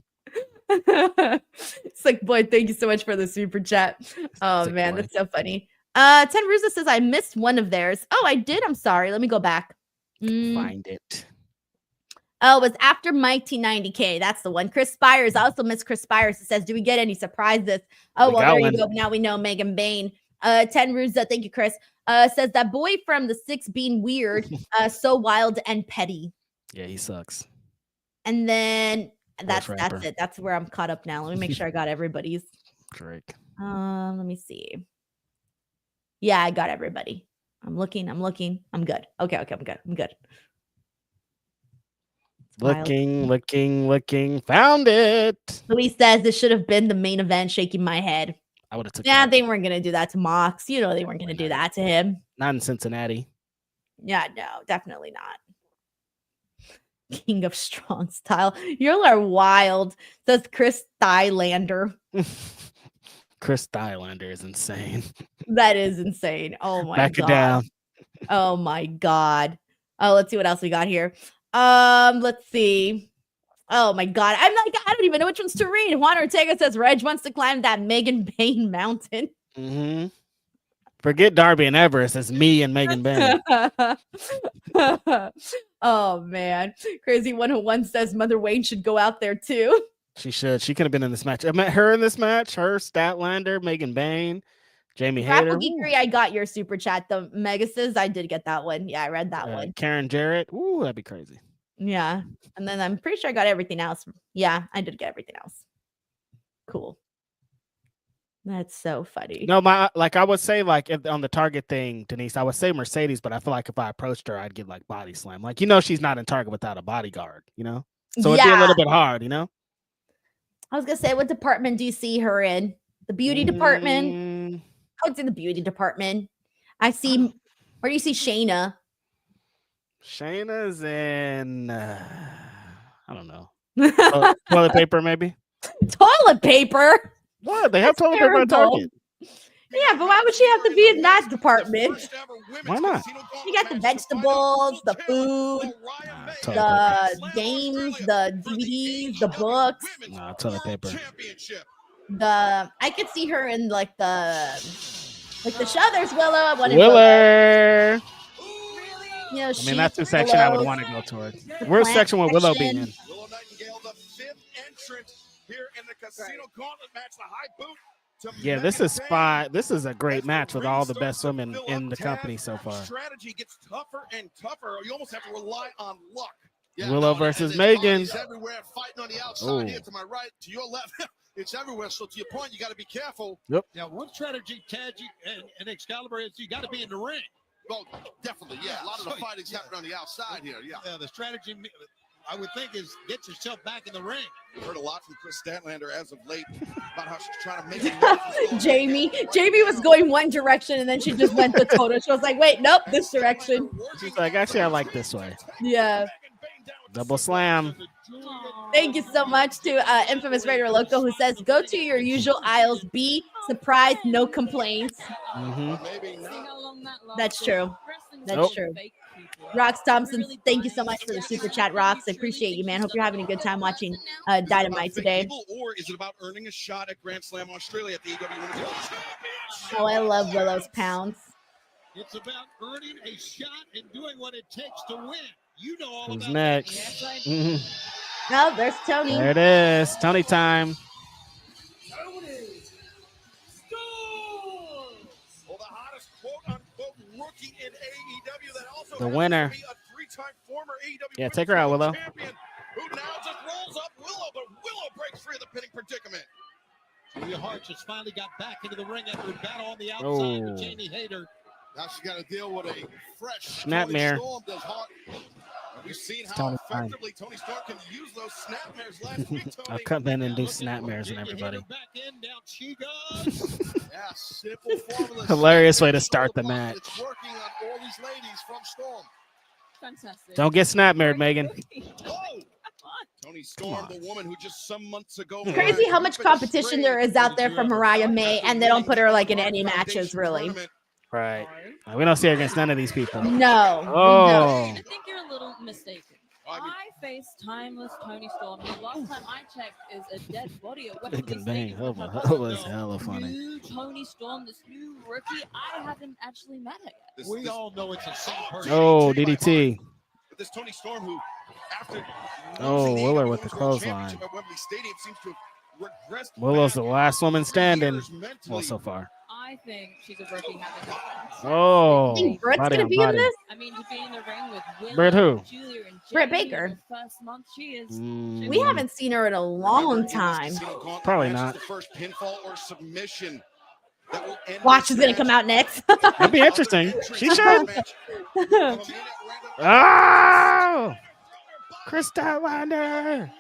A: Sick Boy, thank you so much for the super chat. Oh man, that's so funny. 10 Ruza says I missed one of theirs. Oh, I did. I'm sorry. Let me go back.
B: Find it.
A: Oh, it was after Mike T90K. That's the one. Chris Spires. I also miss Chris Spires. It says, do we get any surprises? Oh, well, there you go. Now we know Megan Bain. 10 Ruza. Thank you, Chris. Says that boy from the 6 being weird, so wild and petty.
B: Yeah, he sucks.
A: And then that's it. That's where I'm caught up now. Let me make sure I got everybody's.
B: Drake.
A: Let me see. Yeah, I got everybody. I'm looking. I'm good. Okay, I'm good.
B: Looking. Found it.
A: Luis says this should have been the main event. Shaking my head.
B: I would have took.
A: Yeah, they weren't gonna do that to Mox. You know they weren't gonna do that to him.
B: Not in Cincinnati.
A: Yeah, no, definitely not. King of Strong Style. You are wild. Says Chris Thylander.
B: Chris Thylander is insane.
A: That is insane. Oh my god.
B: Back it down.
A: Oh my god. Oh, let's see what else we got here. Let's see. Oh my god. I'm like, I don't even know which ones to read. Juan Ortega says Reg wants to climb that Megan Bain mountain.
B: Mm-hmm. Forget Darby and Everest. It's me and Megan Bain.
A: Oh man. Crazy 101 says Mother Wayne should go out there too.
B: She should. She could have been in this match. I met her in this match. Her, Statlander, Megan Bain, Jamie Hayter.
A: Geekery, I got your super chat. The Megasis, I did get that one. Yeah, I read that one.
B: Karen Jarrett. Ooh, that'd be crazy.
A: Yeah. And then I'm pretty sure I got everything else. Yeah, I did get everything else. Cool. That's so funny.
B: No, I would say on the Target thing, Denise, I would say Mercedes, but I feel like if I approached her, I'd get like body slam. Like, she's not in Target without a bodyguard, So it'd be a little bit hard,
A: I was gonna say, what department do you see her in? The beauty department. I would say the beauty department. I see. Where do you see Shayna?
B: Shayna's in. I don't know. Toilet paper, maybe.
A: Toilet paper.
B: What? They have
A: That's
B: toilet paper at
A: terrible.
B: Target.
A: Yeah, but why would she have to be in that department?
B: Why not?
A: You got the vegetables, the food, the games, the DVDs, the books.
B: Toilet paper.
A: I could see her in like the show. There's Willow.
B: Willer.
A: You know,
B: I mean, that's the section I would want to go towards. Where's section with Willow being in?
D: Willow Nightingale, the 5th entrant here in the Casino Gauntlet match, the high boot.
B: Yeah, this is a great match with all the best women in the company so far.
D: Strategy gets tougher and tougher. You almost have to rely on luck.
B: Willow versus Megan.
H: It's everywhere, fighting on the outside here to my right, to your left. It's everywhere. So to your point, you got to be careful.
B: Yep.
H: Now, one strategy, Ted, and Excalibur, is you got to be in the ring.
D: Well, definitely, yeah. A lot of the fighting's happening on the outside here, yeah.
H: The strategy, I would think, is get yourself back in the ring.
D: We've heard a lot from Chris Statlander as of late about how she's trying to make it.
A: Jamie was going one direction and then she just went the total. She was like, wait, nope, this direction.
B: She's like, actually, I like this way.
A: Yeah.
B: Double slam.
A: Thank you so much to Infamous Raider Loco, who says, go to your usual aisles. Be surprised, no complaints. That's true. That's true. Rox Thompson, thank you so much for the super chat, Rox. I appreciate you, man. Hope you're having a good time watching Dynamite today.
D: Or is it about earning a shot at Grand Slam Australia at the AEW Women's World Championship?
A: Oh, I love Willow's pounds.
H: It's about earning a shot and doing what it takes to win. You know all
B: Who's
H: about
B: next?
H: that.
A: Oh, there's Tony.
B: There it is. Tony time.
D: Well, the hottest quote-unquote rookie in AEW that also
B: The winner.
D: happens to be a three-time former AEW
B: Yeah, take her out, Willow.
D: champion who now just rolls up Willow, but Willow breaks free of the pinning predicament.
H: Julia Hart just finally got back into the ring after a battle on the outside with Jamie Hayter.
D: Now she got to deal with a fresh
B: Snapmare.
D: Toni Storm. Does Hart. We've seen how
B: Tony
D: effectively Toni Storm can use those snapmares last week.
B: I'll come in and do snapmares and everybody.
H: Back in, down she goes.
D: Yeah, simple formula.
B: Hilarious way to start the match.
D: It's working on all these ladies from Storm.
K: Fantastic.
B: Don't get snapmared, Megan.
D: Oh! Toni Storm, the woman who just some months ago.
A: It's crazy how much competition there is out there for Mariah May, and they don't put her like in any matches, really.
B: Right. We don't see her against none of these people.
A: No.
B: Oh.
K: I think you're a little mistaken. I face timeless Toni Storm. The last time I checked is a dead body at Wembley
B: Big and
K: Stadium.
B: bang. That was hella funny.
K: New Toni Storm, this new rookie. I haven't actually met her yet.
H: We all know it's the same person.
B: Oh, DDT.
D: But this Toni Storm, who after
B: Willer with the clothesline.
D: at Wembley Stadium seems to have regressed.
B: Willow's the last woman standing. Well, so far.
K: I think she's a rookie having a
B: Oh.
A: I think Britt's
B: body
A: gonna
B: on
A: be in
B: body.
A: this.
K: I mean, to be in the ring with Willow,
B: Britt who?
K: Julia, and
A: Britt
K: Jamie
A: Baker.
K: in the first month, she is.
A: We haven't seen her in a long time.
B: Probably not.
D: The first pinfall or submission that will end
A: Watch
D: this
A: is gonna
D: match.
A: come out next.
B: That'd be interesting. She should. Oh! Chris Statlander.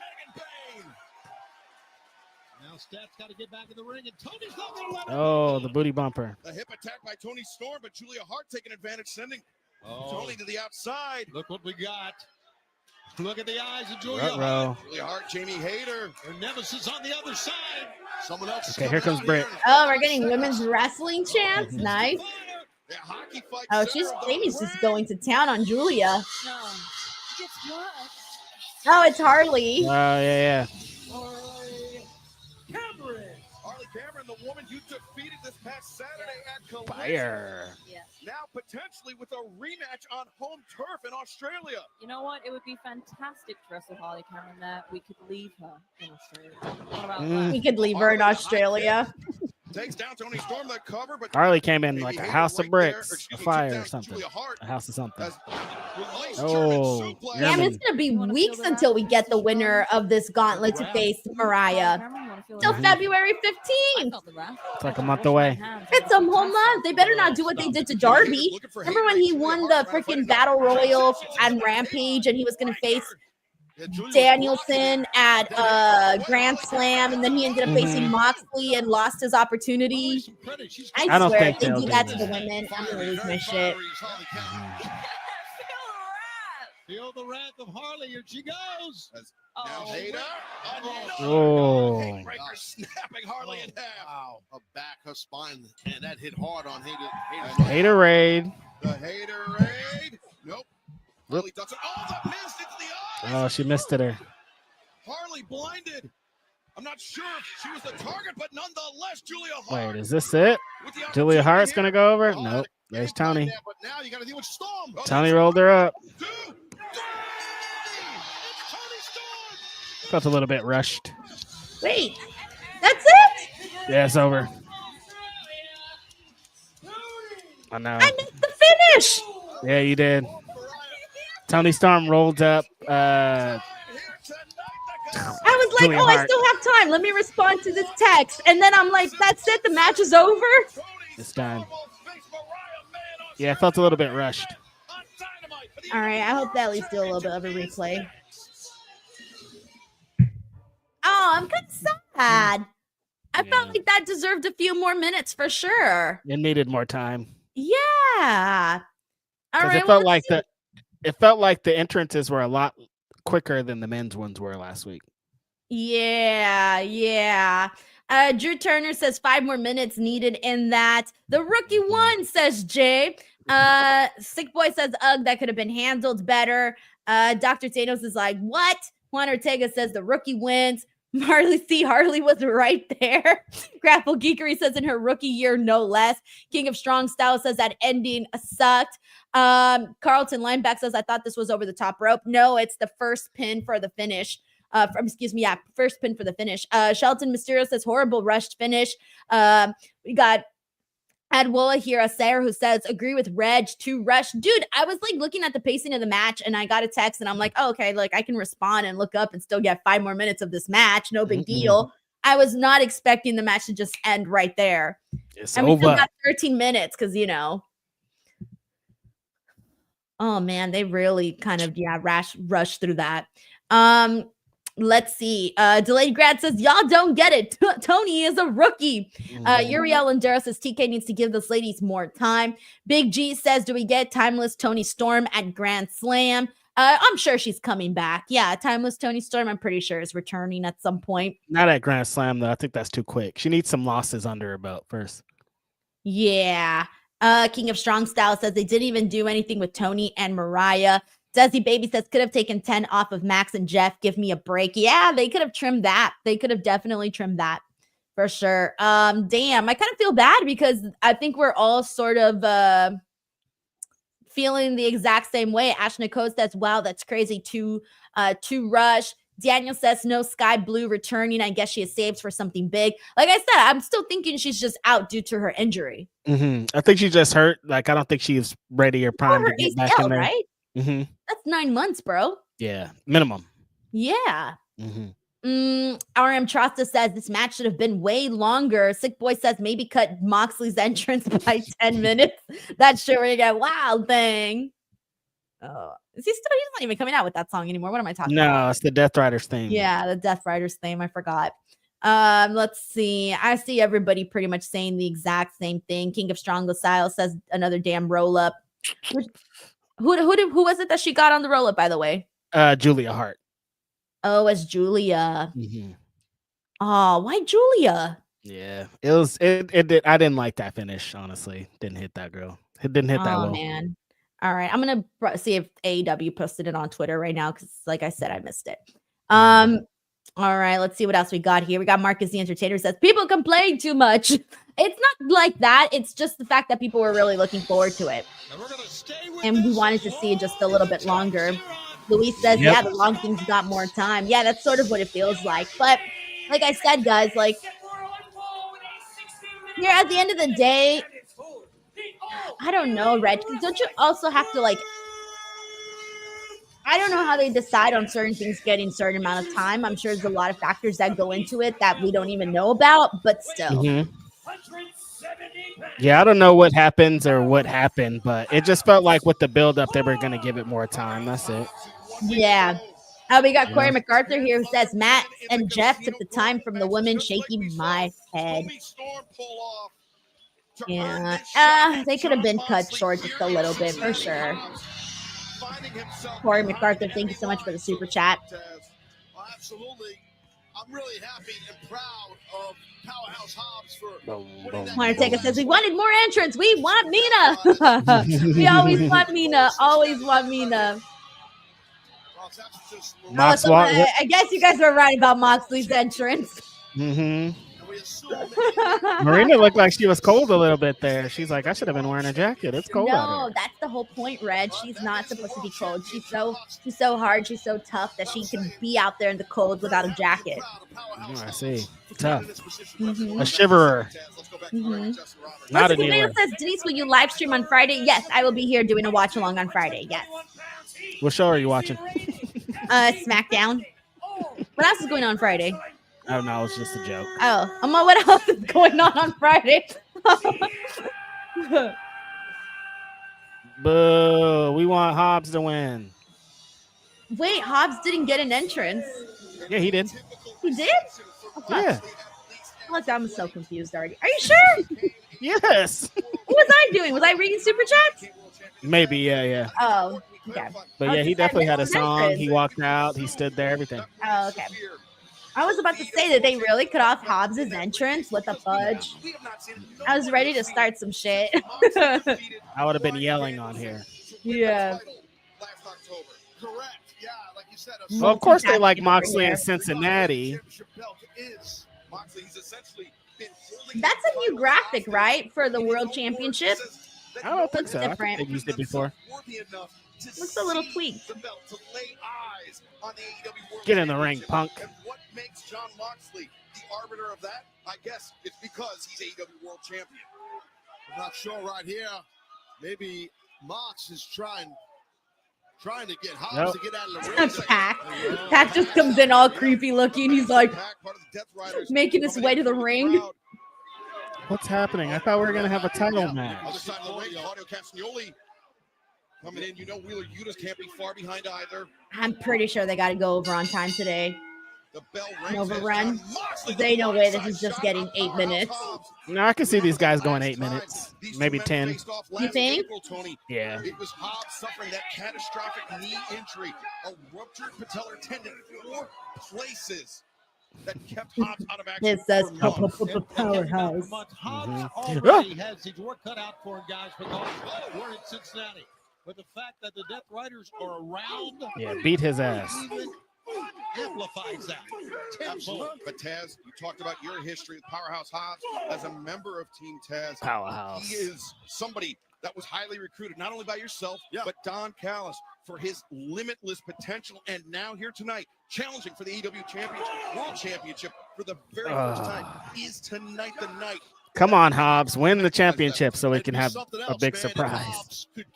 H: Now Steph's got to get back in the ring, and Tony's not going to let her.
B: Oh, the booty bumper.
D: A hip attack by Toni Storm, but Julia Hart taking advantage, sending
H: Oh,
D: Toni to the outside.
H: look what we got. Look at the eyes of Julia
B: Ruh-roh.
H: Hart.
D: Julia Hart, Jamie Hayter.
H: Her nemesis on the other side.
D: Someone else.
B: Okay, here comes Britt.
A: Oh, we're getting women's wrestling chants. Nice.
D: Yeah, hockey fight.
A: Oh, Jamie's just going to town on Julia.
K: No, she gets worse.
A: Oh, it's Harley.
B: Oh, yeah.
D: Harley Cameron, the woman you defeated this past Saturday at Collision.
B: Fire.
K: Yes.
D: Now potentially with a rematch on home turf in Australia.
K: You know what? It would be fantastic to wrestle Harley Cameron there. We could leave her in Australia. What about that?
A: We could leave her in Australia.
D: Takes down Toni Storm, the cover, but
B: Harley came in like a house of bricks, a fire or something. A house of something. Oh,
A: Damn, it's gonna be weeks until we get the winner of this gauntlet to face Mariah. Till February 15th.
B: It's like a month away.
A: It's a whole month. They better not do what they did to Darby. Remember when he won the freaking Battle Royal on Rampage and he was gonna face Danielson at Grand Slam, and then he ended up facing Moxley and lost his opportunity. I
B: don't
A: swear,
B: think
A: if they
B: they'll
A: do
B: do
A: that to
B: that.
A: the women, I'm gonna lose my shit.
H: Feel the wrath of Harley. Here she goes.
D: Now Hater.
B: Oh.
D: Breaker snapping Harley in half.
L: Wow. Her back, her spine, and that hit hard on Hater.
B: Hater raid.
D: The Hater raid. Nope. Harley ducks it. Oh, the missed into the eyes.
B: Oh, she missed it there.
D: Harley blinded. I'm not sure if she was the target, but nonetheless, Julia Hart.
B: Wait, is this it? Julia Hart's going to go over? Nope. There's Tony.
D: But now you got to deal with Storm.
B: Tony rolled her up. Felt a little bit rushed.
A: Wait, that's it?
B: Yeah, it's over. I know.
A: I missed the finish.
B: Yeah, you did. Tony Storm rolled up.
A: I was like,
B: Julia
A: oh, I
B: Hart.
A: still have time. Let me respond to this text. And then I'm like, that's it? The match is over?
B: It's done. Yeah, it felt a little bit rushed.
A: All right, I hope they at least do a little bit of a replay. Oh, I'm kind of sad. I felt like that deserved a few more minutes for sure.
B: It needed more time.
A: Yeah. All right.
B: It felt like the entrances were a lot quicker than the men's ones were last week.
A: Yeah. Drew Turner says 5 more minutes needed in that. The rookie won, says Jay. Sick Boy says, ugh, that could have been handled better. Dr. Thanos is like, what? Juan Ortega says the rookie wins. Harley was right there. Grapple Geekery says in her rookie year, no less. King of Strong Style says that ending sucked. Carlton Lineback says, I thought this was over the top rope. No, it's the first pin for the finish. First pin for the finish. Shelton Mysterio says horrible rushed finish. We got Adwoa here, Sarah, who says, agree with Reg, too rushed. Dude, I was like looking at the pacing of the match and I got a text and I'm like, oh, okay, like I can respond and look up and still get 5 more minutes of this match. No big deal. I was not expecting the match to just end right there.
B: It's
A: and we still
B: over.
A: got 13 minutes because, oh man, they really kind of, rushed through that. Let's see. Delayed Grad says, y'all don't get it. Tony is a rookie. Uriel Endura says, TK needs to give those ladies more time. Big G says, do we get Timeless Tony Storm at Grand Slam? I'm sure she's coming back. Yeah, Timeless Tony Storm, I'm pretty sure is returning at some point.
B: Not at Grand Slam, though. I think that's too quick. She needs some losses under her belt first.
A: Yeah. King of Strong Style says they didn't even do anything with Tony and Mariah. Desi Baby says, could have taken 10 off of Max and Jeff. Give me a break. Yeah, they could have trimmed that. They could have definitely trimmed that for sure. Damn, I kind of feel bad because I think we're all sort of feeling the exact same way. Ash Nicole says, wow, that's crazy. Too rush. Daniel says, no Sky Blue returning. I guess she is saved for something big. Like I said, I'm still thinking she's just out due to her injury.
B: I think she just hurt. Like, I don't think she's ready or primed to get back in there.
A: Right? That's 9 months, bro.
B: Yeah, minimum.
A: Yeah. RM Trasta says this match should have been way longer. Sick Boy says maybe cut Moxley's entrance by 10 minutes. That's sure we get wild thing. Oh, is he's not even coming out with that song anymore. What am I talking about?
B: No, it's the Death Riders theme.
A: Yeah, the Death Riders theme. I forgot. Let's see. I see everybody pretty much saying the exact same thing. King of Strong Style says another damn roll up. Who was it that she got on the roll up, by the way?
B: Julia Hart.
A: Oh, it's Julia. Oh, why Julia?
B: Yeah, it did. I didn't like that finish, honestly. Didn't hit that girl. It didn't hit that well.
A: Oh man. All right, I'm gonna see if AEW posted it on Twitter right now because, like I said, I missed it. All right, let's see what else we got here. We got Marcus the Entertainer says people complain too much. It's not like that. It's just the fact that people were really looking forward to it, and we wanted to see it just a little bit longer. Luis says, yeah, the long things got more time. Yeah, that's sort of what it feels like. But like I said, guys, like here at the end of the day, I don't know, Reg. Don't you also have to like? I don't know how they decide on certain things getting a certain amount of time. I'm sure there's a lot of factors that go into it that we don't even know about, but still.
B: Yeah, I don't know what happens or what happened, but it just felt like with the build-up, they were going to give it more time. That's it.
A: Yeah. We got Corey MacArthur here who says Matt and Jeff took the time from the women, shaking my head. Yeah, they could have been cut short just a little bit for sure. Corey MacArthur, thank you so much for the super chat.
L: Absolutely. I'm really happy and proud of Powerhouse Hobbs for
A: Hunter Taker says we wanted more entrants. We want Mina. We always want Mina. Always want Mina. I guess you guys were right about Moxley's entrance.
B: Marina looked like she was cold a little bit there. She's like, I should have been wearing a jacket. It's cold out
A: No,
B: here.
A: that's the whole point, Red. She's not supposed to be cold. She's so hard. She's so tough that she can be out there in the cold without a jacket.
B: I see. Tough. A shiverer. Not a dealer.
A: Says, Denise, will you live stream on Friday? Yes, I will be here doing a watch along on Friday. Yes.
B: What show are you watching?
A: SmackDown. What else is going on Friday?
B: Oh no, it's just a joke.
A: Oh, what else is going on Friday?
B: Boo! We want Hobbs to win.
A: Wait, Hobbs didn't get an entrance.
B: Yeah, he did.
A: He did?
B: Yeah.
A: Look, I'm so confused already. Are you sure?
B: Yes.
A: What was I doing? Was I reading super chats?
B: Maybe, yeah.
A: Oh, okay.
B: But yeah, he definitely had a song. He walked out. He stood there. Everything.
A: Oh, okay. I was about to say that they really cut off Hobbs' entrance with a fudge. I was ready to start some shit.
B: I would have been yelling on here.
A: Yeah.
B: Well, of course they like Moxley in Cincinnati.
A: That's a new graphic, right? For the World Championship?
B: I don't think so.
A: Different.
B: I think they've used it before.
A: Looks a little tweaked.
B: Get in the ring, punk.
L: What makes Jon Moxley the arbiter of that? I guess it's because he's AEW World Champion. I'm not sure right here. Maybe Mox is trying to get Hobbs to get out of the ring.
A: Pac just comes in all creepy looking. He's like making his way to the ring.
B: What's happening? I thought we were going to have a title match.
L: Other side of the ring, Claudio Castagnoli coming in. You know Wheeler Yutas can't be far behind either.
A: I'm pretty sure they got to go over on time today.
L: The bell rings.
A: Overrun. There ain't no way this is just getting 8 minutes.
B: No, I can see these guys going 8 minutes, maybe 10.
A: You think?
B: Yeah.
L: It was Hobbs suffering that catastrophic knee injury, a ruptured patellar tendon, 4 places that kept Hobbs out of action.
A: It says Powerhouse.
H: Hobbs already has his work cut out for him, guys, because we're in Cincinnati. But the fact that the Death Riders are around,
B: Yeah, beat his ass.
L: amplifies that. Absolutely. But Taz, you talked about your history with Powerhouse Hobbs as a member of Team Taz.
B: Powerhouse.
L: He is somebody that was highly recruited, not only by yourself, but Don Callis for his limitless potential. And now here tonight, challenging for the AEW Championship, World Championship for the very first time. Is tonight the night?
B: Come on, Hobbs. Win the championship so we can have a big surprise.
L: Hobbs could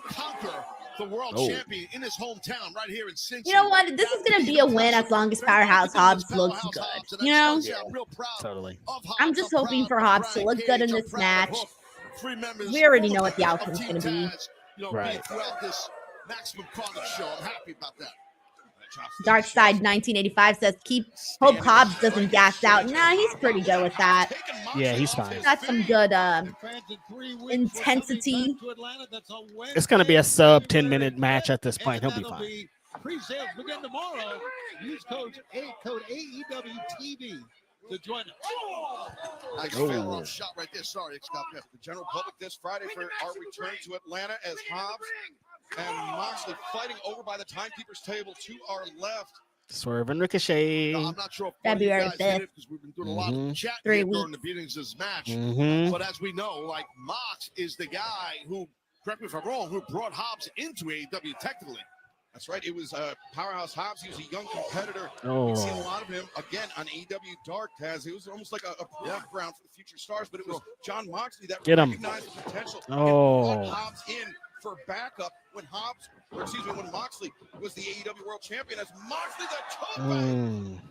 L: conquer the world champion in his hometown right here in Cincinnati.
A: You know what? This is going to be a win as long as Powerhouse Hobbs looks good. You know?
B: Totally.
A: I'm just hoping for Hobbs to look good in this match. We already know what the outcome's going to be.
B: Right.
L: Throughout this Maximum Carnage show, I'm happy about that.
A: Dark Side 1985 says, hope Hobbs doesn't gas out. Nah, he's pretty good with that.
B: Yeah, he's fine.
A: Got some good intensity.
B: It's going to be a sub 10-minute match at this point. He'll be fine.
H: Pre-sales begin tomorrow. Use code AEW TV to join us.
L: Nice fail shot right there. Sorry, Scott. The general public this Friday for our return to Atlanta as Hobbs and Moxley fighting over by the timekeeper's table to our left.
B: Swerve and Ricochet.
L: I'm not sure if
A: February 5th.
L: because we've been doing a lot of chat
A: 3
L: during
A: weeks.
L: the beginnings of this match.
B: Mm-hmm.
L: But as we know, like Mox is the guy who, correct me if I'm wrong, who brought Hobbs into AEW technically. That's right. It was Powerhouse Hobbs. He was a young competitor. We've seen a lot of him, again, on AEW Dark, Taz. It was almost like a proving ground for the future stars, but it was Jon Moxley that recognized the potential and brought Hobbs in for backup when when Moxley was the AEW World Champion as Moxley that took back.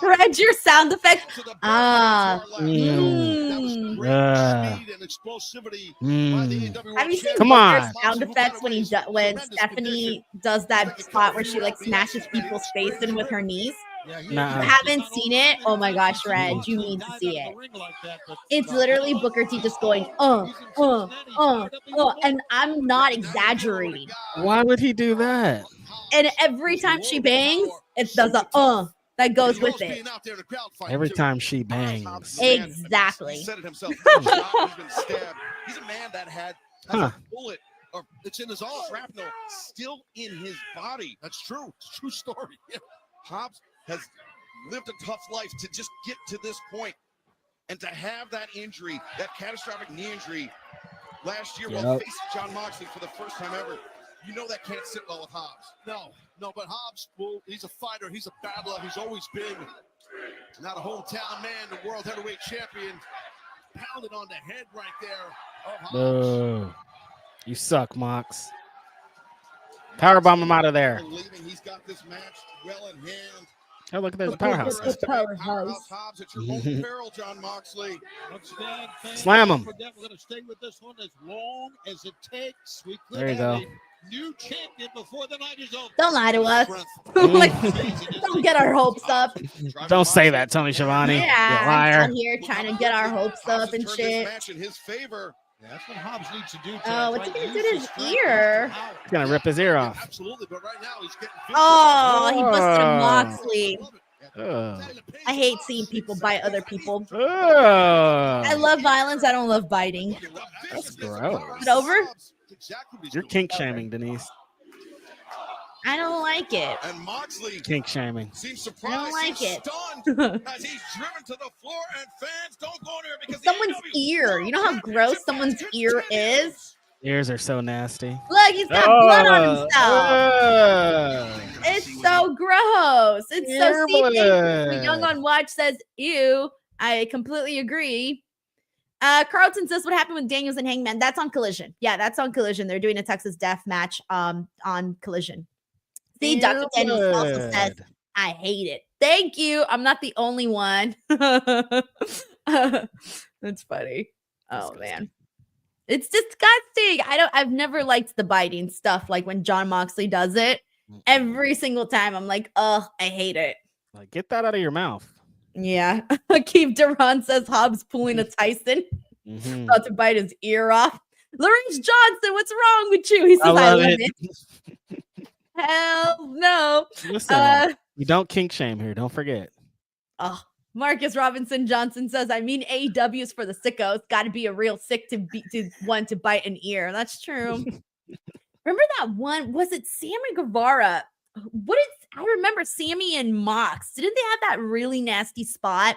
A: Reg, your sound effect.
L: Have you
B: Come on.
A: Sound effects when when Stephanie does that spot where she like smashes people's face in with her knees?
B: Nah.
A: You haven't seen it? Oh my gosh, Reg, you need to see it. It's literally Booker T just going, and I'm not exaggerating.
B: Why would he do that?
A: And every time she bangs, it does a that goes with it.
B: Every time she bangs.
A: Exactly.
L: He said it himself. He's been stabbed. He's a man that has a bullet, or it's in his all shrapnel, still in his body. That's true. It's a true story. Hobbs has lived a tough life to just get to this point, and to have that injury, that catastrophic knee injury last year while facing Jon Moxley for the first time ever, you know that can't sit well with Hobbs.
H: No, but Hobbs, well, he's a fighter. He's a battler. He's always been not a hometown man, the world heavyweight champion. Pounded on the head right there.
B: Oh, you suck, Mox. Powerbomb him out of there.
L: He's got this match well in hand.
B: Oh, look, there's a powerhouse.
L: Powerhouse Hobbs at your own peril, Jon Moxley.
B: Slam him.
H: We're going to stay with this one as long as it takes. We could
B: There you
H: have
B: go.
H: a new champion before the night is over.
A: Don't lie to us. Don't get our hopes up.
B: Don't say that, Tony Schiavone.
A: Yeah,
B: You liar.
A: I'm here trying to get our hopes up and shit.
L: Match in his favor.
H: Yeah, that's what Hobbs needs to do.
A: Oh, what's he gonna do to his ear?
B: He's gonna rip his ear off.
H: Absolutely, but right now he's getting.
A: Oh, he busted a Moxley.
B: Oh.
A: I hate seeing people bite other people.
B: Oh.
A: I love violence. I don't love biting.
B: That's gross.
A: Is it over?
B: You're kink shaming, Denise.
A: I don't like it.
L: And Moxley
B: Kink shaming.
L: seems
A: I
L: surprised.
A: don't like
L: He's
A: it.
L: stunned as he's driven to the floor, and fans don't go there because
A: Someone's ear. You know how gross someone's ear is?
B: Ears are so nasty.
A: Look, he's got blood on himself.
B: Oh.
A: It's so gross. It's so
B: Ear
A: see.
B: blood.
A: Young on Watch says, ew. I completely agree. Carlton says, what happened with Daniels and Hangman? That's on Collision. Yeah, that's on Collision. They're doing a Texas Death Match on Collision. See, Dr. Daniels also says, I hate it. Thank you. I'm not the only one. That's funny. Oh, man. It's disgusting. I've never liked the biting stuff. Like when Jon Moxley does it, every single time I'm like, oh, I hate it.
B: Like, get that out of your mouth.
A: Yeah. Keith Duran says Hobbs pulling a Tyson. About to bite his ear off. Lawrence Johnson, what's wrong with you? He says, I love it. Hell no.
B: Listen, you don't kink shame here. Don't forget.
A: Oh, Marcus Robinson Johnson says, I mean, AEW is for the sickos. Got to be a real sick to want to bite an ear. That's true. Remember that one? Was it Sammy Guevara? I remember Sammy and Mox. Didn't they have that really nasty spot?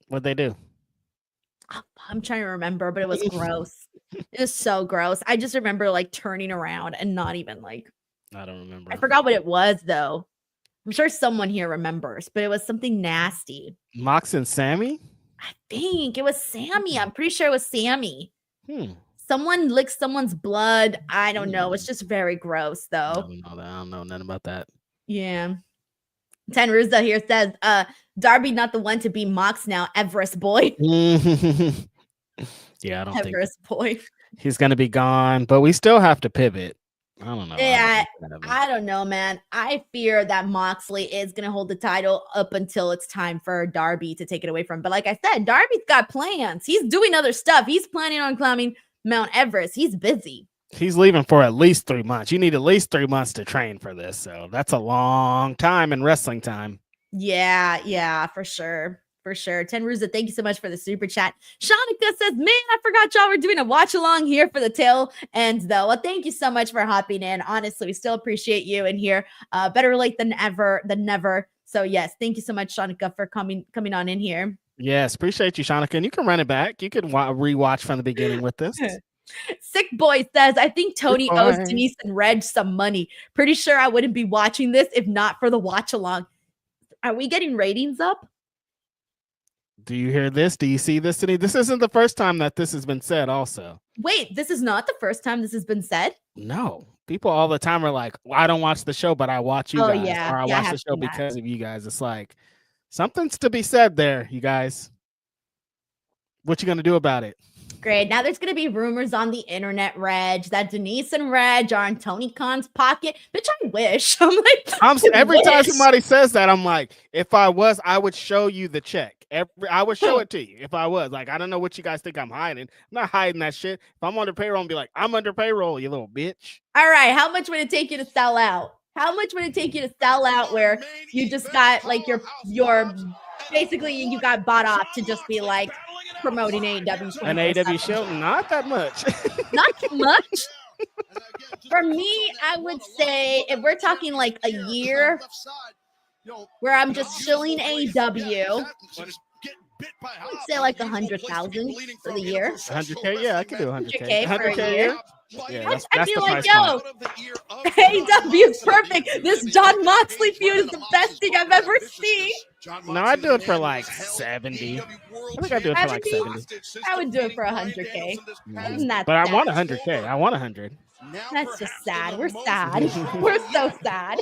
B: What'd they do?
A: I'm trying to remember, but it was gross. It was so gross. I just remember like turning around and not even like.
B: I don't remember.
A: I forgot what it was though. I'm sure someone here remembers, but it was something nasty.
B: Mox and Sammy?
A: I think it was Sammy. I'm pretty sure it was Sammy.
B: Someone
A: licked someone's blood. I don't know. It's just very gross though.
B: I don't know nothing about that.
A: Yeah. Ten Ruza here says, Darby not the one to be Mox now. Everest boy.
B: Yeah, I don't
A: Everest boy.
B: He's gonna be gone, but we still have to pivot. I don't know.
A: Yeah, I don't know, man. I fear that Moxley is gonna hold the title up until it's time for Darby to take it away from him. But like I said, Darby's got plans. He's doing other stuff. He's planning on climbing Mount Everest. He's busy.
B: He's leaving for at least 3 months. You need at least 3 months to train for this. So that's a long time in wrestling time.
A: Yeah, for sure. For sure. Ten Ruza, thank you so much for the super chat. Shanika says, man, I forgot y'all were doing a watch along here for the tail ends though. Well, thank you so much for hopping in. Honestly, we still appreciate you in here. Better late than never. So yes, thank you so much, Shanika, for coming on in here.
B: Yes, appreciate you, Shanika. And you can run it back. You can rewatch from the beginning with this.
A: Sick Boy says, I think Tony owes Denise and Reg some money. Pretty sure I wouldn't be watching this if not for the watch along. Are we getting ratings up?
B: Do you hear this? Do you see this, Denise? This isn't the first time that this has been said also.
A: Wait, this is not the first time this has been said?
B: No. People all the time are like, well, I don't watch the show, but I watch you guys.
A: Yeah.
B: Or I
A: Yeah,
B: watch
A: have
B: the show
A: seen that.
B: because of you guys. It's like something's to be said there, you guys. What you gonna do about it?
A: Great. Now there's going to be rumors on the internet, Reg, that Denise and Reg are in Tony Khan's pocket. Bitch, I wish. I'm like,
B: every time somebody says that, I'm like, if I was, I would show you the check. I would show it to you if I was. Like, I don't know what you guys think I'm hiding. I'm not hiding that shit. If I'm under payroll, and be like, I'm under payroll, you little bitch.
A: All right. How much would it take you to sell out? How much would it take you to sell out where you just got like your basically you got bought off to just be like promoting AEW?
B: An AEW show? Not that much.
A: Not much. For me, I would say if we're talking like a year where I'm just shilling AEW, I would say like 100,000 for the year.
B: 100K? Yeah, I could do 100K.
A: 100K for a year.
B: Yeah,
A: I'd
B: that's
A: be
B: the
A: like,
B: price
A: yo, AEW is perfect. This Jon Moxley feud is the best thing I've ever seen.
B: No, I'd do it for like 70. I think I'd do it for like 70.
A: I would do it for 100K. Isn't that
B: But I
A: sad?
B: want 100K. I want 100.
A: That's just sad. We're sad. We're so sad.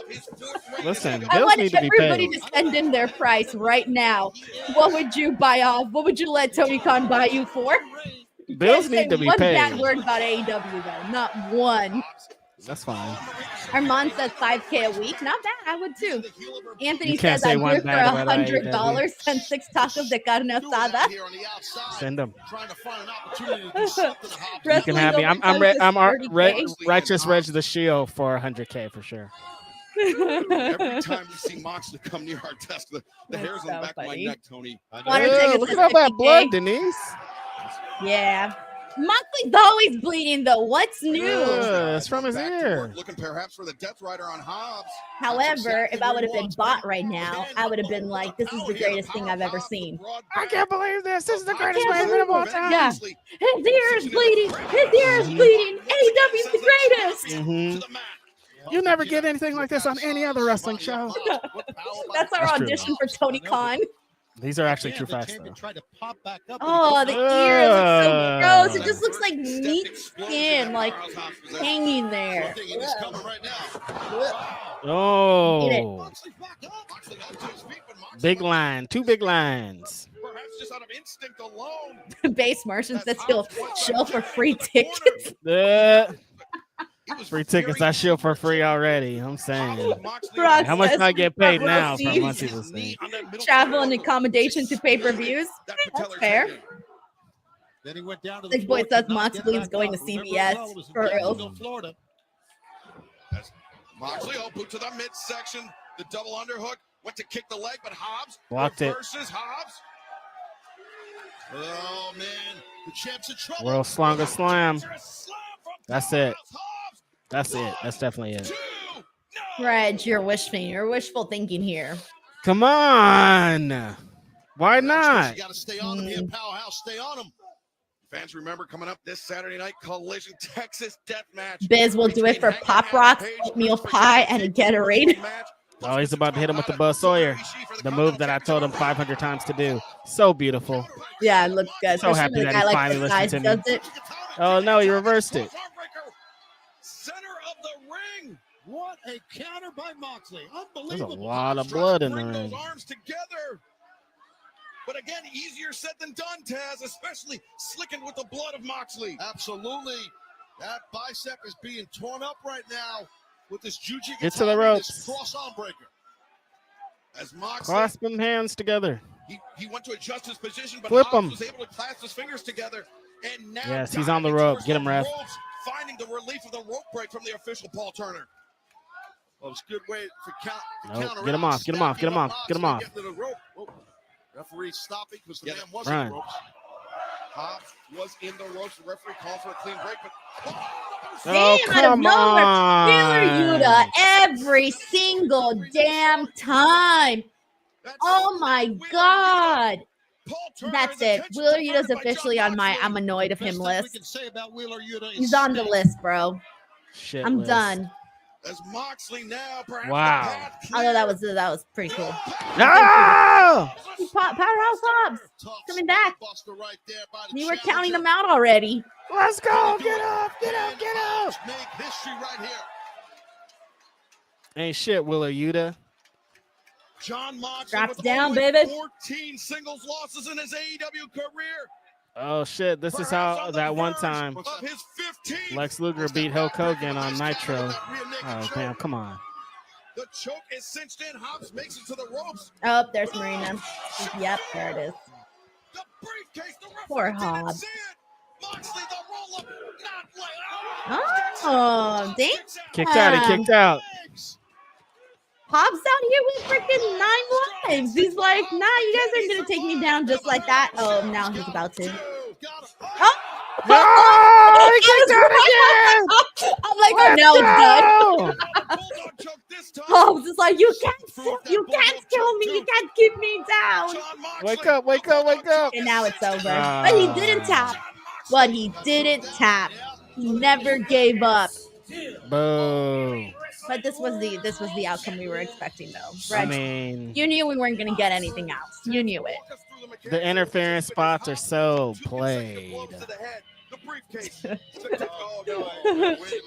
B: Listen,
A: I
B: bills
A: want
B: need to be
A: everybody
B: paid.
A: to send in their price right now. What would you buy off? What would you let Tony Khan buy you for?
B: Bills need to be
A: one
B: paid.
A: bad word about AEW though, not one.
B: That's fine.
A: Armand says 5K a week. Not bad. I would too. Anthony
B: You can't
A: says
B: say
A: I'd do
B: one
A: it for
B: bad about
A: $100.
B: AEW.
A: Send 6 tacos de carne asada.
B: Send them. You
A: Wrestling
B: can have me. I'm
A: 30K.
B: Righteous Reg the Shield for 100K for sure.
L: Every time you see Moxley come near our desk, the hairs on the back of my neck, Tony.
B: Look at all that blood, Denise.
A: Yeah. Moxley's always bleeding though. What's new?
B: It's from his ear.
L: Looking perhaps for the Death Rider on Hobbs.
A: However, if I would have been bought right now, I would have been like, this is the greatest thing I've ever seen.
B: I can't believe this. This is the greatest man of all time.
A: Yeah. His ear is bleeding. His ear is bleeding. AEW's the greatest.
B: Mm-hmm. You never get anything like this on any other wrestling show.
A: That's our
B: That's true.
A: audition for Tony Khan.
B: These are actually true facts, though.
A: Oh, the ear looks so gross. It just looks like meat skin, like hanging there.
B: Oh. Big line. 2 big lines.
L: Perhaps just out of instinct alone.
A: Base Martian says he'll show for free tickets.
B: Free tickets. I shield for free already. I'm saying.
A: Brock
B: How much
A: says
B: do I get paid
A: Brock
B: now
A: sees
B: for monthly listening?
A: travel and accommodation to pay-per-views. That's fair.
H: Then he went down to
A: Big boy says Moxley's going to CBS for real.
L: Moxley, boot to the midsection. The double underhook. Went to kick the leg, but Hobbs
B: blocked it.
L: Versus Hobbs.
H: Oh, man. The champ's in trouble.
B: World's Strongest Slam. That's it. That's it. That's definitely it.
A: Reg, you're wishful thinking here.
B: Come on. Why not?
L: You got to stay on them here, Powerhouse. Stay on them. Fans, remember coming up this Saturday night, Collision Texas Death Match.
A: Biz will do it for Pop Rocks, oatmeal pie, and a Gatorade.
B: Oh, he's about to hit him with the Buzz Sawyer. The move that I told him 500 times to do. So beautiful.
A: Yeah, it looks good.
B: So happy that he finally listened to me. Oh, no, he reversed it.
L: Center of the ring.
H: What a counter by Moxley.
B: There's a
H: Unbelievable.
B: lot of blood in the
L: Bring
B: ring.
L: those arms together. But again, easier said than done, Taz, especially slicking with the blood of Moxley.
H: Absolutely. That bicep is being torn up right now with this juji.
B: Get to the ropes.
H: Cross arm breaker.
L: As Moxley,
B: Clasp them hands together.
L: he went to adjust his position, but
B: Flip
L: Hobbs
B: him.
L: was able to clasp his fingers together. And now
B: Yes, he's on the rope. Get him, ref.
L: ropes, finding the relief of the rope break from the official Paul Turner.
H: Well, it's a good way to
B: Nope.
H: counter.
B: Get him off. Get him off. Get him off. Get him off.
H: Get to the rope. Oh, referee stopping because the
L: Yeah,
H: man was
B: run.
H: in the ropes.
L: Hobbs was in the ropes. The referee called for a clean break, but
B: Oh,
A: Damn, out of
B: come
A: nowhere.
B: on.
A: Wheeler Yuta every single damn time. Oh my God. That's it. Wheeler Yuta's officially on my I'm annoyed of him list. He's on the list, bro.
B: Shit
A: I'm
B: list.
A: done.
L: as Moxley now perhaps
B: Wow.
A: Although that was pretty cool.
B: No!
A: Powerhouse Hobbs coming back. We were counting them out already.
B: Let's go. Get up. Get up. Get up.
H: Make history right here.
B: Ain't shit, Willa Yuta.
L: Jon Moxley
A: Drops
L: with
A: down,
L: only
A: baby.
L: 14 singles losses in his AEW career.
B: Oh shit! This is how that one time
L: Of his 15th.
B: Lex Luger beat Hulk Hogan on Nitro. Oh damn! Come on.
L: The choke is cinched in. Hobbs makes it to the ropes.
A: Oh, there's Marina. Yep, there it is.
L: The briefcase. The
A: Poor
L: referee didn't
A: Hobbs.
L: see it. Moxley, the roll up.
A: Oh, damn.
B: Kicked out. He kicked out.
A: Hobbs out here with freaking 9 lives. He's like, nah, you guys aren't going to take me down just like that. Oh, now he's about to. Oh!
B: Oh, he kicked out again.
A: I'm like, oh, now it's done. Hobbs is like, you can't kill me. You can't keep me down.
B: Wake up, wake up, wake up.
A: And now it's over. But he didn't tap. He never gave up.
B: Boom.
A: But this was the outcome we were expecting, though.
B: I
A: Reg,
B: mean,
A: you knew we weren't going to get anything else. You knew it.
B: the interference spots are so played.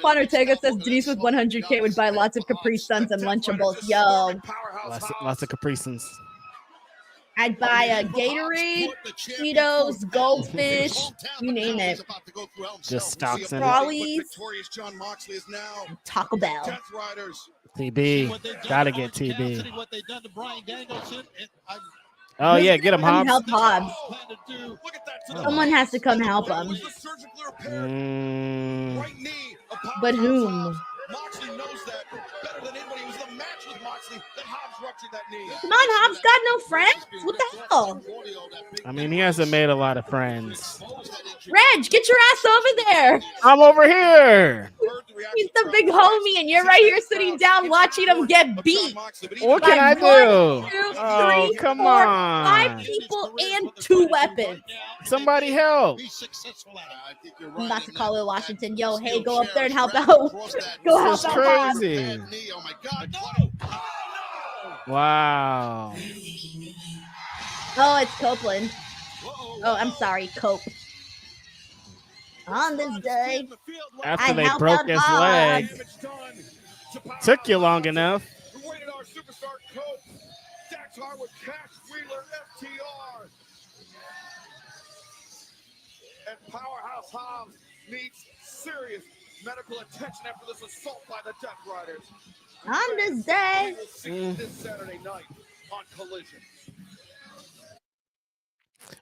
A: Juan Ortega says Denise with 100K would buy lots of Capri Suns and Lunchables. Yo,
B: Lots of Capri Suns.
A: I'd buy a Gatorade, Cheetos, Goldfish, you name it.
B: Just stocks in it.
A: Crawlies, Taco Bell.
B: TB. Gotta get TB. Oh, yeah. Get him,
A: Come
B: Hobbs.
A: help Hobbs. Someone has to come help him. But whom?
L: Moxley knows that better than anybody. It was the match with Moxley that Hobbs ruptured that knee.
A: Come on, Hobbs got no friends? What the hell?
B: I mean, he hasn't made a lot of friends.
A: Reg, get your ass over there.
B: I'm over here.
A: He's the big homie, and you're right here sitting down watching him get beat.
B: What can I do?
A: 1, 2, 3,
B: Oh, come
A: 4,
B: on.
A: 5 people and 2 weapons.
B: Somebody help.
A: I'm about to call it Washington. Yo, hey, go up there and help out. Go help
B: It's
A: out Hobbs.
B: crazy. Wow.
A: Oh, it's Copeland. Oh, I'm sorry, Cope. On this day,
B: After
A: I
B: they
A: helped
B: broke
A: out
B: his
A: Hobbs.
B: leg. Took you long enough.
L: And Powerhouse Hobbs needs serious medical attention after this assault by the Death Riders.
A: On this day.
L: We will see this Saturday night on Collision.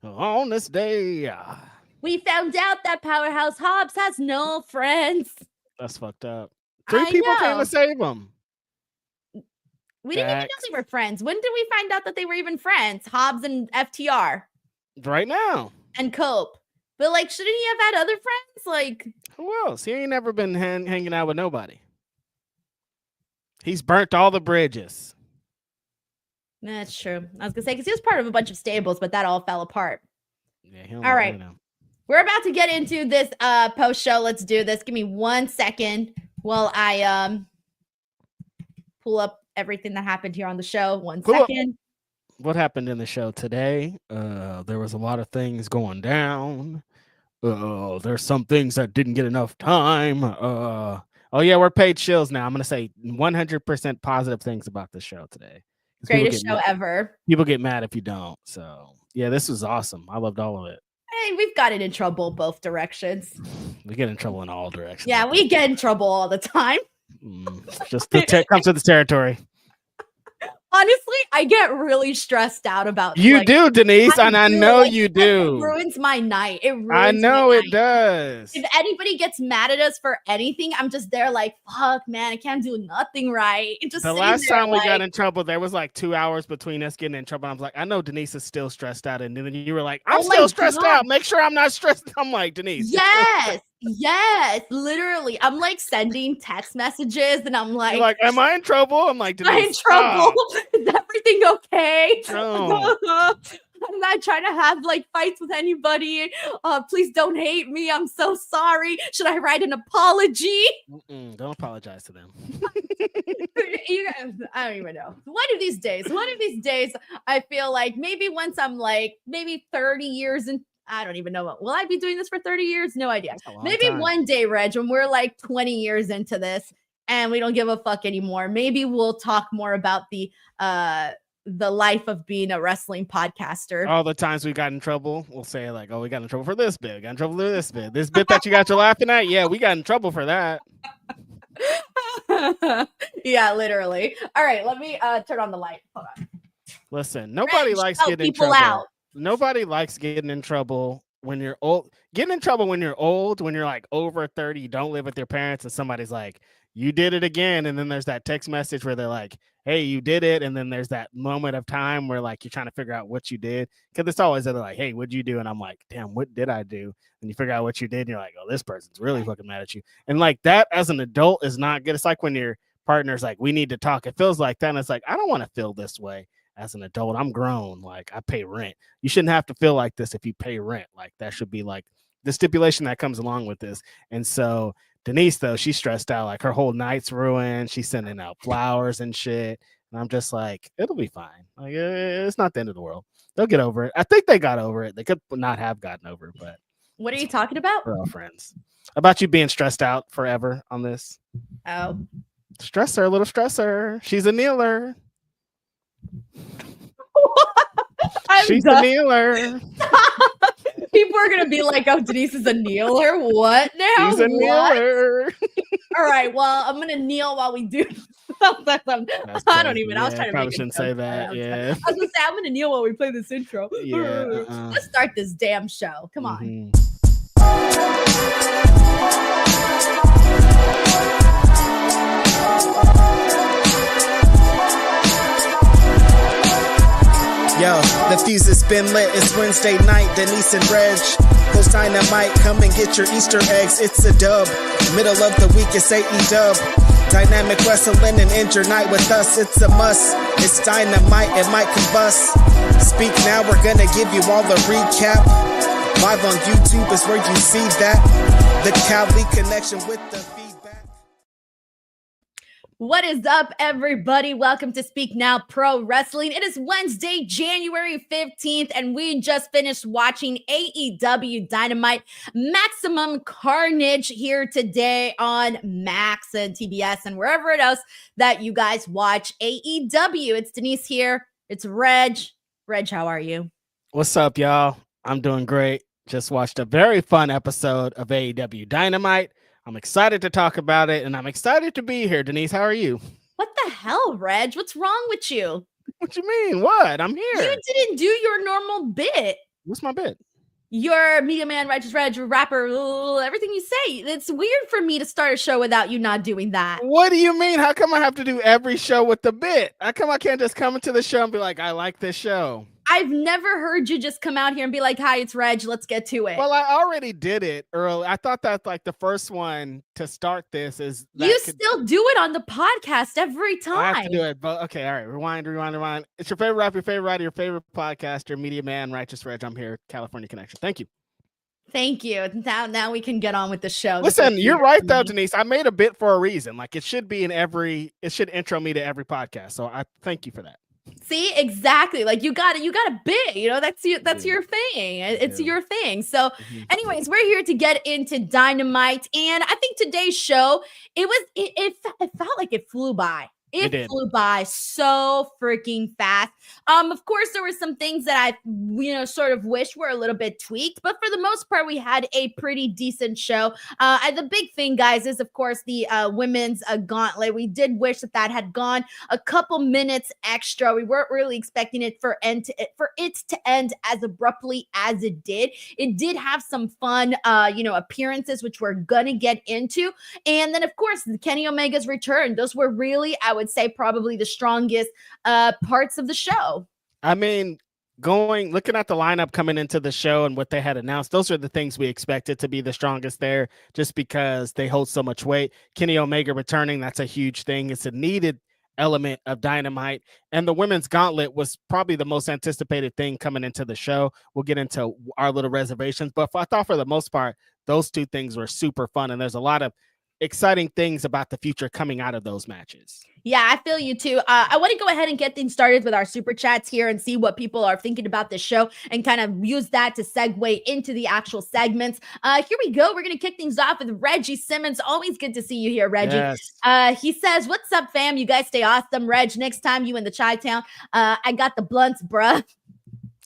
B: On this day.
A: We found out that Powerhouse Hobbs has no friends.
B: That's fucked up. 3
A: I
B: people came
A: know.
B: to save him.
A: We didn't even know
B: Facts.
A: they were friends. When did we find out that they were even friends? Hobbs and FTR
B: Right now.
A: and Cope. But like, shouldn't he have had other friends? Like,
B: Who else? He ain't never been hanging out with nobody. He's burnt all the bridges.
A: that's true. I was gonna say because he was part of a bunch of stables, but that all fell apart.
B: Yeah,
A: All right. We're about to get into this post show. Let's do this. Give me 1 second while I pull up everything that happened here on the show. 1
B: Cool.
A: second.
B: What happened in the show today? There was a lot of things going down. There's some things that didn't get enough time. Oh yeah, we're paid shills now. I'm gonna say 100% positive things about the show today. 'Cause people
A: Greatest
B: get
A: show
B: mad-
A: ever.
B: People get mad if you don't. So yeah, this was awesome. I loved all of it.
A: Hey, we've gotten in trouble both directions.
B: We get in trouble in all directions.
A: Yeah, we get in trouble all the time.
B: Just comes with the territory.
A: Honestly, I get really stressed out about
B: You
A: like,
B: do, Denise, and I
A: do,
B: know
A: like,
B: you
A: it
B: do.
A: ruins my night. It ruins
B: I know
A: my
B: it
A: night.
B: does.
A: If anybody gets mad at us for anything, I'm just there like, fuck, man, I can't do nothing right. It just
B: The
A: sitting
B: last
A: there,
B: time we got
A: like,
B: in trouble, there was like 2 hours between us getting in trouble. I was like, I know Denise is still stressed out. And then you were like, I'm
A: Oh my
B: still stressed
A: God.
B: out. Make sure I'm not stressed. I'm like, Denise.
A: yes, literally. I'm like sending text messages and I'm
B: You're like, am I in trouble? I'm like, Denise,
A: am I in trouble?
B: stop.
A: Is everything okay?
B: No.
A: I'm not trying to have like fights with anybody. Please don't hate me. I'm so sorry. Should I write an apology?
B: Don't apologize to them.
A: You guys, I don't even know. One of these days, I feel like maybe once I'm like maybe 30 years in, I don't even know what. Will I be doing this for 30 years? No idea. Maybe
B: time.
A: One day, Reg, when we're like 20 years into this and we don't give a fuck anymore, maybe we'll talk more about the life of being a wrestling podcaster.
B: All the times we got in trouble, we'll say like, oh, we got in trouble for this bit. We got in trouble for this bit. This bit that you got you laughing at? Yeah, we got in trouble for that.
A: Yeah, literally. All right, let me turn on the light. Hold on.
B: Listen, nobody likes getting in trouble. Nobody likes getting in trouble when you're old. Getting in trouble when you're old, when you're like over 30, you don't live with your parents, and somebody's like, you did it again. And then there's that text message where they're like, hey, you did it. And then there's that moment of time where like you're trying to figure out what you did. Because it's always they're like, hey, what'd you do? And I'm like, damn, what did I do? And you figure out what you did, and you're like, oh, this person's really fucking mad at you. And like that as an adult is not good. It's like when your partner's like, we need to talk. It feels like that. And it's like, I don't want to feel this way. As an adult, I'm grown. Like I pay rent. You shouldn't have to feel like this if you pay rent. Like that should be like the stipulation that comes along with this. And so Denise, though, she's stressed out. Like her whole night's ruined. She's sending out flowers and shit. And I'm just like, it'll be fine. Like it's not the end of the world. They'll get over it. I think they got over it. They could not have gotten over it, but
A: what are you talking about?
B: We're all friends. About you being stressed out forever on this.
A: Oh,
B: stressor, little stressor. She's a kneeler. She's a kneeler.
A: People are gonna be like, "Oh, Denise is a kneeler." What now?
B: She's a kneeler.
A: All right. Well, I'm gonna kneel while we do. I don't even.
B: Yeah,
A: I was trying to
B: probably
A: make
B: shouldn't say that. Yeah.
A: I was gonna say I'm gonna kneel while we play this intro.
B: Yeah.
A: Let's start this damn show. Come on.
M: Yo, the fuse has been lit. It's Wednesday night. Denise and Reg host Dynamite. Come and get your Easter eggs. It's a dub. Middle of the week, it's AEW. Dynamic wrestling and end your night with us. It's a must. It's Dynamite. It might combust. Speak now. We're gonna give you all the recap. Live on YouTube is where you see that. The Cali connection with the feedback.
A: What is up, everybody? Welcome to Speak Now Pro Wrestling. It is Wednesday, January 15th, and we just finished watching AEW Dynamite Maximum Carnage here today on Max and TBS and wherever else that you guys watch AEW. It's Denise here. It's Reg. Reg, how are you?
B: What's up, y'all? I'm doing great. Just watched a very fun episode of AEW Dynamite. I'm excited to talk about it, and I'm excited to be here. Denise, how are you?
A: What the hell, Reg? What's wrong with you?
B: What you mean? What? I'm here.
A: You didn't do your normal bit.
B: What's my bit?
A: Your Media Man, Righteous Reg, rapper, everything you say. It's weird for me to start a show without you not doing that.
B: What do you mean? How come I have to do every show with the bit? How come I can't just come into the show and be like, I like this show?
A: I've never heard you just come out here and be like, hi, it's Reg, let's get to it.
B: Well, I already did it early. I thought that like the first one to start this is
A: you still do it on the podcast every time.
B: I have to do it, but okay, all right. Rewind. It's your favorite rapper, your favorite writer, your favorite podcaster, Media Man, Righteous Reg. I'm here, California Connection. Thank you.
A: Thank you. Now we can get on with the show.
B: Listen, you're right though, Denise. I made a bit for a reason. Like it should be it should intro me to every podcast. So I thank you for that.
A: See, exactly. Like you got a bit, that's your thing. It's your thing. So anyways, we're here to get into Dynamite. And I think today's show, it felt like it flew by. It flew by so freaking fast. Of course, there were some things that I, sort of wish were a little bit tweaked, but for the most part, we had a pretty decent show. The big thing, guys, is of course the women's gauntlet. We did wish that had gone a couple minutes extra. We weren't really expecting it for it to end as abruptly as it did. It did have some fun, appearances, which we're gonna get into, and then of course Kenny Omega's return. Those were really, I would say, probably the strongest parts of the show.
B: I mean, looking at the lineup coming into the show and what they had announced, those are the things we expected to be the strongest there, just because they hold so much weight. Kenny Omega returning, that's a huge thing. It's a needed element of Dynamite, and the women's gauntlet was probably the most anticipated thing coming into the show. We'll get into our little reservations, but I thought for the most part, those two things were super fun, and there's a lot of exciting things about the future coming out of those matches.
A: Yeah, I feel you too. I want to go ahead and get things started with our super chats here and see what people are thinking about this show and kind of use that to segue into the actual segments. Here we go. We're going to kick things off with Reggie Simmons. Always good to see you here, Reggie. Yes. He says, "What's up, fam? You guys stay awesome. Reg, next time you in the Chi-Town, I got the blunts, bruh."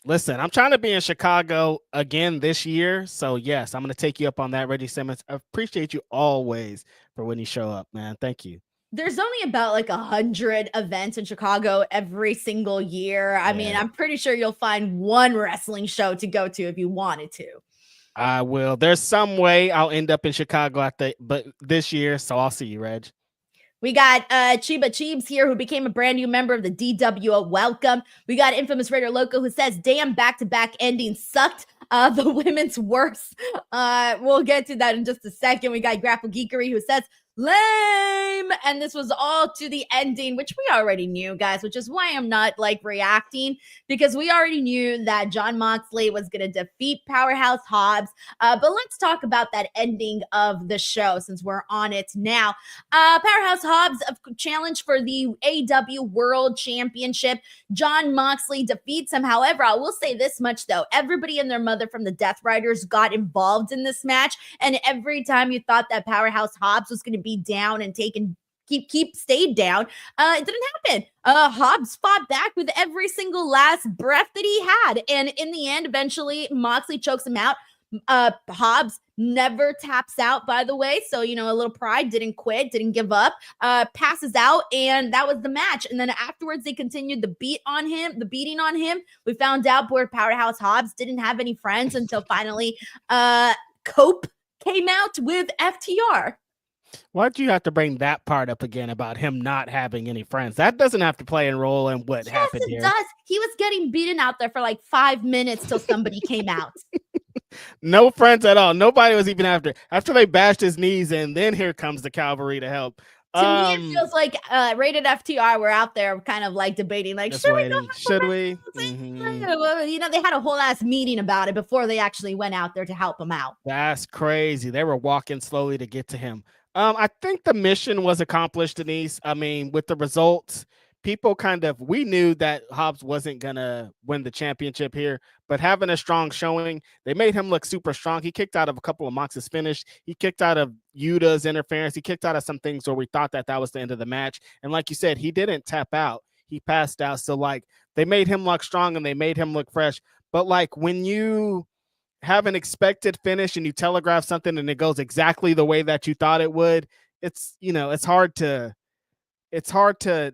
B: Listen, I'm trying to be in Chicago again this year. So, yes, I'm going to take you up on that, Reggie Simmons. I appreciate you always for when you show up, man. Thank you.
A: There's only about like 100 events in Chicago every single year. I mean, I'm pretty sure you'll find one wrestling show to go to if you wanted to.
B: I will. There's some way I'll end up in Chicago but this year. So I'll see you, Reg.
A: We got Chiba Cheebs here, who became a brand new member of the DWO. Welcome. We got Infamous Raider Loco, who says, "Damn, back-to-back endings sucked. The women's worse." We'll get to that in just a second. We got Grapple Geekery, who says, "Lame." And this was all to the ending, which we already knew, guys, which is why I'm not like reacting, because we already knew that Jon Moxley was going to defeat Powerhouse Hobbs. But let's talk about that ending of the show since we're on it now. Powerhouse Hobbs challenged for the AEW World Championship. Jon Moxley defeats him. However, I will say this much, though. Everybody and their mother from the Death Riders got involved in this match. And every time you thought that Powerhouse Hobbs was going to be down and stayed down, it didn't happen. Hobbs fought back with every single last breath that he had, and in the end, eventually Moxley chokes him out. Hobbs never taps out, by the way, so a little pride, didn't quit, didn't give up, passes out, and that was the match. And then afterwards they continued the beating on him. We found out where Powerhouse Hobbs didn't have any friends until finally Cope came out with FTR.
B: Why'd you have to bring that part up again about him not having any friends? That doesn't have to play a role in what happened here.
A: Yes, it does. He was getting beaten out there for like 5 minutes till somebody came out.
B: No friends at all. Nobody was even after they bashed his knees, and then here comes the cavalry to help.
A: To me, it feels like Rated FTR were out there kind of like debating, like, should we? Mm-hmm. Well, they had a whole ass meeting about it before they actually went out there to help him out.
B: That's crazy. They were walking slowly to get to him. I think the mission was accomplished, Denise. I mean, with the results, we knew that Hobbs wasn't going to win the championship here, but having a strong showing, they made him look super strong. He kicked out of a couple of Mox's finish. He kicked out of Yuta's interference. He kicked out of some things where we thought that was the end of the match. And like you said, he didn't tap out. He passed out. So like they made him look strong and they made him look fresh. But like when you have an expected finish and you telegraph something and it goes exactly the way that you thought it would, it's hard to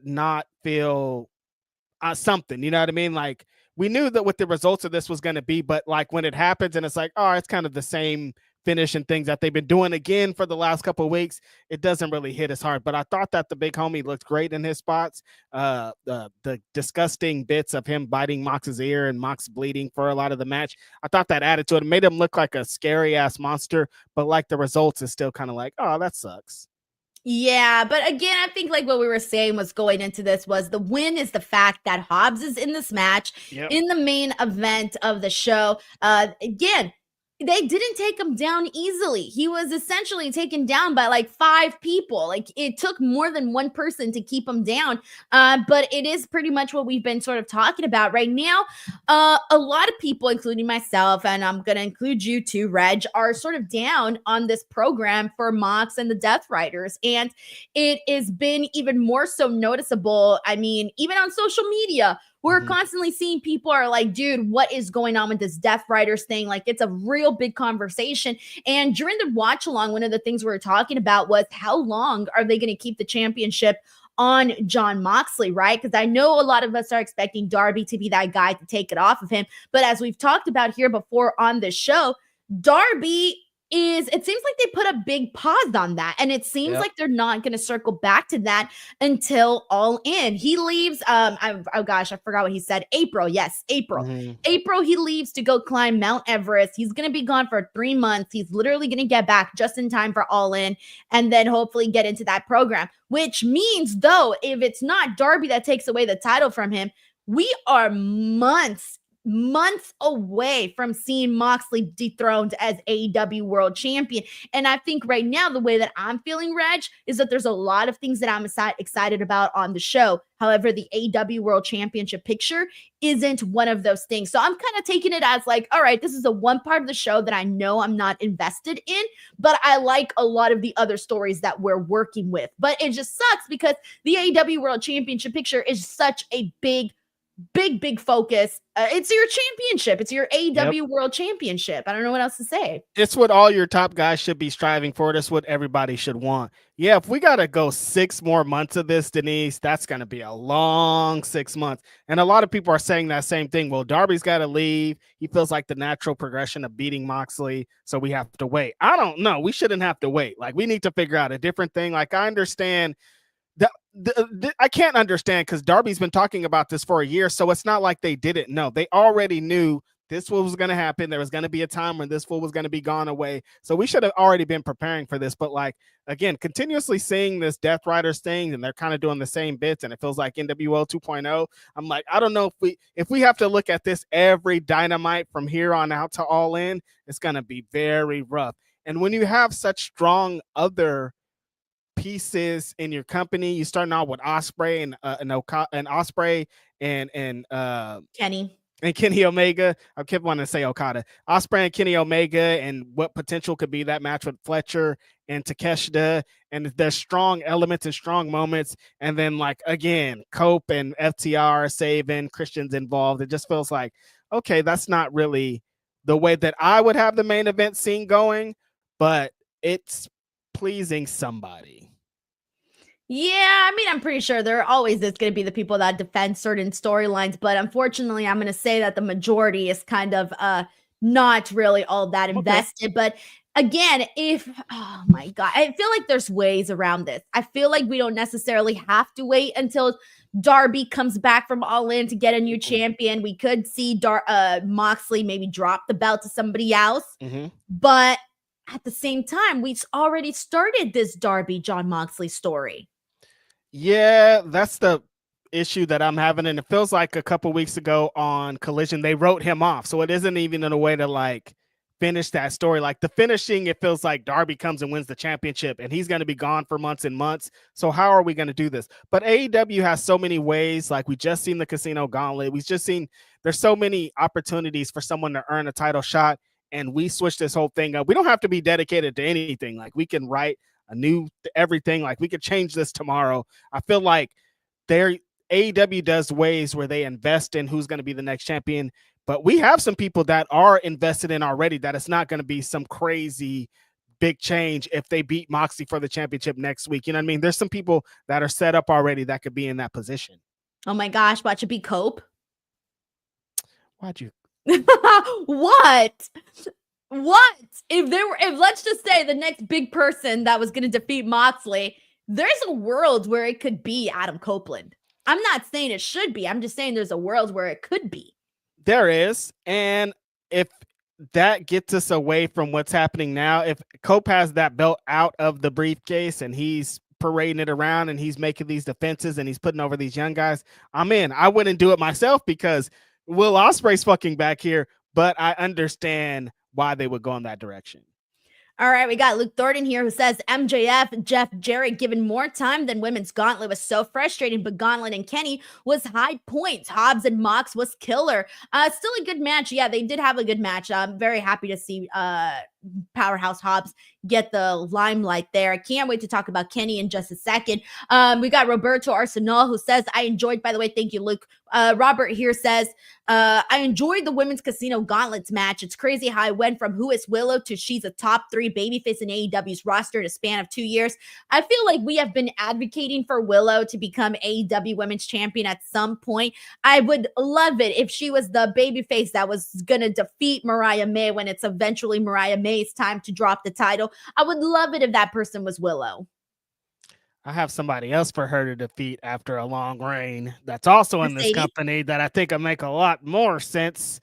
B: not feel something, you know what I mean? Like we knew that what the results of this was going to be, but like when it happens and it's like, oh, it's kind of the same finish and things that they've been doing again for the last couple of weeks, it doesn't really hit as hard. But I thought that the big homie looked great in his spots. The disgusting bits of him biting Mox's ear and Mox bleeding for a lot of the match, I thought that added to it. It made him look like a scary ass monster, but like the results is still kind of like, oh, that sucks.
A: Yeah, but again, I think like what we were saying was going into this was the win is the fact that Hobbs is in this match, in the main event of the show. Again, they didn't take him down easily. He was essentially taken down by like 5 people. Like it took more than one person to keep him down. But it is pretty much what we've been sort of talking about right now. A lot of people, including myself, and I'm going to include you too, Reg, are sort of down on this program for Mox and the Death Riders. And it has been even more so noticeable. I mean, even on social media, we're constantly seeing people are like, dude, what is going on with this Death Riders thing? Like, it's a real big conversation. And during the watch along, one of the things we were talking about was how long are they going to keep the championship on Jon Moxley, right? Because I know a lot of us are expecting Darby to be that guy to take it off of him. But as we've talked about here before on this show, Darby it seems like they put a big pause on that. And it seems like they're not going to circle back to that until All In. He leaves, I forgot what he said. April. Yes, April. April, he leaves to go climb Mount Everest. He's going to be gone for 3 months. He's literally going to get back just in time for All In and then hopefully get into that program, which means, though, if it's not Darby that takes away the title from him, we are months months away from seeing Moxley dethroned as AEW World Champion. And I think right now, the way that I'm feeling, Reg, is that there's a lot of things that I'm excited about on the show. However, the AEW World Championship picture isn't one of those things. So I'm kind of taking it as like, all right, this is the one part of the show that I know I'm not invested in, but I like a lot of the other stories that we're working with. But it just sucks because the AEW World Championship picture is such a big focus. It's your championship. It's your AEW World Championship. I don't know what else to say.
B: It's what all your top guys should be striving for. That's what everybody should want. Yeah, if we got to go 6 more months of this, Denise, that's going to be a long 6 months. And a lot of people are saying that same thing. Well, Darby's got to leave. He feels like the natural progression of beating Moxley, so we have to wait. I don't know. We shouldn't have to wait. Like, we need to figure out a different thing. Like, I understand I can't understand because Darby's been talking about this for a year, so it's not like they didn't know. They already knew this was going to happen. There was going to be a time when this fool was going to be gone away. So we should have already been preparing for this. But like, again, continuously seeing this Death Riders thing, and they're kind of doing the same bits, and it feels like NWO 2.0. I'm like, I don't know if we have to look at this every Dynamite from here on out to All In, it's going to be very rough. And when you have such strong other pieces in your company, you starting out with Osprey and Osprey and Kenny Omega. I kept wanting to say Okada. Osprey and Kenny Omega, and what potential could be that match with Fletcher and Takeshita, and there's strong elements and strong moments, and then like again Cope and FTR saving Christian's involved. It just feels like, okay, that's not really the way that I would have the main event scene going, but it's pleasing somebody.
A: Yeah, I mean, I'm pretty sure there always is going to be the people that defend certain storylines, but unfortunately, I'm going to say that the majority is kind of not really all that invested. Okay. But again, oh my God, I feel like there's ways around this. I feel like we don't necessarily have to wait until Darby comes back from All In to get a new champion. We could see Moxley maybe drop the belt to somebody else, but at the same time, we've already started this Darby Jon Moxley story.
B: Yeah, that's the issue that I'm having. And it feels like a couple weeks ago on Collision, they wrote him off. So it isn't even in a way to like finish that story. Like the finishing, it feels like Darby comes and wins the championship and he's going to be gone for months and months. So how are we going to do this? But AEW has so many ways. Like we just seen the Casino Gauntlet. We've just seen there's so many opportunities for someone to earn a title shot. And we switch this whole thing up. We don't have to be dedicated to anything. Like we can write a new everything. Like we could change this tomorrow. I feel like AEW does ways where they invest in who's going to be the next champion. But we have some people that are invested in already that it's not going to be some crazy big change if they beat Moxley for the championship next week. You know what I mean? There's some people that are set up already that could be in that position.
A: Oh my gosh, watch it be Cope.
B: Why'd you?
A: What? If let's just say the next big person that was going to defeat Moxley, there's a world where it could be Adam Copeland. I'm not saying it should be. I'm just saying there's a world where it could be.
B: There is. And if that gets us away from what's happening now, if Cope has that belt out of the briefcase and he's parading it around and he's making these defenses and he's putting over these young guys, I'm in. I wouldn't do it myself because Will Ospreay's fucking back here, but I understand why they would go in that direction.
A: All right, we got Luke Thornton here who says MJF and Jeff Jarrett given more time than Women's Gauntlet was so frustrating, but Gauntlet and Kenny was high points. Hobbs and Mox was killer. Still a good match. Yeah, they did have a good match. I'm very happy to see Powerhouse Hobbs get the limelight there. I can't wait to talk about Kenny in just a second. We got Roberto Arsenal who says, I enjoyed, by the way, thank you, Luke. Robert here says, I enjoyed the Women's Casino Gauntlets match. It's crazy how I went from who is Willow to she's a top 3 babyface in AEW's roster in a span of 2 years. I feel like we have been advocating for Willow to become AEW Women's Champion at some point. I would love it if she was the babyface that was going to defeat Mariah May when it's eventually Mariah May's time to drop the title. I would love it if that person was Willow.
B: I have somebody else for her to defeat after a long reign that's also in this company that I think will make a lot more sense.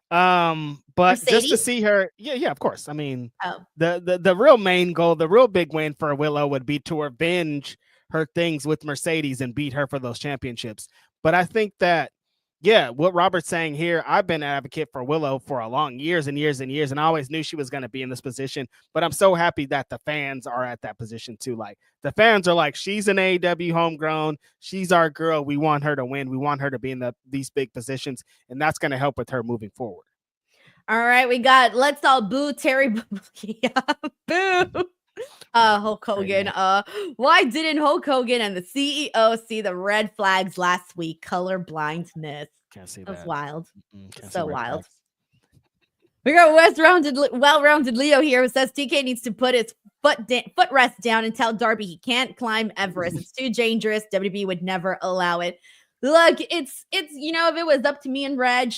B: But just to see her, yeah, of course. I mean, the real main goal, the real big win for Willow would be to avenge her things with Mercedes and beat her for those championships. But I think that Yeah, what Robert's saying here, I've been an advocate for Willow for a long years and years and years, and I always knew she was going to be in this position. But I'm so happy that the fans are at that position too. Like the fans are like, she's an AEW homegrown, she's our girl. We want her to win. We want her to be in these big positions, and that's going to help with her moving forward.
A: All right, we got let's all boo Terry. Boo. Hulk Hogan. Why didn't Hulk Hogan and the CEO see the red flags last week? Color blindness.
B: Can't see
A: that.
B: That's
A: wild.
B: So
A: wild. We got well-rounded Leo here who says TK needs to put his footrest down and tell Darby he can't climb Everest. It's too dangerous. WWE would never allow it. Look, it's if it was up to me and Reg,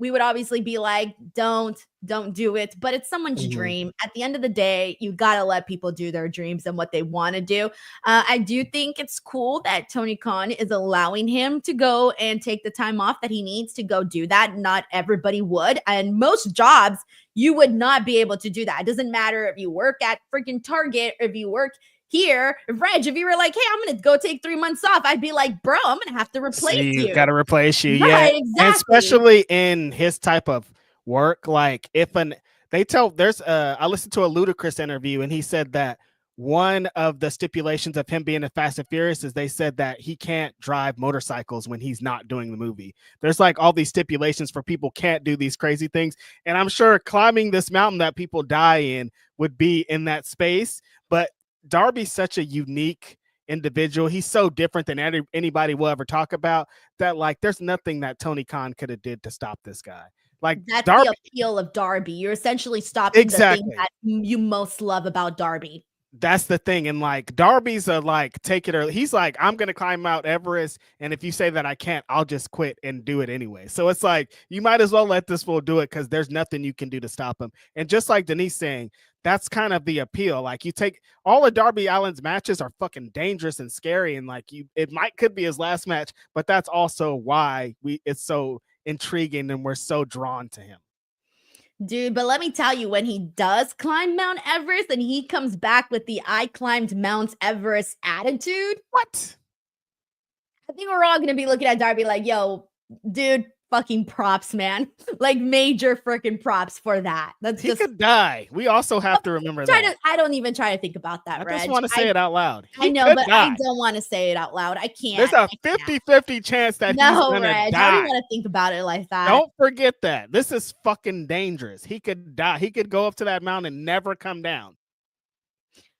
A: we would obviously be like, don't do it. But it's someone's dream. At the end of the day, you got to let people do their dreams and what they want to do. I do think it's cool that Tony Khan is allowing him to go and take the time off that he needs to go do that. Not everybody would. And most jobs, you would not be able to do that. It doesn't matter if you work at freaking Target or if you work here. Reg, if you were like, hey, I'm going to go take 3 months off, I'd be like, bro, I'm going to have to replace you.
B: Got to replace you.
A: Right,
B: yeah.
A: Exactly.
B: And especially in his type of work. Like I listened to a Ludacris interview and he said that one of the stipulations of him being a Fast and Furious is they said that he can't drive motorcycles when he's not doing the movie. There's like all these stipulations for people can't do these crazy things. And I'm sure climbing this mountain that people die in would be in that space. But Darby's such a unique individual. He's so different than anybody will ever talk about that. Like, there's nothing that Tony Khan could have did to stop this guy. Like
A: that's
B: Darby,
A: the appeal of Darby. You're essentially stopping the thing that you most love about Darby.
B: That's the thing. And like Darby's take it or he's like, I'm gonna climb Mount Everest, and if you say that I can't, I'll just quit and do it anyway. So it's like you might as well let this fool do it because there's nothing you can do to stop him. And just like Denise saying, that's kind of the appeal. Like you take all of Darby Allin's matches are fucking dangerous and scary, and like it could be his last match, but that's also why it's so intriguing and we're so drawn to him.
A: Dude, but let me tell you, when he does climb Mount Everest and he comes back with the I climbed Mount Everest attitude,
B: what?
A: I think we're all going to be looking at Darby like, yo, dude, fucking props, man. Like major freaking props for that.
B: He could die. We also have to remember that.
A: I don't even try to think about that,
B: I just want to say it out loud.
A: I know, but I don't want to say it out loud. I can't.
B: There's a 50-50 chance that he's gonna die.
A: I don't want to think about it like that.
B: Don't forget that. This is fucking dangerous. He could die. He could go up to that mountain and never come down.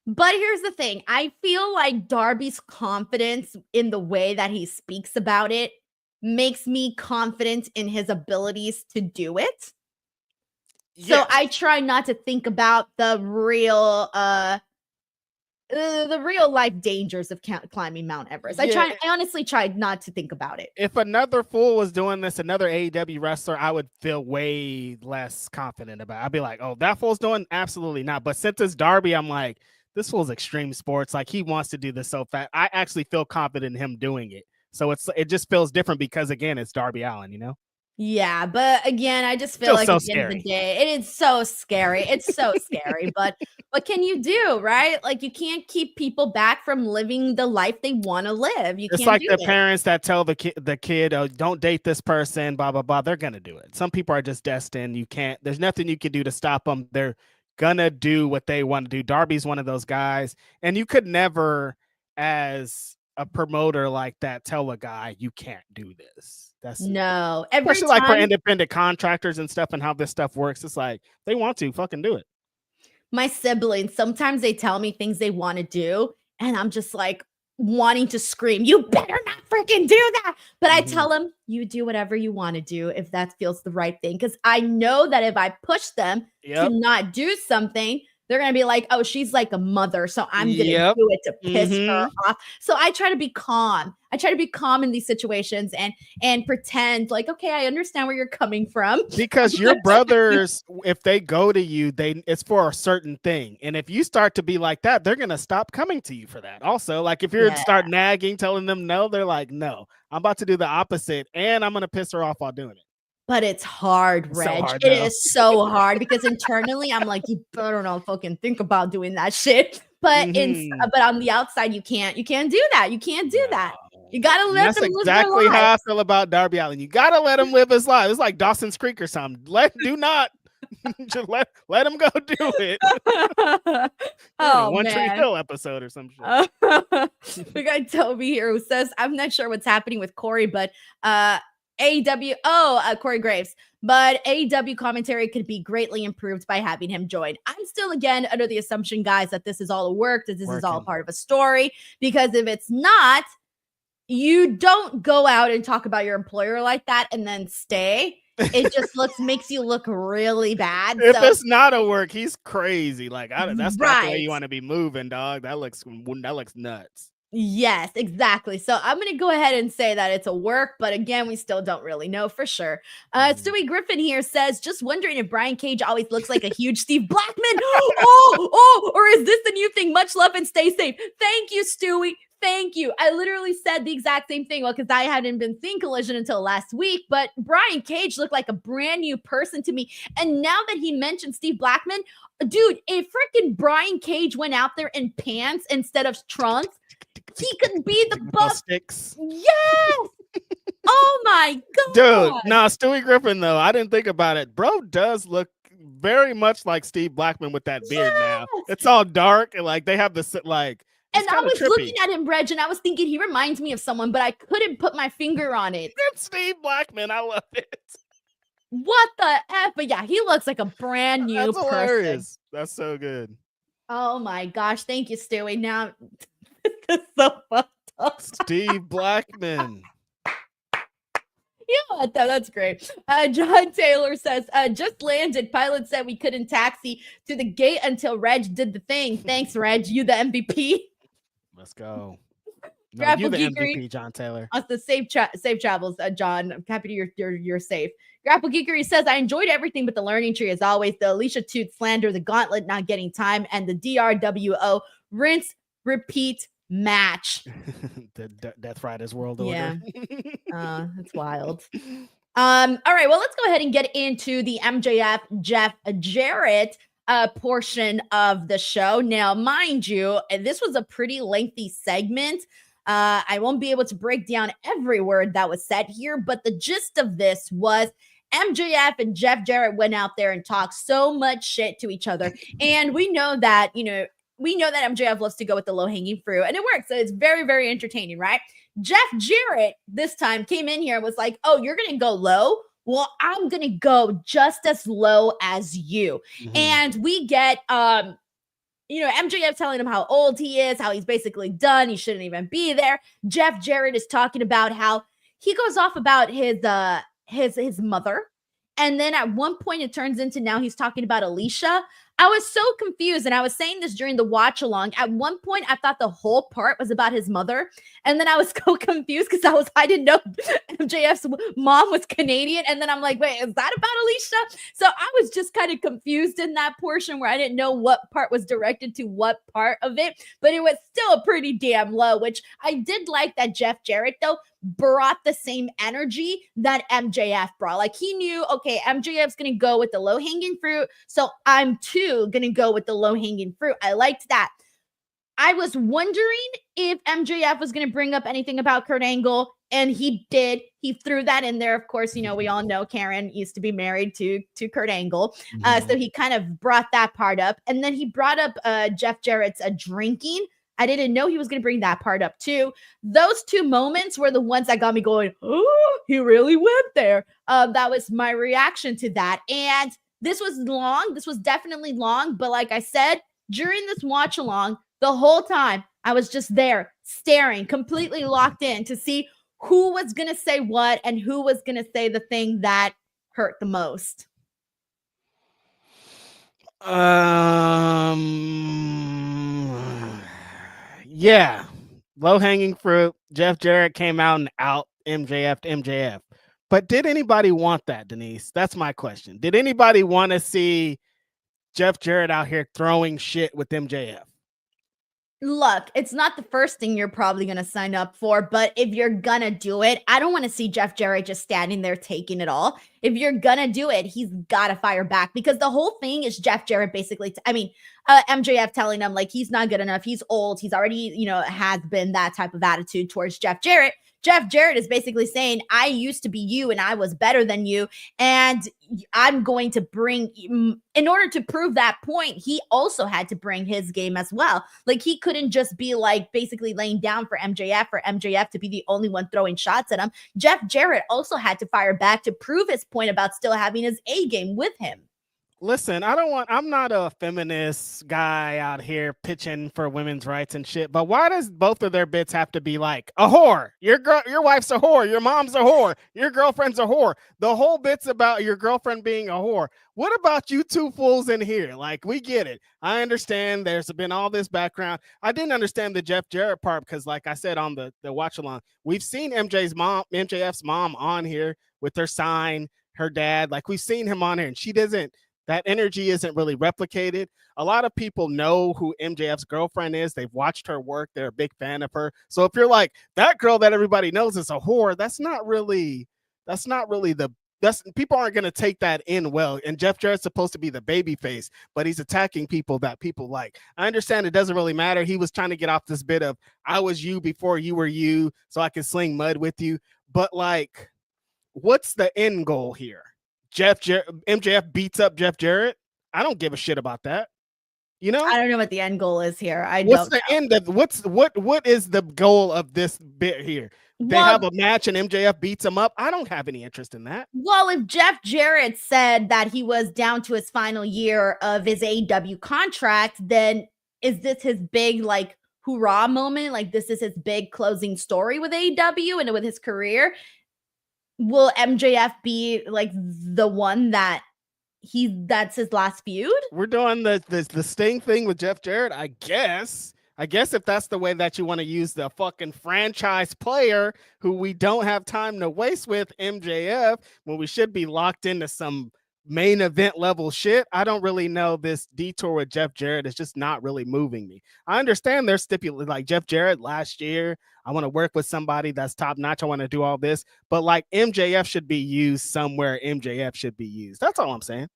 A: But here's the thing. I feel like Darby's confidence in the way that he speaks about it makes me confident in his abilities to do it. Yes. So I try not to think about the real life dangers of climbing Mount Everest. I honestly tried not to think about it.
B: If another fool was doing this, another AEW wrestler, I would feel way less confident about it. I'd be like, oh, that fool's doing absolutely not. But since it's Darby, I'm like, this fool's extreme sports. Like he wants to do this so fast. I actually feel confident in him doing it. So it just feels different because again, it's Darby Allin, you know?
A: Yeah, but again, I just feel like at the end of the day, it is so scary. It's so scary, but what can you do, right? Like you can't keep people back from living the life they want to live.
B: It's like the parents that tell the kid, oh, don't date this person, blah, blah, blah. They're going to do it. Some people are just destined. There's nothing you can do to stop them. They're going to do what they want to do. Darby's one of those guys. And you could never, as a promoter like that, tell a guy you can't do this. Especially like for independent contractors and stuff and how this stuff works. It's like they want to fucking do it.
A: My siblings, sometimes they tell me things they want to do, and I'm just like wanting to scream, you better not freaking do that. But I tell them, you do whatever you want to do if that feels the right thing. Because I know that if I push them to not do something, they're going to be like, oh, she's like a mother, so I'm going to do it to piss her off. So I try to be calm. I try to be calm in these situations and pretend like, okay, I understand where you're coming from.
B: Because your brothers, if they go to you, it's for a certain thing. And if you start to be like that, they're going to stop coming to you for that. Also, like if you're start nagging, telling them no, they're like, no, I'm about to do the opposite and I'm going to piss her off while doing it.
A: But it's hard, Reg. It is so hard because internally I'm like, you better not fucking think about doing that shit. But but on the outside, you can't do that. You can't do that. You gotta let them live their lives.
B: Exactly how I feel about Darby Allin. You gotta let him live his life. It's like Dawson's Creek or something. Do not just let him go do it. One Tree Hill episode or some shit.
A: We got Toby here who says, I'm not sure what's happening with Corey, but AEW, Corey Graves, but AEW commentary could be greatly improved by having him join. I'm still, again, under the assumption, guys, that this is all a work, that this is all part of a story, because if it's not, you don't go out and talk about your employer like that and then stay. It just makes you look really bad.
B: If it's not a work, he's crazy. Like that's
A: right.
B: not the way you want to be moving, dog. That looks nuts.
A: Yes, exactly. So I'm going to go ahead and say that it's a work, but again, we still don't really know for sure. Stewie Griffin here says, just wondering if Brian Cage always looks like a huge Steve Blackman. Or is this the new thing? Much love and stay safe. Thank you, Stewie. Thank you. I literally said the exact same thing. Well, because I hadn't been seeing Collision until last week, but Brian Cage looked like a brand new person to me. And now that he mentioned Steve Blackman, dude, if freaking Brian Cage went out there in pants instead of trunks, he could be the buff. Yes. Oh my God.
B: Dude, no, Stewie Griffin, though, I didn't think about it. Bro does look very much like Steve Blackman with that beard now. It's all dark and like they have this like.
A: And I was looking at him, Reg, and I was thinking he reminds me of someone, but I couldn't put my finger on it.
B: It's Steve Blackman. I love it.
A: What the F? But yeah, he looks like a brand new person.
B: Hilarious. That's so good.
A: Oh my gosh. Thank you, Stewie. Now, this is so fucked up.
B: Steve Blackman.
A: Yeah, that's great. John Taylor says, just landed. Pilot said we couldn't taxi to the gate until Reg did the thing. Thanks, Reg. You the MVP.
B: Let's go.
A: No,
B: you the MVP, John Taylor.
A: The safe travels, John. I'm happy you're safe. Grapple Geekery says, I enjoyed everything but the learning tree as always. The Alicia Toot slander, the gauntlet not getting time, and the DRWO rinse, repeat match.
B: The Death Riders World Order.
A: Yeah. It's wild. All right, well, let's go ahead and get into the MJF Jeff Jarrett portion of the show. Now, mind you, this was a pretty lengthy segment. I won't be able to break down every word that was said here, but the gist of this was MJF and Jeff Jarrett went out there and talked so much shit to each other. And we know that, MJF loves to go with the low-hanging fruit, and it works. So it's very, very entertaining, right? Jeff Jarrett this time came in here and was like, oh, you're going to go low? Well, I'm going to go just as low as you. Mm-hmm. And we get, MJF telling him how old he is, how he's basically done. He shouldn't even be there. Jeff Jarrett is talking about how he goes off about his mother. And then at one point it turns into now he's talking about Alicia. I was so confused, and I was saying this during the watch along. At one point, I thought the whole part was about his mother, and then I was so confused because I didn't know MJF's mom was Canadian, and then I'm like, wait, is that about Alicia? So I was just kind of confused in that portion where I didn't know what part was directed to what part of it, but it was still pretty damn low, which I did like that Jeff Jarrett, though, brought the same energy that MJF brought. Like he knew, okay, MJF's going to go with the low-hanging fruit, so I'm too going to go with the low-hanging fruit. I liked that. I was wondering if MJF was going to bring up anything about Kurt Angle, and he did. He threw that in there. Of course, we all know Karen used to be married to Kurt Angle. So he kind of brought that part up. And then he brought up Jeff Jarrett's drinking. I didn't know he was going to bring that part up too. Those two moments were the ones that got me going, oh, he really went there. That was my reaction to that. And this was long. This was definitely long. But like I said, during this watch along, the whole time I was just there staring, completely locked in to see who was going to say what and who was going to say the thing that hurt the most.
B: Yeah, low-hanging fruit. Jeff Jarrett came out and out MJF. But did anybody want that, Denise? That's my question. Did anybody want to see Jeff Jarrett out here throwing shit with MJF?
A: Look, it's not the first thing you're probably going to sign up for, but if you're going to do it, I don't want to see Jeff Jarrett just standing there taking it all. If you're going to do it, he's got to fire back, because the whole thing is Jeff Jarrett basically, MJF telling him like he's not good enough. He's old. He's already, has been that type of attitude towards Jeff Jarrett. Jeff Jarrett is basically saying, I used to be you and I was better than you. And I'm going to bring, in order to prove that point, he also had to bring his game as well. Like, he couldn't just be like basically laying down for MJF to be the only one throwing shots at him. Jeff Jarrett also had to fire back to prove his point about still having his A game with him.
B: Listen, I'm not a feminist guy out here pitching for women's rights and shit, but why does both of their bits have to be like a whore? Your wife's a whore, your mom's a whore, your girlfriend's a whore. The whole bit's about your girlfriend being a whore. What about you two fools in here? Like, we get it. I understand there's been all this background. I didn't understand the Jeff Jarrett part because, like I said on the watch along, we've seen MJF's mom on here with her sign, her dad. Like, we've seen him on here, and she doesn't. That energy isn't really replicated. A lot of people know who MJF's girlfriend is. They've watched her work. They're a big fan of her. So if you're like, that girl that everybody knows is a whore, people aren't going to take that in well. And Jeff Jarrett's supposed to be the baby face, but he's attacking people that people like. I understand it doesn't really matter. He was trying to get off this bit of, I was you before you were you, so I can sling mud with you. But like, what's the end goal here? MJF beats up Jeff Jarrett. I don't give a shit about that. I
A: don't know what the end goal is here.
B: What is the goal of this bit here? They have a match and MJF beats him up. I don't have any interest in that.
A: Well, if Jeff Jarrett said that he was down to his final year of his AEW contract, then is this his big like hoorah moment? Like, this is his big closing story with AEW and with his career? Will MJF be like the one that's his last feud?
B: We're doing the Sting thing with Jeff Jarrett, I guess. If that's the way that you want to use the fucking franchise player who we don't have time to waste with, MJF, when we should be locked into some main event level shit. I don't really know. This detour with Jeff Jarrett is just not really moving me. I understand there's stipulated, like Jeff Jarrett last year, I want to work with somebody that's top notch. I want to do all this, but like MJF should be used somewhere. MJF should be used. That's all I'm saying.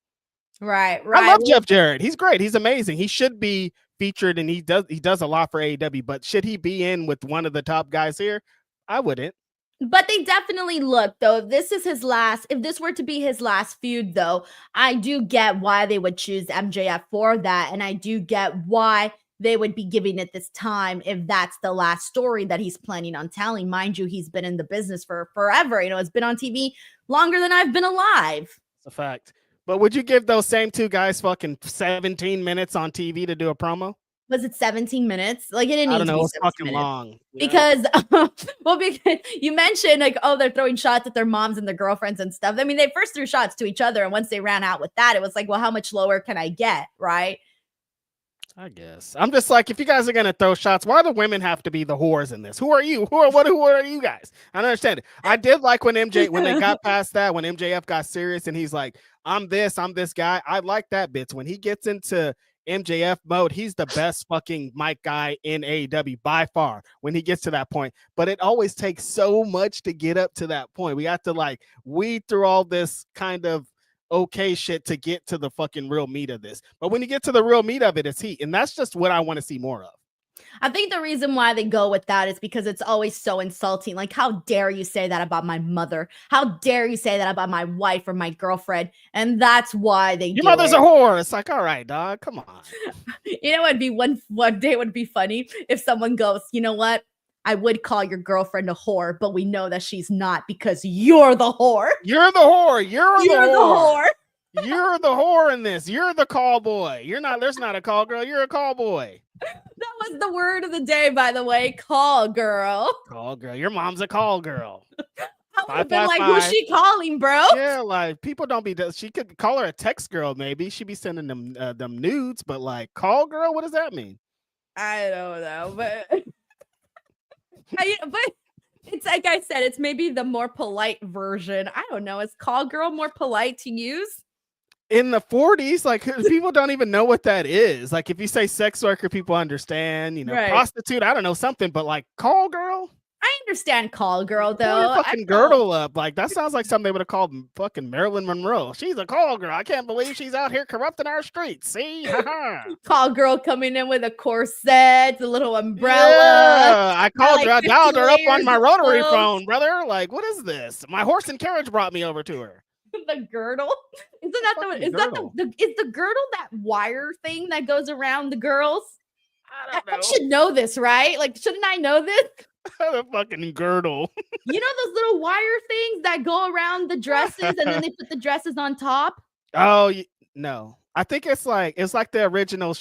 A: Right.
B: I love Jeff Jarrett. He's great. He's amazing. He should be featured, and he does a lot for AEW, but should he be in with one of the top guys here? I wouldn't.
A: But they definitely look, though, if this were to be his last feud, though, I do get why they would choose MJF for that. And I do get why they would be giving it this time if that's the last story that he's planning on telling. Mind you, he's been in the business for forever. It's been on TV longer than I've been alive.
B: It's a fact. But would you give those same two guys fucking 17 minutes on TV to do a promo?
A: Was it 17 minutes? Like, it didn't need to be
B: it's fucking long.
A: Because, because you mentioned like, they're throwing shots at their moms and their girlfriends and stuff. I mean, they first threw shots to each other, and once they ran out with that, it was like, well, how much lower can I get, right?
B: I guess. I'm just like, if you guys are gonna throw shots, why do women have to be the whores in this? Who are you? Who are you guys? I don't understand it. I did like when they got past that, when MJF got serious and he's like, I'm this guy. I like that bit. When he gets into MJF mode, he's the best fucking mic guy in AEW by far when he gets to that point. But it always takes so much to get up to that point. We have to like weed through all this kind of okay shit to get to the fucking real meat of this. But when you get to the real meat of it, it's heat. And that's just what I want to see more of.
A: I think the reason why they go with that is because it's always so insulting. Like, how dare you say that about my mother? How dare you say that about my wife or my girlfriend? And that's why they
B: Your mother's a whore. It's like, all right, dog, come on.
A: It'd be one day would be funny if someone goes, you know what? I would call your girlfriend a whore, but we know that she's not because you're the whore.
B: You're the whore. You're the
A: whore.
B: You're the whore in this. You're the call boy. You're not. There's not a call girl. You're a call boy.
A: That was the word of the day, by the way. Call girl.
B: Call girl. Your mom's a call girl.
A: I would have been like, who's she calling, bro?
B: Yeah, like people don't be. She could call her a text girl. Maybe she'd be sending them nudes, but like call girl. What does that mean?
A: I don't know, but it's like I said, it's maybe the more polite version. I don't know. Is call girl more polite to use?
B: in the 40s, like people don't even know what that is. Like if you say sex worker, people understand, you know,
A: Right.
B: prostitute, I don't know, something, but like call girl.
A: I understand call girl
B: Pull
A: though.
B: your fucking girdle up. Like that sounds like something they would have called fucking Marilyn Monroe. She's a call girl. I can't believe she's out here corrupting our streets. See?
A: Call girl coming in with a corset, a little umbrella.
B: Yeah, I called her. I
A: like
B: dialed her up
A: 50
B: on my
A: layers of
B: rotary
A: clothes.
B: phone, brother. Like, what is this? My horse and carriage brought me over to her.
A: The girdle. Isn't that the
B: Fucking
A: is
B: girdle.
A: that the is the girdle that wire thing that goes around the girls?
B: I don't know.
A: I should know this, right? Like, shouldn't I know this?
B: The fucking girdle.
A: You know those little wire things that go around the dresses and then they put the dresses on top?
B: Oh no. I think it's like the original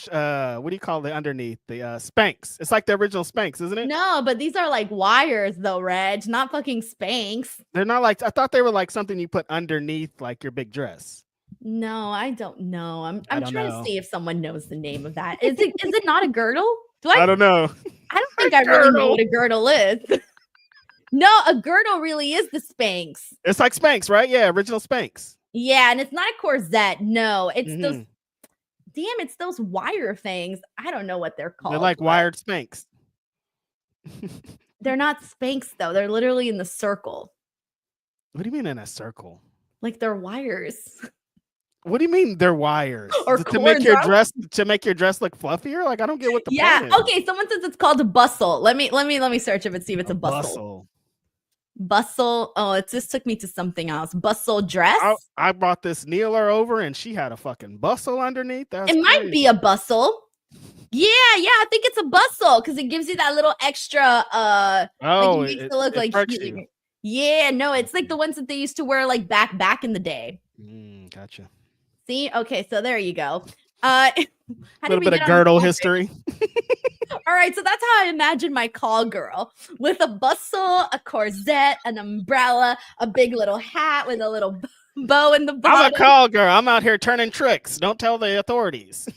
B: what do you call it underneath? The Spanx. It's like the original Spanx, isn't it?
A: No, but these are like wires though, Reg, not fucking Spanx.
B: They're not like, I thought they were like something you put underneath like your big dress.
A: No, I don't know. I'm
B: I don't
A: trying
B: know.
A: to see if someone knows the name of that. Is it not a girdle?
B: I don't know.
A: I don't think I really know what a girdle is. No, a girdle really is the Spanx.
B: It's like Spanx, right? Yeah, original Spanx.
A: Yeah, and it's not a corset. No, it's those.
B: Mhm.
A: Damn, it's those wire things. I don't know what they're called.
B: They're like
A: but
B: wired Spanx.
A: They're not Spanx though. They're literally in the circle.
B: What do you mean in a circle?
A: Like they're wires.
B: What do you mean they're wires?
A: Or
B: Is it to make your
A: cords,
B: dress look fluffier? Like I don't get what the
A: Yeah.
B: point is.
A: Okay. Someone says it's called a bustle. Let me search it and see if it's a bustle.
B: Bustle.
A: Bustle. Oh, it just took me to something else. Bustle dress.
B: I brought this kneeler over and she had a fucking bustle underneath. That's
A: It might
B: crazy.
A: be a bustle. Yeah, I think it's a bustle because it gives you that little extra
B: Oh,
A: like it makes it look like
B: perks
A: you-
B: you.
A: Yeah, no, it's like the ones that they used to wear like back in the day.
B: Gotcha.
A: See? Okay, so there you go. How
B: A
A: did
B: little
A: we
B: bit
A: get
B: of
A: on
B: girdle
A: topic?
B: history.
A: All right, so that's how I imagine my call girl with a bustle, a corset, an umbrella, a big little hat with a little bow in the bottom.
B: I'm a call girl. I'm out here turning tricks. Don't tell the authorities.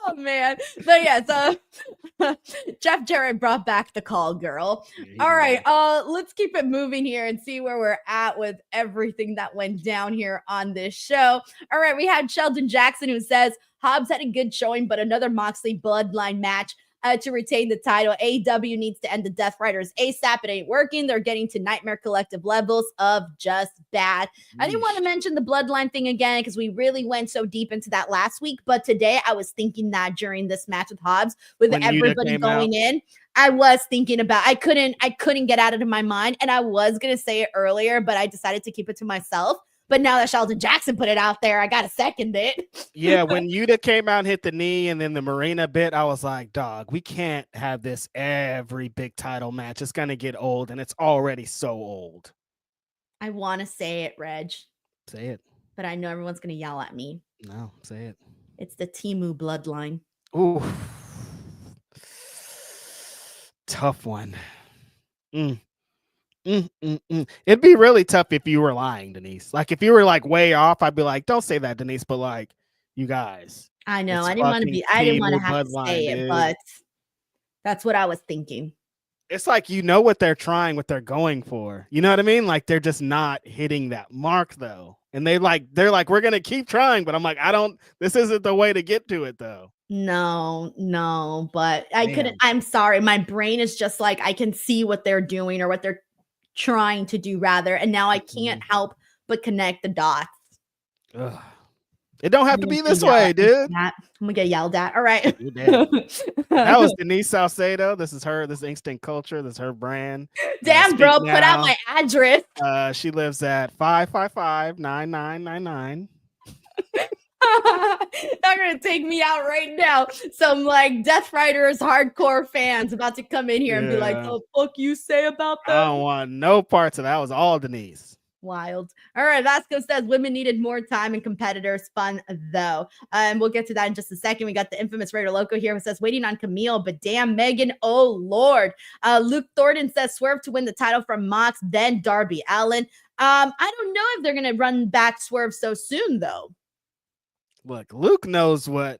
A: Oh man. But yeah, so Jeff Jarrett brought back the call girl. All right, let's keep it moving here and see where we're at with everything that went down here on this show. All right, we had Sheldon Jackson who says Hobbs had a good showing, but another Moxley bloodline match to retain the title. AEW needs to end the Death Riders ASAP. It ain't working. They're getting to Nightmare Collective levels of just bad. I didn't want to mention the bloodline thing again because we really went so deep into that last week. But today I was thinking that during this match with Hobbs, with
B: When Yuta
A: everybody
B: came
A: going
B: out.
A: in, I was thinking about I couldn't get out of my mind. And I was gonna say it earlier, but I decided to keep it to myself. But now that Sheldon Jackson put it out there, I gotta second it.
B: Yeah, when Yuta came out and hit the knee and then the Marina bit, I was like, dog, we can't have this every big title match. It's gonna get old, and it's already so old.
A: I want to say it, Reg,
B: Say it.
A: but I know everyone's gonna yell at me.
B: No, say it.
A: It's the Timu bloodline.
B: Ooh. Tough one. It'd be really tough if you were lying, Denise. Like if you were like way off, I'd be like, don't say that, Denise. But like, you guys.
A: I know.
B: It's
A: I didn't want to
B: fucking
A: be. I didn't want to
B: Timu
A: have to
B: bloodline,
A: say it,
B: dude.
A: but that's what I was thinking.
B: It's like you know what they're trying, what they're going for. You know what I mean? Like they're just not hitting that mark though. And they're like, we're gonna keep trying, but I'm like, this isn't the way to get to it though.
A: No, but I
B: Damn.
A: couldn't. I'm sorry. My brain is just like I can see what they're doing or what they're trying to do rather, and now I can't help but connect the dots.
B: Ugh. It don't have to be this
A: Yeah,
B: way, dude.
A: I'm gonna get yelled at. All right.
B: You did. That was Denise Salcedo. This is her. This is Instinct Culture. This is her brand.
A: Damn,
B: Speak
A: bro, put out
B: Now.
A: my address.
B: She lives at 555-9999.
A: They're gonna take me out right now. Some like Death Riders hardcore fans about to come in here and be like,
B: Yeah.
A: "The fuck you say about
B: I
A: that?"
B: don't want no parts of that. It was all Denise.
A: Wild. All right, Vasco says women needed more time and competitors fun though. And we'll get to that in just a second. We got the infamous Raider Loco here who says waiting on Camille, but damn Megan, oh Lord. Luke Thornton says Swerve to win the title from Mox, then Darby Allin. I don't know if they're gonna run back Swerve so soon though.
B: Look, Luke knows what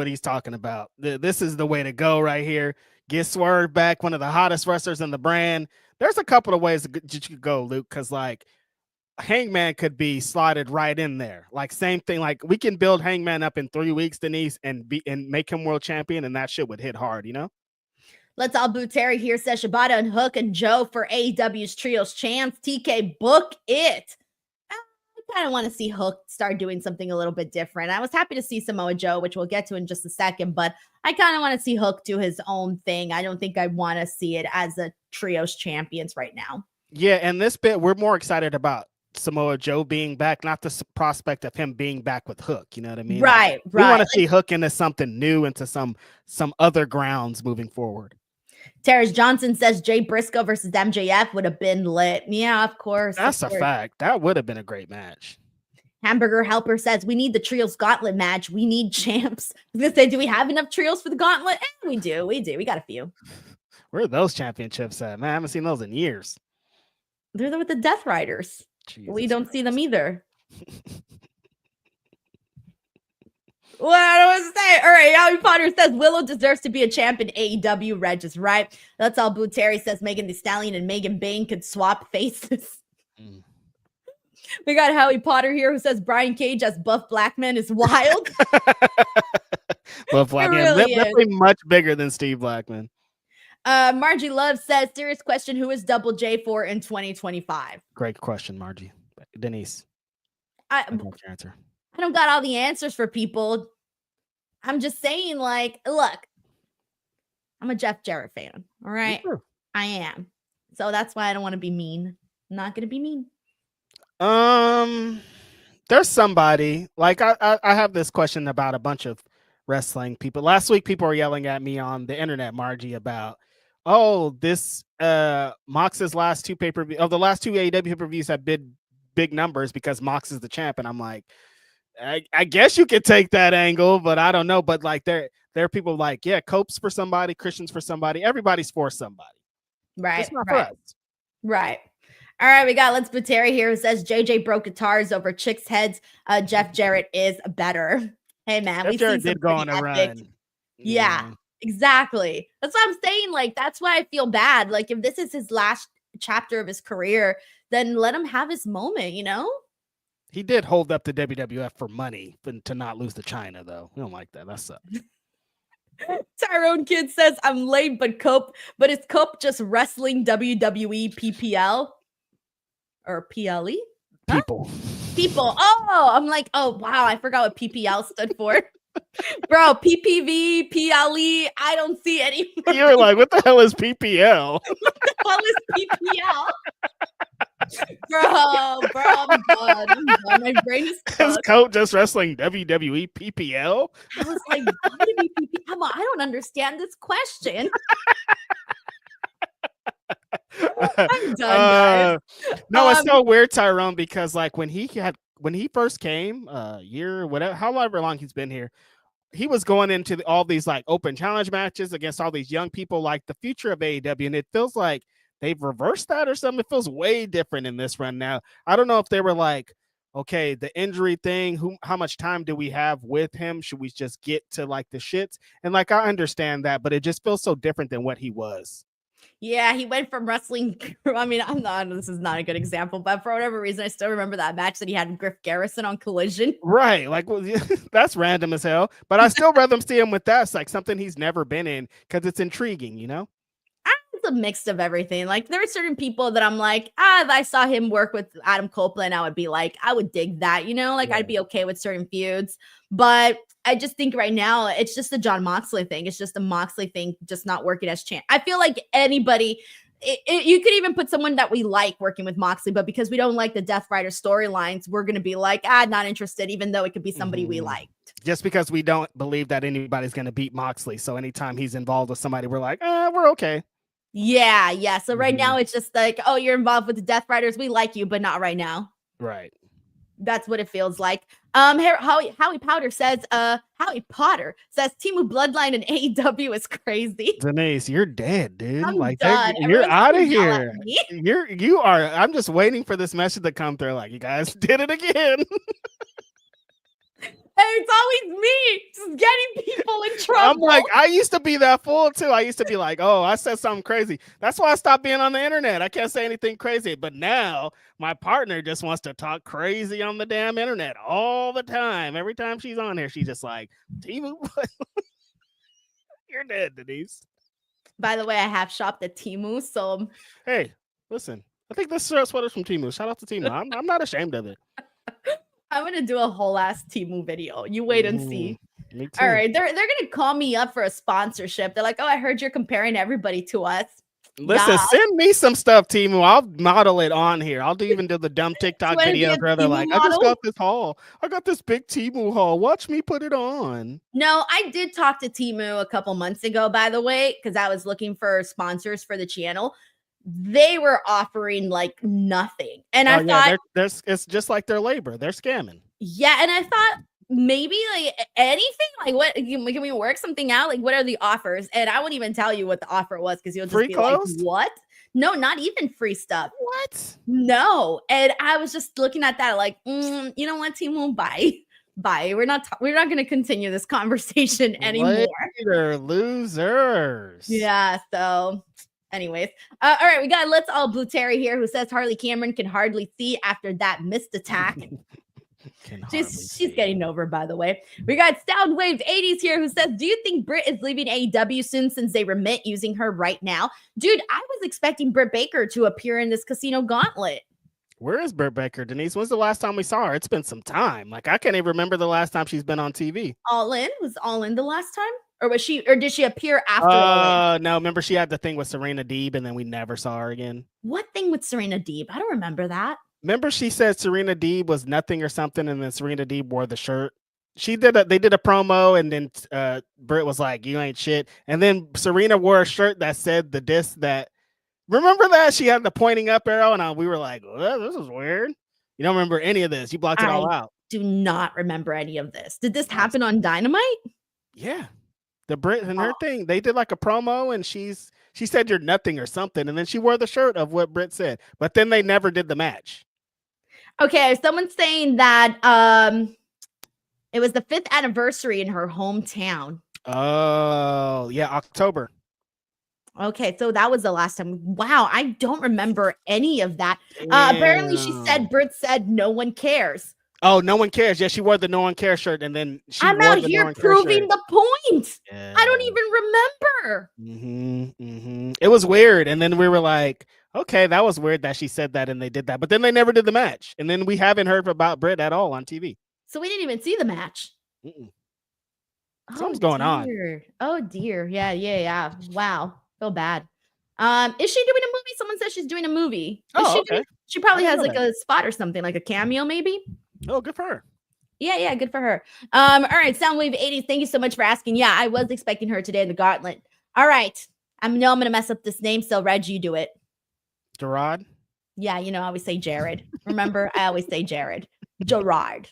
B: he's talking about. This is the way to go right here. Get Swerve back, one of the hottest wrestlers in the brand. There's a couple of ways that you could go, Luke, because like Hangman could be slotted right in there. Like same thing. Like we can build Hangman up in 3 weeks, Denise, and make him world champion, and that shit would hit hard, you know?
A: Let's all boo Terry here. Says Shibata and Hook and Joe for AEW's Trios Champs. TK, book it. I kind of want to see Hook start doing something a little bit different. I was happy to see Samoa Joe, which we'll get to in just a second, but I kind of want to see Hook do his own thing. I don't think I want to see it as a Trios Champions right now.
B: Yeah, and this bit, we're more excited about Samoa Joe being back, not the prospect of him being back with Hook. You know what I mean?
A: Right,
B: like, we want to see Hook into something new, into some other grounds moving forward.
A: Terrence Johnson says Jay Briscoe versus MJF would have been lit. Yeah, of course.
B: That's a fact. That would have been a great match.
A: Hamburger Helper says we need the Trios Gauntlet match. We need champs. I was gonna say, do we have enough trios for the Gauntlet? We do. We got a few.
B: Where are those championships at? Man, I haven't seen those in years.
A: They're with the Death Riders. Jesus we don't Christ. See them either. What I want to say. All right, Howie Potter says Willow deserves to be a champ in AEW. Reg is right. That's all. Boo Terry says Megan Thee Stallion and Megan Bain could swap faces. We got Howie Potter here who says Brian Cage as Buff Blackman is wild.
B: Buff Blackman, really definitely much bigger than Steve Blackman.
A: Margie Love says, serious question, who is Double J for in 2025?
B: Great question, Margie. Denise.
A: I
B: answer.
A: I don't got all the answers for people. I'm just saying, like, look, I'm a Jeff Jarrett fan. All right.
B: Sure.
A: I am. So that's why I don't want to be mean. I'm not going to be mean.
B: There's somebody, like, I have this question about a bunch of wrestling people. Last week, people were yelling at me on the internet, Margie, about, this Mox's last two pay-per-view of the last two AEW pay-per-views have big numbers because Mox is the champ. And I'm like, I guess you could take that angle, but I don't know. But like there are people like, yeah, Cope's for somebody, Christian's for somebody, everybody's for somebody.
A: Right.
B: Just not for us.
A: Right. All right, we got Let's Put Terry here who says JJ broke guitars over chicks' heads. Jeff Jarrett is better. Hey man,
B: Jeff Jarrett did go on a run.
A: Yeah, exactly. That's what I'm saying. Like, that's why I feel bad. Like, if this is his last chapter of his career, then let him have his moment, you know?
B: He did hold up the WWF for money, but to not lose to China, though. We don't like that. That sucks.
A: Tyrone Kid says, I'm late, but is Cope just wrestling WWE PPL? Or PLE? Huh? People. Oh, I'm like, oh, wow. I forgot what PPL stood for. Bro, PPV, PLE, I don't see any.
B: You're like, what the hell is PPL?
A: What the hell is PPL? Bro, I'm done. My brain is
B: Is Cope just wrestling WWE PPL?
A: I was like, WWE PPL? I don't understand this question. I'm done, guys.
B: No, it's so weird, Tyrone, because like when he first came, year, whatever, however long he's been here, he was going into all these like open challenge matches against all these young people, like the future of AEW, and it feels like they've reversed that or something. It feels way different in this run now. I don't know if they were like, okay, the injury thing, how much time do we have with him? Should we just get to like the shits? And like, I understand that, but it just feels so different than what he was.
A: Yeah, he went from wrestling. I mean, this is not a good example, but for whatever reason, I still remember that match that he had with Griff Garrison on Collision.
B: Right. Like, well, that's random as hell, but I still rather see him with that. It's like something he's never been in because it's intriguing, you know?
A: It's a mix of everything. Like, there are certain people that I'm like, if I saw him work with Adam Copeland, I would be like, I would dig that, you know? Like, yeah. I'd be okay with certain feuds. But I just think right now, it's just the Jon Moxley thing. It's just the Moxley thing just not working as champ. I feel like anybody, you could even put someone that we like working with Moxley, but because we don't like the Death Rider storylines, we're going to be like, not interested, even though it could be somebody we liked.
B: Just because we don't believe that anybody's going to beat Moxley. So anytime he's involved with somebody, we're like, we're okay.
A: Yeah. So right now it's just like, oh, you're involved with the Death Riders. We like you, but not right now.
B: Right.
A: That's what it feels like. Howie Potter says, Timu Bloodline and AEW is crazy.
B: Denise, you're dead, dude.
A: I'm
B: like
A: done.
B: You're out of here. You are. I'm just waiting for this message to come through. Like, you guys did it again.
A: It's always me just getting people in trouble.
B: I'm like, I used to be that fool too. I used to be like, oh, I said something crazy. That's why I stopped being on the internet. I can't say anything crazy. But now my partner just wants to talk crazy on the damn internet all the time. Every time she's on here, she's just like, Temu, you're dead, Denise.
A: By the way, I have shopped at Temu, so
B: hey, listen, I think this sweater's from Temu. Shout out to Temu. I'm not ashamed of it.
A: I'm gonna do a whole ass Temu video. You wait and see.
B: Me too.
A: All right, they're gonna call me up for a sponsorship. They're like, "Oh, I heard you're comparing everybody to us."
B: Listen, send me some stuff, Temu. I'll model it on here. I'll even do the dumb TikTok videos where they're like, model? I just got this haul. I got this big Temu haul. Watch me put it on.
A: No, I did talk to Temu a couple months ago, by the way, because I was looking for sponsors for the channel. They were offering like nothing. And I thought
B: it's just like their labor. They're scamming.
A: Yeah. And I thought maybe like anything, like what can we work something out? Like, what are the offers? And I wouldn't even tell you what the offer was because you'll just
B: free
A: be
B: clothes?
A: Like, what? No, not even free stuff.
B: What?
A: No. And I was just looking at that like, you know what, Temu, bye. We're not going to continue this conversation anymore.
B: Later, losers.
A: Yeah. So anyways, all right, we got Let's All Blue Terry here who says Harley Cameron can hardly see after that missed attack. She's getting over, by the way. We got Soundwave 80s here who says, do you think Britt is leaving AEW soon since they remit using her right now? Dude, I was expecting Britt Baker to appear in this Casino Gauntlet.
B: Where is Britt Baker, Denise? When's the last time we saw her? It's been some time. Like, I can't even remember the last time she's been on TV.
A: All In? Was All In the last time? Or did she appear after?
B: No, remember she had the thing with Serena Deeb and then we never saw her again.
A: What thing with Serena Deeb? I don't remember that.
B: Remember she said Serena Deeb was nothing or something and then Serena Deeb wore the shirt. They did a promo and then Britt was like, you ain't shit. And then Serena wore a shirt that said the disc that, remember that? She had the pointing up arrow and we were like, well, this is weird. You don't remember any of this. You blocked it all out.
A: Do not remember any of this. Did this happen on Dynamite?
B: Yeah. The Brit and her thing, they did like a promo and she said you're nothing or something. And then she wore the shirt of what Britt said, but then they never did the match.
A: Okay. Someone's saying that it was the 5th anniversary in her hometown.
B: Oh yeah. October.
A: Okay. So that was the last time. Wow. I don't remember any of that. Apparently she said, Britt said, no one cares.
B: Oh, no one cares. Yeah, she wore the no one cares shirt, and then
A: I'm out here proving the point. Yeah. I don't even remember.
B: It was weird, and then we were like, okay, that was weird that she said that and they did that, but then they never did the match, and then we haven't heard about Britt at all on TV.
A: So we didn't even see the match.
B: Something's going on.
A: Oh dear, yeah. Wow, feel bad. Is she doing a movie? Someone says she's doing a movie.
B: Okay.
A: She probably has like a spot or something, like a cameo, maybe.
B: Oh, good for her.
A: Yeah, good for her. All right, Soundwave 80s, thank you so much for asking. Yeah, I was expecting her today in the Gauntlet. All right, I know I'm going to mess up this name, so Reg, you do it.
B: Gerard?
A: Yeah, I always say Jared. Remember, I always say Jared. Gerard.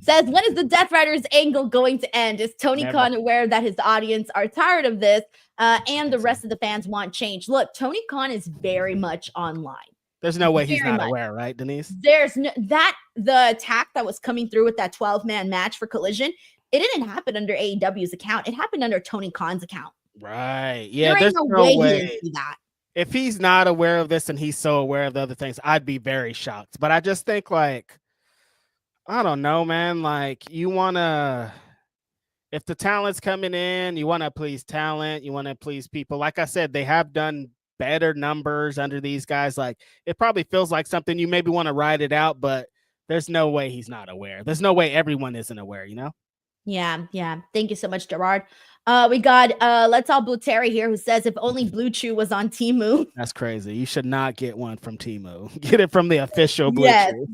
A: Says, when is the Death Riders angle going to end? Is Tony Khan aware that his audience are tired of this and the rest of the fans want change? Look, Tony Khan is very much online.
B: There's no way he's not aware, right, Denise?
A: There's no the attack that was coming through with that 12-man match for Collision, it didn't happen under AEW's account. It happened under Tony Khan's account.
B: Right. Yeah,
A: there's no way he didn't see that.
B: If he's not aware of this and he's so aware of the other things, I'd be very shocked. But I just think, like, I don't know, man. Like, you want to, if the talent's coming in, you want to please talent, you want to please people. Like I said, they have done better numbers under these guys. Like, it probably feels like something you maybe want to ride it out, but there's no way he's not aware. There's no way everyone isn't aware,
A: Yeah. Thank you so much, Gerard. We got Let's All Blue Terry here who says, if only Blue Chew was on Temu.
B: That's crazy. You should not get one from Temu. Get it from the official Blue Chew.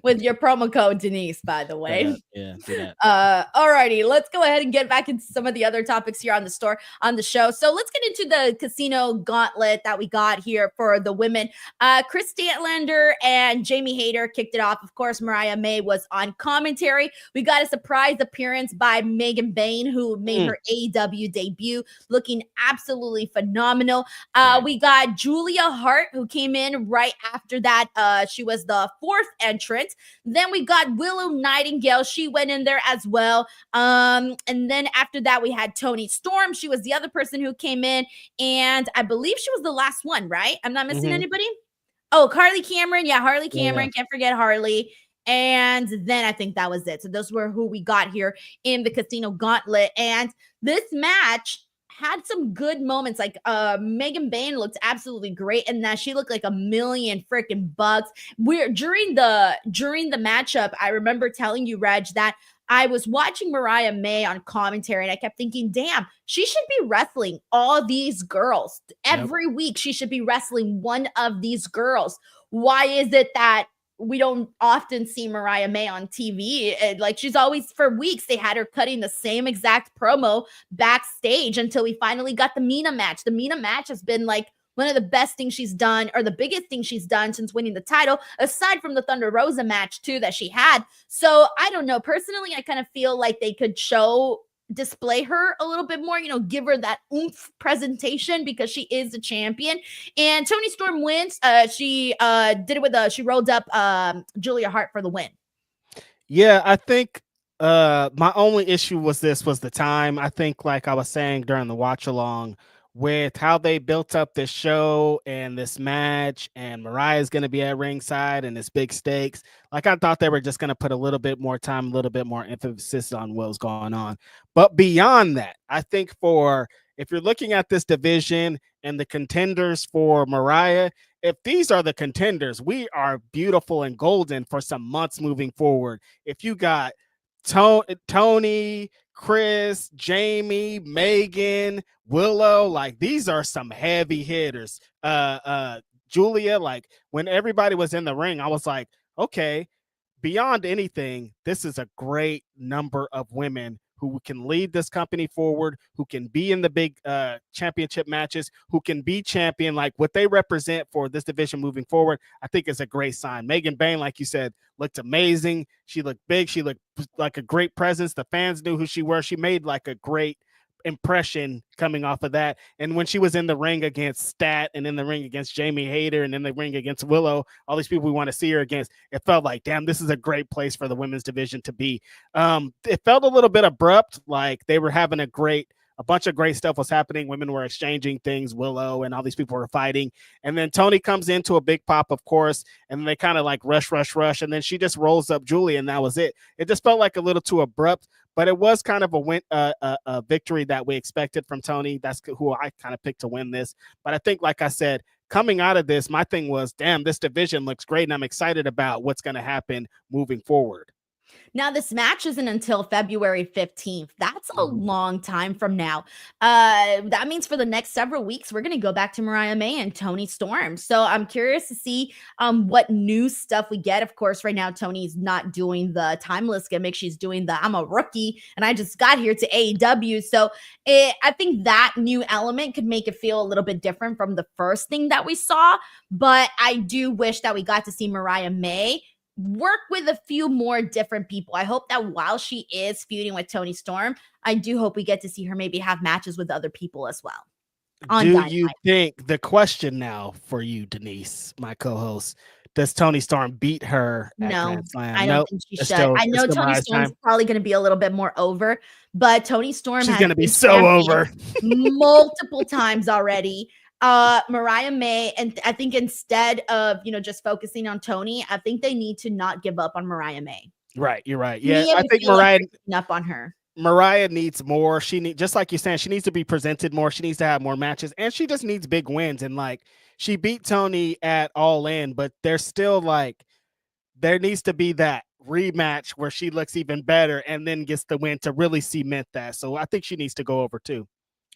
A: With your promo code Denise, by the way.
B: Yeah.
A: All righty, let's go ahead and get back into some of the other topics here on the show. So let's get into the Casino Gauntlet that we got here for the women. Chris Statlander and Jamie Hayter kicked it off. Of course, Mariah May was on commentary. We got a surprise appearance by Megan Bain, who made her AEW AEW debut, looking absolutely phenomenal. We got Julia Hart, who came in right after that. She was the fourth entrant. Then we got Willow Nightingale. She went in there as well. And then after that, we had Toni Storm. She was the other person who came in, and I believe she was the last one, right? I'm not missing anybody. Oh, Harley Cameron. Yeah, Harley Cameron. Can't forget Harley. And then I think that was it. So those were who we got here in the Casino Gauntlet. And this match had some good moments. Like Megan Bayne looked absolutely great, and that she looked like a million freaking bucks. During the matchup, I remember telling you, Reg, that I was watching Mariah May on commentary, and I kept thinking, damn, she should be wrestling all these girls. Every week she should be wrestling one of these girls. Why is it that we don't often see Mariah May on TV? Like, she's always, for weeks, they had her cutting the same exact promo backstage until we finally got the Mina match. The Mina match has been like one of the best things she's done, or the biggest thing she's done since winning the title, aside from the Thunder Rosa match too that she had. So I don't know. Personally, I kind of feel like they could display her a little bit more, give her that oomph presentation, because she is the champion. And Toni Storm wins. She did it with she rolled up Julia Hart for the win.
B: Yeah, I think my only issue was the time. I think, like I was saying during the watch along, with how they built up this show and this match, and Mariah's going to be at ringside and this big stakes. Like, I thought they were just going to put a little bit more time, a little bit more emphasis on what was going on. But beyond that, I think if you're looking at this division and the contenders for Mariah, if these are the contenders, we are beautiful and golden for some months moving forward. If you got Tony, Chris, Jamie, Megan, Willow, like, these are some heavy hitters. Julia, like, when everybody was in the ring, I was like, okay, beyond anything, this is a great number of women who can lead this company forward, who can be in the big championship matches, who can be champion. Like, what they represent for this division moving forward, I think is a great sign. Megan Bayne, like you said, looked amazing. She looked big. She looked like a great presence. The fans knew who she was. She made like a great impression coming off of that. And when she was in the ring against Stat, and in the ring against Jamie Hayter, and in the ring against Willow, all these people we want to see her against, it felt like, damn, this is a great place for the women's division to be. It felt a little bit abrupt, like they were having a bunch of great stuff was happening. Women were exchanging things, Willow and all these people were fighting. And then Tony comes into a big pop, of course, and then they kind of like rush. And then she just rolls up Julie, and that was it. It just felt like a little too abrupt, but it was kind of a victory that we expected from Tony. That's who I kind of picked to win this. But I think, like I said, coming out of this, my thing was, damn, this division looks great, and I'm excited about what's going to happen moving forward.
A: Now, this match isn't until February 15th. That's a long time from now. That means for the next several weeks, we're going to go back to Mariah May and Toni Storm. So I'm curious to see what new stuff we get. Of course, right now, Toni's not doing the timeless gimmick. She's doing the I'm a rookie, and I just got here to AEW. So I think that new element could make it feel a little bit different from the first thing that we saw. But I do wish that we got to see Mariah May work with a few more different people. I hope that while she is feuding with Toni Storm, I do hope we get to see her maybe have matches with other people as well.
B: You think, the question now for you, Denise, my co-host, does Toni Storm beat her at Grand Slam?
A: I don't think she should. I know Toni Storm's probably going to be a little bit more over, but Toni Storm
B: she's going to be so over
A: multiple times already. Mariah May, and I think instead of just focusing on Toni, I think they need to not give up on Mariah May.
B: Right, you're right. Yeah, I think Mariah
A: up on her.
B: Mariah needs more. Just like you're saying, she needs to be presented more. She needs to have more matches, and she just needs big wins. And like, she beat Toni at All In, but there's still there needs to be that rematch where she looks even better and then gets the win to really cement that. So I think she needs to go over too.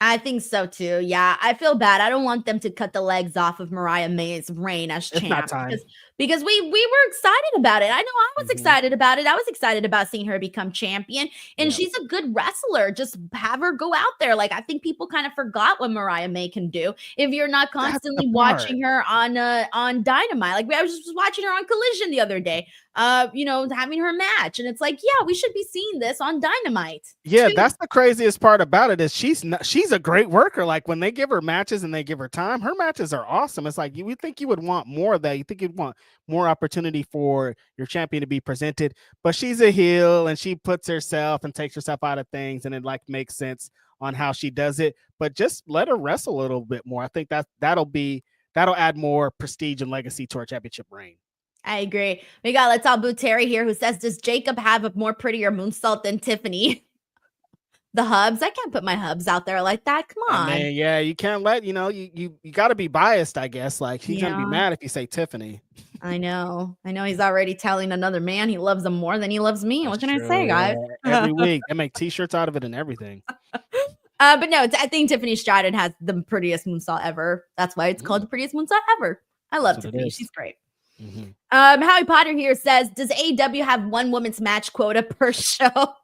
A: I think so too. Yeah, I feel bad. I don't want them to cut the legs off of Mariah May's reign as champ, because because we were excited about it. I know I was excited about it. I was excited about seeing her become champion, and she's a good wrestler. Just have her go out there. Like, I think people kind of forgot what Mariah May can do if you're not constantly watching her on Dynamite. Like, I was just watching her on Collision the other day, having her match, and it's like, yeah, we should be seeing this on Dynamite.
B: Yeah, that's the craziest part about it is she's a great worker. Like, when they give her matches and they give her time, her matches are awesome. It's like, you would think you would want more of that. You think you'd want more opportunity for your champion to be presented, but she's a heel and she puts herself and takes herself out of things, and it like makes sense on how she does it. But just let her wrestle a little bit more. I think that'll add more prestige and legacy to her championship reign.
A: I agree. We got Let's All Boo Terry here, who says, does Jacob have a more prettier moonsault than Tiffany? The hubs. I can't put my hubs out there like that. Come on.
B: I mean, yeah, you can't let, you got to be biased, I guess. Like, he's going to be mad if you say Tiffany.
A: I know. He's already telling another man he loves him more than he loves me. What can I say, guys?
B: Every week. They make t-shirts out of it and everything.
A: But no, I think Tiffany Stratton has the prettiest moonsault ever. That's why it's called the prettiest moonsault ever. I love Tiffany. She's great. Howie Potter here says, does AEW have one woman's match quota per show?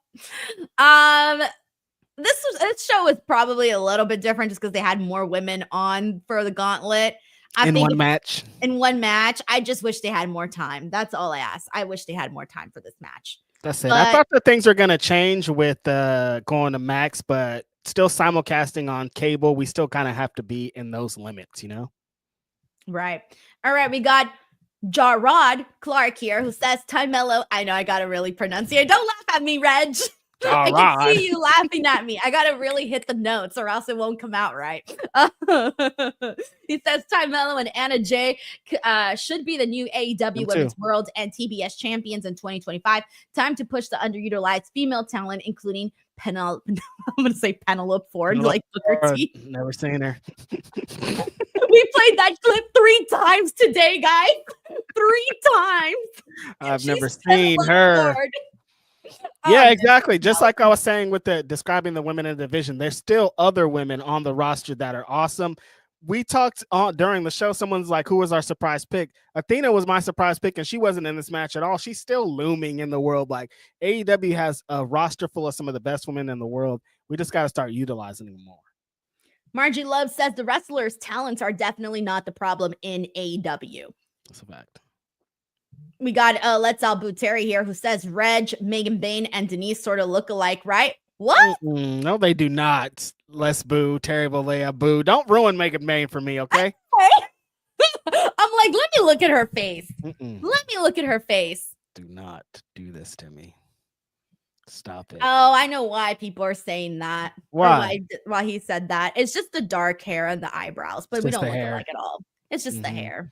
A: This show was probably a little bit different just because they had more women on for the Gauntlet.
B: In one match.
A: I just wish they had more time. That's all I ask. I wish they had more time for this match.
B: That's it. I thought that things are going to change with going to Max, but still simulcasting on cable, we still kind of have to be in those limits,
A: Right. All right. We got Jarrod Clark here, who says, Ty Mello. I know I got to really pronunciate. Don't laugh at me, Reg. I can see you laughing at me. I got to really hit the notes or else it won't come out right. He says Ty Mello and Anna Jay should be the new AEW Women's World and TBS champions in 2025. Time to push the underutilized female talent, including I'm going to say Penelope Ford, like Booker T.
B: Never seen her.
A: We played that clip 3 times today, guys. 3 times.
B: I've never seen her. Ford. Yeah, exactly. Just like I was saying with describing the women in the division, there's still other women on the roster that are awesome. We talked during the show. Someone's like, who was our surprise pick? Athena was my surprise pick, and she wasn't in this match at all. She's still looming in the world. Like, AEW has a roster full of some of the best women in the world. We just got to start utilizing them more.
A: Margie Love says the wrestlers' talents are definitely not the problem in AEW.
B: That's a fact.
A: We got Let's All Boo Terry here, who says Reg, Megan Bain, and Denise sort of look alike, right? What?
B: No, they do not. Let's boo Terry Bollea. Boo. Don't ruin Megan Bain for me, okay?
A: I'm like, let me look at her face. Let me look at her face.
B: Do not do this to me. Stop it.
A: Oh, I know why people are saying that.
B: Why?
A: Why he said that. It's just the dark hair and the eyebrows, but we don't look alike at all. It's just the hair.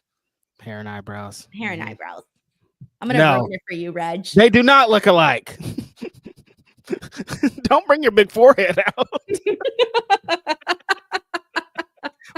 B: Hair and eyebrows.
A: Hair and eyebrows. I'm going to ruin it for you, Reg.
B: They do not look alike. Don't bring your big forehead out.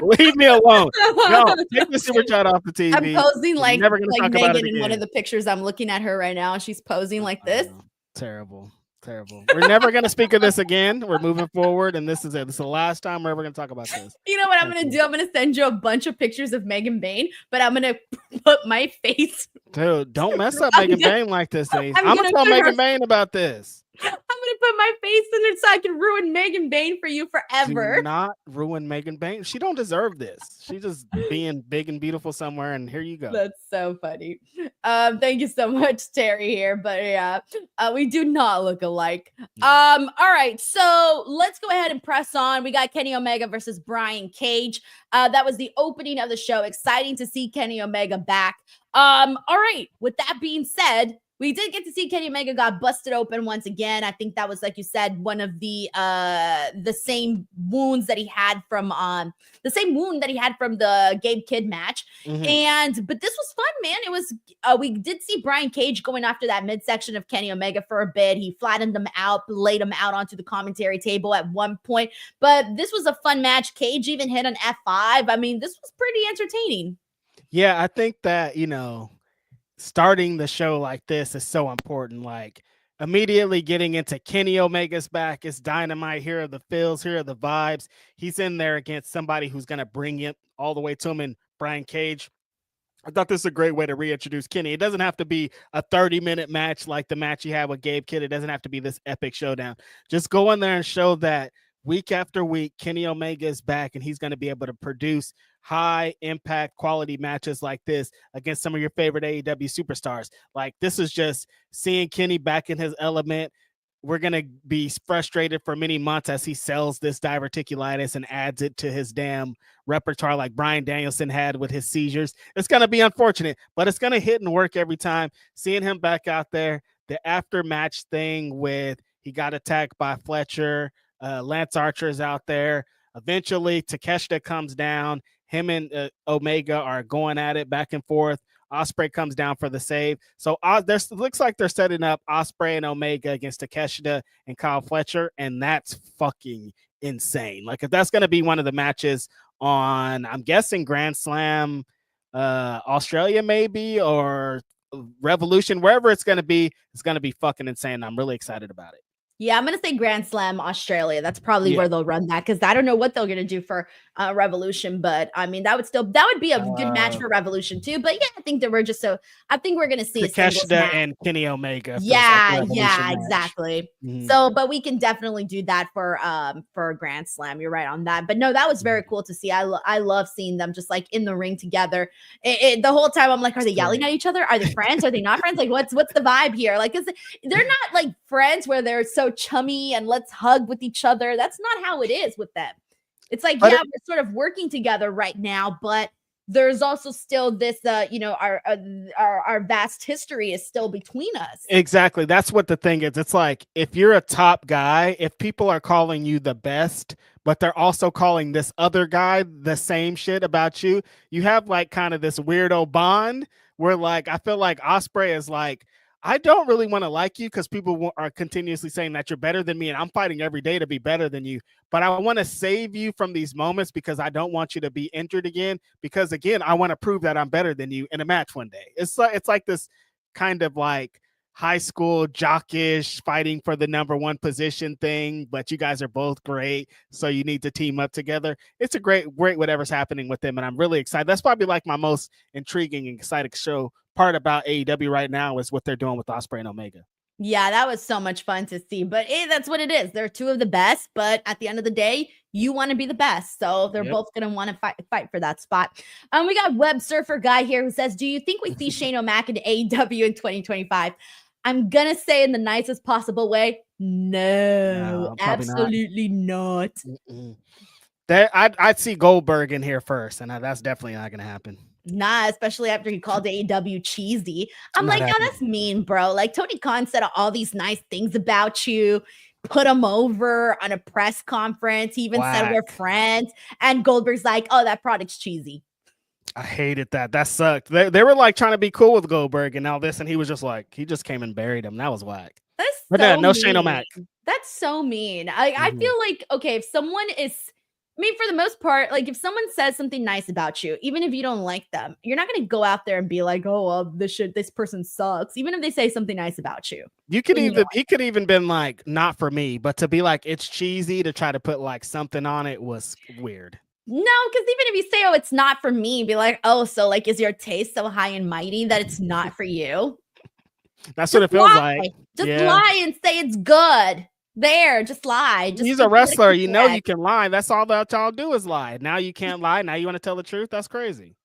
B: Leave me alone. No, take the super chat off the TV.
A: I'm posing like Megan in one of the pictures. I'm looking at her right now. She's posing like this.
B: Terrible. We're never going to speak of this again. We're moving forward, and this is it. This is the last time we're ever going to talk about this.
A: You know what I'm going to do? I'm going to send you a bunch of pictures of Megan Bain, but I'm going to put my face.
B: Dude, don't mess up Megan Bain like this, Denise. I'm going to tell Megan Bain about this.
A: I'm going to put my face in it so I can ruin Megan Bain for you forever.
B: Do not ruin Megan Bain. She don't deserve this. She's just being big and beautiful somewhere, and here you go.
A: That's so funny. Thank you so much, Terry here. But yeah, we do not look alike. All right, so let's go ahead and press on. We got Kenny Omega versus Brian Cage. That was the opening of the show. Exciting to see Kenny Omega back. All right, with that being said, we did get to see Kenny Omega got busted open once again. I think that was, like you said, one of the same wounds that he had from the Gabe Kidd match. But this was fun, man. It was we did see Brian Cage going after that midsection of Kenny Omega for a bit. He flattened him out, laid him out onto the commentary table at one point. But this was a fun match. Cage even hit an F5. I mean, this was pretty entertaining.
B: Yeah, I think that, starting the show like this is so important. Like, immediately getting into Kenny Omega's back. It's Dynamite. Here are the feels. Here are the vibes. He's in there against somebody who's going to bring it all the way to him, and Brian Cage. I thought this is a great way to reintroduce Kenny. It doesn't have to be a 30-minute match like the match you had with Gabe Kidd. It doesn't have to be this epic showdown. Just go in there and show that week after week, Kenny Omega is back, and he's going to be able to produce high-impact quality matches like this against some of your favorite AEW superstars. Like, this is just seeing Kenny back in his element. We're going to be frustrated for many months as he sells this diverticulitis and adds it to his damn repertoire like Bryan Danielson had with his seizures. It's going to be unfortunate, but it's going to hit and work every time. Seeing him back out there, the after-match thing with he got attacked by Fletcher, Lance Archer is out there. Eventually, Takeshita comes down. Him and Omega are going at it back and forth. Osprey comes down for the save. So looks like they're setting up Osprey and Omega against Takeshita and Kyle Fletcher, and that's fucking insane. Like, if that's going to be one of the matches on, I'm guessing Grand Slam Australia maybe, or Revolution, wherever it's going to be fucking insane. I'm really excited about it.
A: Yeah, I'm going to say Grand Slam Australia. That's probably where they'll run that, because I don't know what they're going to do for Revolution, but I mean, that would be a good match for Revolution too. But yeah, I think that I think we're going to see
B: Takeshita and Kenny Omega.
A: Yeah, exactly. Mm-hmm. So, but we can definitely do that for Grand Slam. You're right on that. But no, that was very cool to see. I love seeing them just like in the ring together. The whole time I'm like, are they yelling at each other? Are they friends? Are they not friends? Like, what's the vibe here? Like, they're not like friends where they're so chummy and let's hug with each other. That's not how it is with them. It's like, we're sort of working together right now, but there's also still this, our vast history is still between us.
B: Exactly. That's what the thing is. It's like, if you're a top guy, if people are calling you the best, but they're also calling this other guy the same shit about you, you have like kind of this weirdo bond where like, I feel like Osprey is like, I don't really want to like you because people are continuously saying that you're better than me, and I'm fighting every day to be better than you. But I want to save you from these moments because I don't want you to be injured again. Because again, I want to prove that I'm better than you in a match one day. It's like this kind of like high school jockish fighting for the number one position thing. But you guys are both great, so you need to team up together. It's a great whatever's happening with them, and I'm really excited. That's probably like my most intriguing and exciting part about AEW right now is what they're doing with Osprey and Omega.
A: Yeah, that was so much fun to see. But that's what it is. They're two of the best, but at the end of the day, you want to be the best. So they're both going to want to fight for that spot. We got Web Surfer Guy here who says, do you think we see Shane O'Mac in AEW in 2025? I'm going to say in the nicest possible way, no absolutely not.
B: I'd see Goldberg in here first, and that's definitely not going to happen.
A: Nah, especially after he called AEW cheesy. I'm like, that's mean, bro. Like, Tony Khan said all these nice things about you, put him over on a press conference. He even said we're friends. And Goldberg's like, oh, that product's cheesy.
B: I hated that. That sucked. They were like trying to be cool with Goldberg and all this, and he was just like, he just came and buried him. That was whack.
A: That's
B: no Shane O'Mac.
A: That's so mean. I feel like, okay, if someone is, I mean, for the most part, like if someone says something nice about you, even if you don't like them, you're not going to go out there and be like, oh, well, this person sucks. Even if they say something nice about you. He could
B: even been like, not for me, but to be like, it's cheesy to try to put like something on it was weird.
A: No, because even if you say, oh, it's not for me, be like, oh, so like, is your taste so high and mighty that it's not for you?
B: That's what it feels like.
A: Just lie and say it's good. There, just lie.
B: He's a wrestler. You know you can lie. That's all that y'all do is lie. Now you can't lie. Now you want to tell the truth? That's crazy.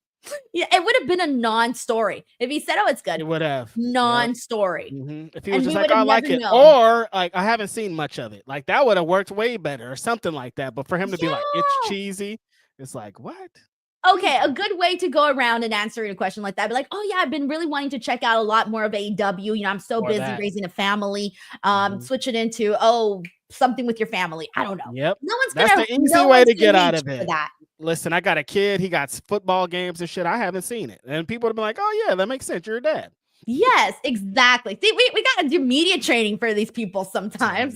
A: Yeah, it would have been a non-story. If he said, oh, it's good.
B: It would have.
A: Non-story.
B: Mm-hmm. If he was just like, I like it. Or like, I haven't seen much of it. Like, that would have worked way better or something like that. But for him to be like, it's cheesy. It's like, what?
A: Okay, a good way to go around and answering a question like that. Be like, oh yeah, I've been really wanting to check out a lot more of AEW. You know, I'm so busy raising a family. Switch it into, something with your family. I don't know.
B: Yep.
A: No one's
B: That's the easy way to get out of it. Listen, I got a kid. He got football games and shit. I haven't seen it. And people have been like, oh yeah, that makes sense. You're a dad.
A: Yes, exactly. See, we got to do media training for these people sometimes.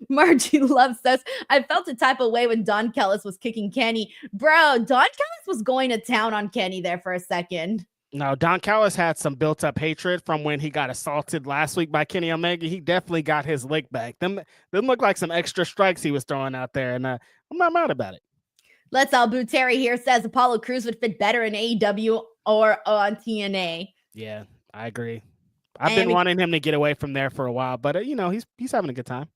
A: Margie Love says, I felt a type of way when Don Callis was kicking Kenny. Bro, Don Callis was going to town on Kenny there for a second.
B: No, Don Callis had some built-up hatred from when he got assaulted last week by Kenny Omega. He definitely got his lick back. Them look like some extra strikes he was throwing out there, and I'm not mad about it.
A: Let's All Boo Terry here says Apollo Crews would fit better in AEW or on TNA.
B: Yeah, I agree. I've been wanting him to get away from there for a while, but you know, he's having a good time.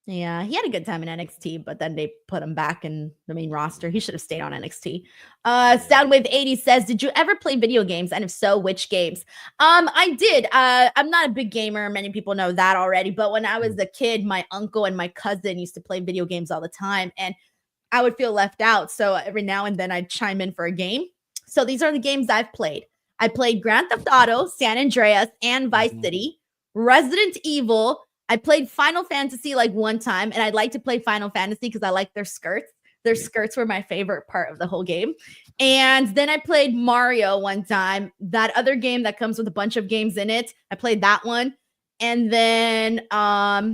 A: Yeah, he had a good time in NXT, but then they put him back in the main roster. He should have stayed on NXT. Soundwave 80 says, did you ever play video games? And if so, which games? I did. I'm not a big gamer. Many people know that already. But when I was a kid, my uncle and my cousin used to play video games all the time. And I would feel left out. So every now and then I'd chime in for a game. So these are the games I've played. I played Grand Theft Auto, San Andreas, and Vice City, Resident Evil. I played Final Fantasy like one time, and I'd like to play Final Fantasy because I like their skirts. Their skirts were my favorite part of the whole game. And then I played Mario one time, that other game that comes with a bunch of games in it. I played that one. And then I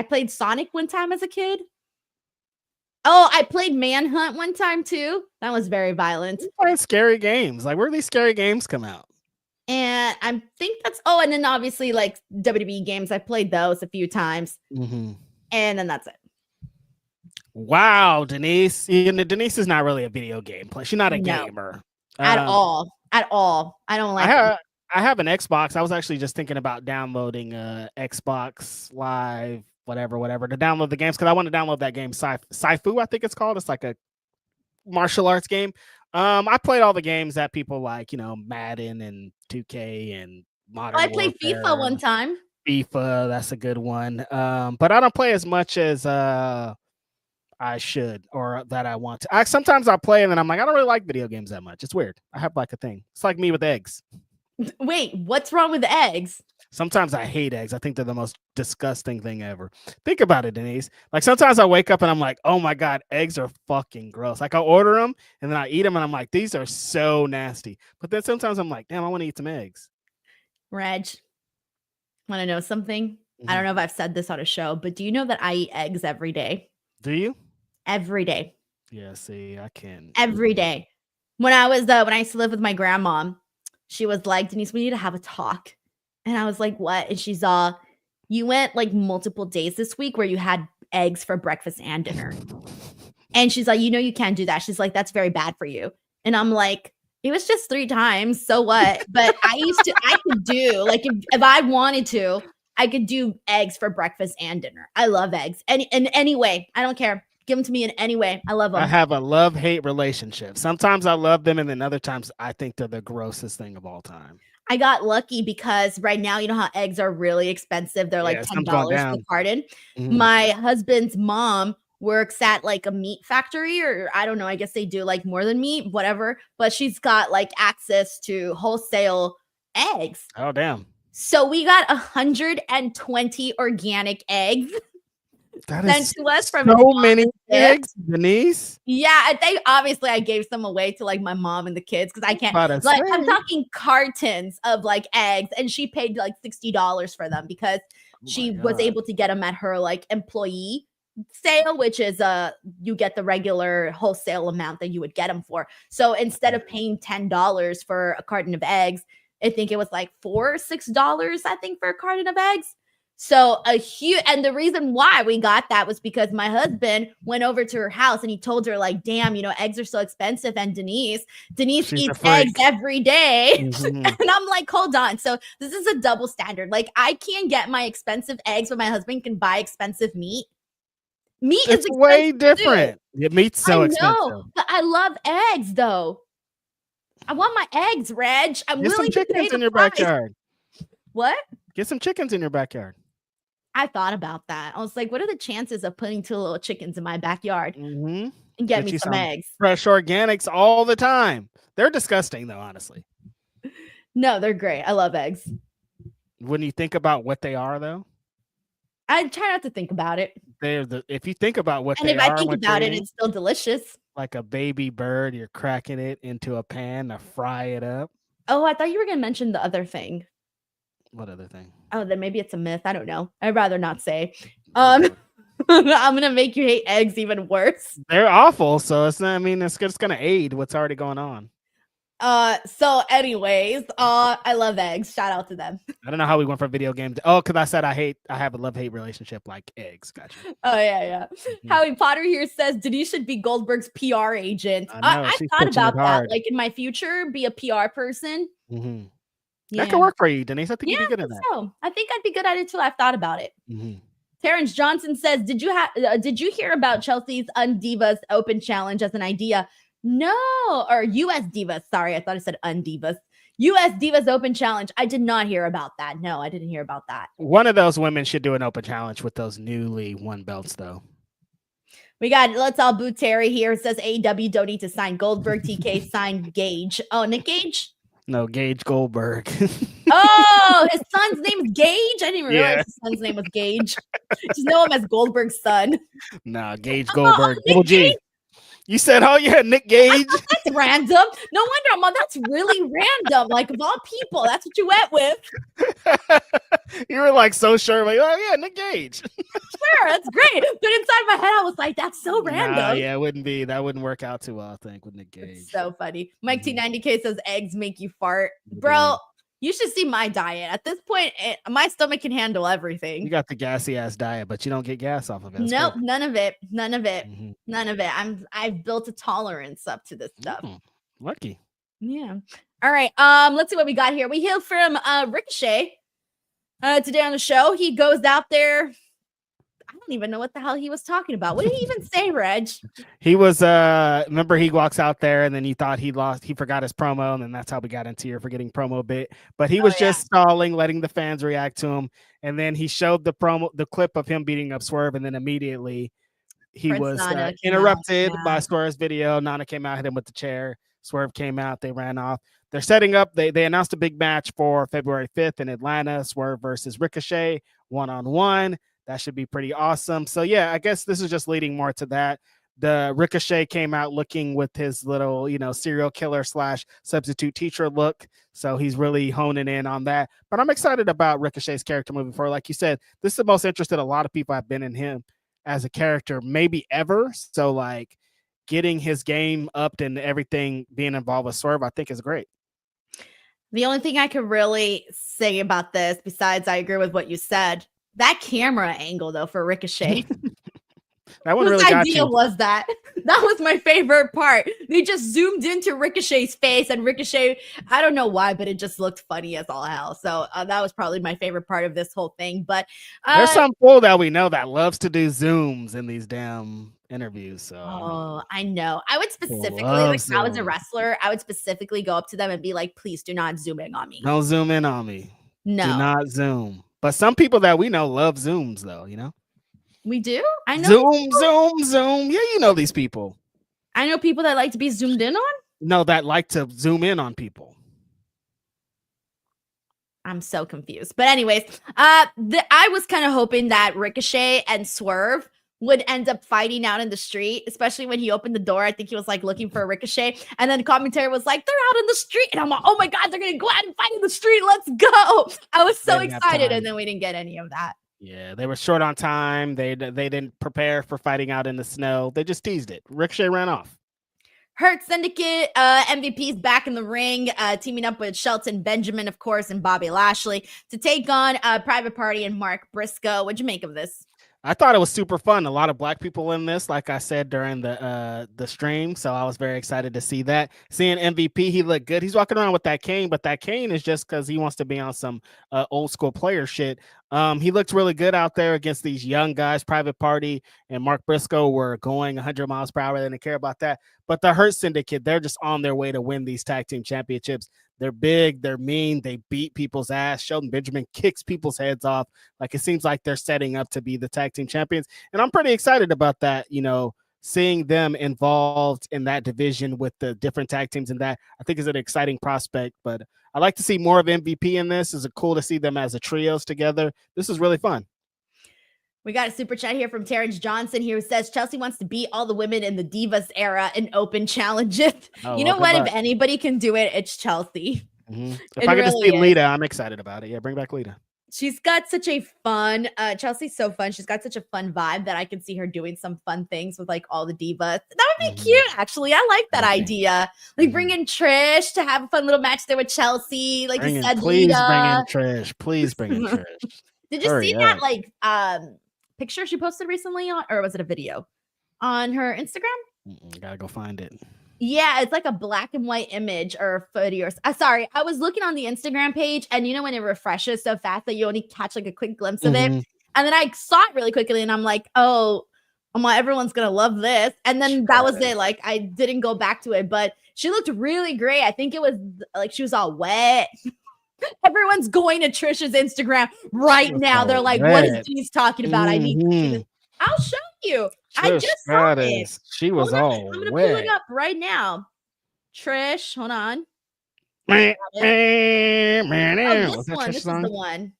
A: played Sonic one time as a kid. Oh, I played Manhunt one time too. That was very violent.
B: Scary games. Like, where do these scary games come out?
A: And I think that's, oh, and then obviously like WWE games. I played those a few times.
B: Mm-hmm.
A: And then that's it.
B: Wow, Denise. Denise is not really a video game player. She's not a gamer.
A: At all. At all. I don't like it.
B: I have an Xbox. I was actually just thinking about downloading Xbox Live, whatever, to download the games because I want to download that game, Saifu, I think it's called. It's like a martial arts game. I played all the games that people like, you know, Madden and 2K and Modern
A: I played FIFA one time.
B: FIFA, that's a good one. But I don't play as much as I should or that I want to. Sometimes I play and then I'm like, I don't really like video games that much. It's weird. I have like a thing. It's like me with eggs.
A: Wait, what's wrong with eggs?
B: Sometimes I hate eggs. I think they're the most disgusting thing ever. Think about it, Denise. Like sometimes I wake up and I'm like, oh my God, eggs are fucking gross. Like I'll order them and then I eat them and I'm like, these are so nasty. But then sometimes I'm like, damn, I want to eat some eggs.
A: Reg, want to know something? Mm-hmm. I don't know if I've said this on a show, but do you know that I eat eggs every day?
B: Do you?
A: Every day.
B: Yeah, see, I can.
A: Every day. When I used to live with my grandma, she was like, Denise, we need to have a talk. And I was like, what? And she's you went like multiple days this week where you had eggs for breakfast and dinner. And she's like, you know, you can't do that. She's like, that's very bad for you. And I'm like, it was just 3 times. So what? But I could do like, if I wanted to, I could do eggs for breakfast and dinner. I love eggs. And in any way, I don't care. Give them to me in any way. I love them.
B: I have a love-hate relationship. Sometimes I love them, and then other times I think they're the grossest thing of all time.
A: I got lucky because right now, you know how eggs are really expensive. They're like $10 per carton. Mm-hmm. My husband's mom works at like a meat factory, or I don't know. I guess they do like more than meat, whatever. But she's got like access to wholesale eggs.
B: Oh, damn.
A: So we got 120 organic eggs.
B: That
A: sent
B: is
A: to us from
B: so many eggs, Denise.
A: Yeah, I think obviously I gave some away to like my mom and the kids because I can't. Like I'm talking cartons of like eggs, and she paid like $60 for them because she was able to get them at her like employee sale, which is you get the regular wholesale amount that you would get them for. So instead of paying $10 for a carton of eggs, I think it was like $4 or $6, I think, for a carton of eggs. So and the reason why we got that was because my husband went over to her house and he told her like, damn, you know, eggs are so expensive. And Denise She's eats eggs every day. Mm-hmm. And I'm like, hold on. So this is a double standard. Like I can't get my expensive eggs, but my husband can buy expensive meat. Meat is
B: way different. Yeah, meat's so expensive.
A: But I love eggs though. I want my eggs, Reg. I'm
B: Get
A: willing
B: some
A: to pay
B: chickens in
A: the
B: your
A: price.
B: backyard.
A: What?
B: Get some chickens in your backyard.
A: I thought about that. I was like, what are the chances of putting 2 little chickens in my backyard and get me some eggs?
B: Fresh organics all the time. They're disgusting though, honestly.
A: No, they're great. I love eggs.
B: When you think about what they are though?
A: I try not to think about it.
B: If you think about what
A: and
B: they are.
A: And if I think about it, it's still delicious.
B: Like a baby bird, you're cracking it into a pan to fry it up.
A: Oh, I thought you were going to mention the other thing.
B: What other thing?
A: Oh, then maybe it's a myth. I don't know. I'd rather not say. I'm gonna make you hate eggs even worse.
B: They're awful. So it's not. I mean, it's going to aid what's already going on.
A: So anyways, I love eggs. Shout out to them.
B: I don't know how we went from video games. Oh, because I said I have a love-hate relationship like eggs. Gotcha.
A: Oh, yeah. Howie Potter here says Denise should be Goldberg's PR agent. I thought about that. Like in my future, be a PR person.
B: That could work for you, Denise. I think you'd be good at that.
A: So. I think I'd be good at it too. I've thought about it. Terrence Johnson says, did you hear about Chelsea's Undivas Open Challenge as an idea? No, or US Divas. Sorry, I thought I said Undivas. US Divas Open Challenge. I did not hear about that. No, I didn't hear about that.
B: One of those women should do an open challenge with those newly won belts, though.
A: We got Let's All Boo Terry here. It says AEW don't need to sign Goldberg. TK signed Gage. Oh, Nick Gage?
B: No, Gage Goldberg.
A: Oh, his son's name is Gage? I didn't even realize his son's name was Gage. Just know him as Goldberg's son.
B: Nah, Gage Goldberg. Double G. You said, oh, yeah, Nick Gage.
A: That's random. No wonder, Mom. That's really random. Like, of all people, that's what you went with.
B: You were like so sure. Like, oh, yeah, Nick Gage.
A: Sure, that's great. But inside my head, I was like, that's so random.
B: Nah, yeah, it wouldn't be. That wouldn't work out too well, I think, with Nick Gage.
A: It's so funny. Mike T90K says eggs make you fart. Bro, you should see my diet. At this point, my stomach can handle everything.
B: You got the gassy ass diet, but you don't get gas off of it.
A: Nope, none of it. None of it. None of it. I've built a tolerance up to this stuff.
B: Lucky.
A: Yeah. All right. Let's see what we got here. We hear from Ricochet today on the show. He goes out there. I don't even know what the hell he was talking about. What did he even say, Reg?
B: He was remember he walks out there and then you thought he forgot his promo, and then that's how we got into your forgetting promo bit. But he was just stalling, letting the fans react to him, and then he showed the clip of him beating up Swerve, and then immediately he was interrupted by Swerve's video. Nana came out, hit him with the chair. Swerve came out, they ran off. They're setting up, they announced a big match for February 5th in Atlanta, Swerve versus Ricochet, 1-on-1. That should be pretty awesome. So, yeah, I guess this is just leading more to that. The Ricochet came out looking with his little, serial killer / substitute teacher look. So he's really honing in on that. But I'm excited about Ricochet's character moving forward. Like you said, this is the most interested a lot of people have been in him as a character, maybe ever. So, like, getting his game upped and everything being involved with Swerve, I think is great.
A: The only thing I could really say about this, besides I agree with what you said, that camera angle, though, for Ricochet.
B: That one really got you.
A: Whose idea was that? That was my favorite part. They just zoomed into Ricochet's face, and Ricochet, I don't know why, but it just looked funny as all hell. So that was probably my favorite part of this whole thing. But
B: there's some fool that we know that loves to do zooms in these damn interviews. So
A: I know. I would specifically, like, if I was a wrestler, I would specifically go up to them and be like, please do not zoom in on me.
B: Don't zoom in on me.
A: No.
B: Do not zoom. But some people that we know love zooms, though,
A: We do? I know.
B: Zoom. Yeah, you know these people.
A: I know people that like to be zoomed in on?
B: No, that like to zoom in on people.
A: I'm so confused. But anyways, I was kind of hoping that Ricochet and Swerve would end up fighting out in the street, especially when he opened the door. I think he was like looking for a Ricochet, and then the commentary was like, they're out in the street, and I'm like, oh my god, they're gonna go out and fight in the street, let's go. I was so excited, and then we didn't get any of that.
B: Yeah, they were short on time. They didn't prepare for fighting out in the snow. They just teased it. Ricochet ran off.
A: Hurt Syndicate MVP's back in the ring, teaming up with Shelton Benjamin, of course, and Bobby Lashley to take on Private Party and Mark Briscoe. What'd you make of this?
B: I thought it was super fun. A lot of black people in this, like I said during the stream. So I was very excited to see that. Seeing MVP, he looked good. He's walking around with that cane, but that cane is just because he wants to be on some old school player shit. He looked really good out there against these young guys. Private Party and Mark Briscoe were going 100 miles per hour. They didn't care about that. But the Hurt Syndicate, they're just on their way to win these tag team championships. They're big, they're mean, they beat people's ass. Shelton Benjamin kicks people's heads off. Like, it seems like they're setting up to be the tag team champions. And I'm pretty excited about that, seeing them involved in that division with the different tag teams and that, I think is an exciting prospect. But I like to see more of MVP in this. It's cool to see them as a trios together. This is really fun.
A: We got a super chat here from Terrence Johnson here who says Chelsea wants to beat all the women in the Divas era in open challenges. You know what? If anybody can do it, it's Chelsea.
B: If I get to see Lita, I'm excited about it. Yeah, bring back Lita.
A: She's got such a fun, Chelsea's so fun. She's got such a fun vibe that I can see her doing some fun things with like all the divas. That would be cute, actually. I like that idea. Like bring in Trish to have a fun little match there with Chelsea. Like you said,
B: please
A: Lita.
B: bring in Trish. Please bring in Trish.
A: Did you see that like picture she posted recently on, or was it a video on her Instagram?
B: Gotta go find it.
A: Yeah, it's like a black and white image or footage. Sorry, I was looking on the Instagram page, and you know when it refreshes so fast that you only catch like a quick glimpse of it, and then I saw it really quickly, and I'm like, oh, everyone's gonna love this, and then that was it. Like I didn't go back to it, but she looked really great. I think it was like she was all wet. Everyone's going to Trisha's Instagram right now. They're like, what is Denise talking about? I need to see this. I'll show you. I just saw it.
B: She was all
A: I'm gonna
B: wet.
A: pull it up right now. Trish, hold on.
B: This
A: is the one.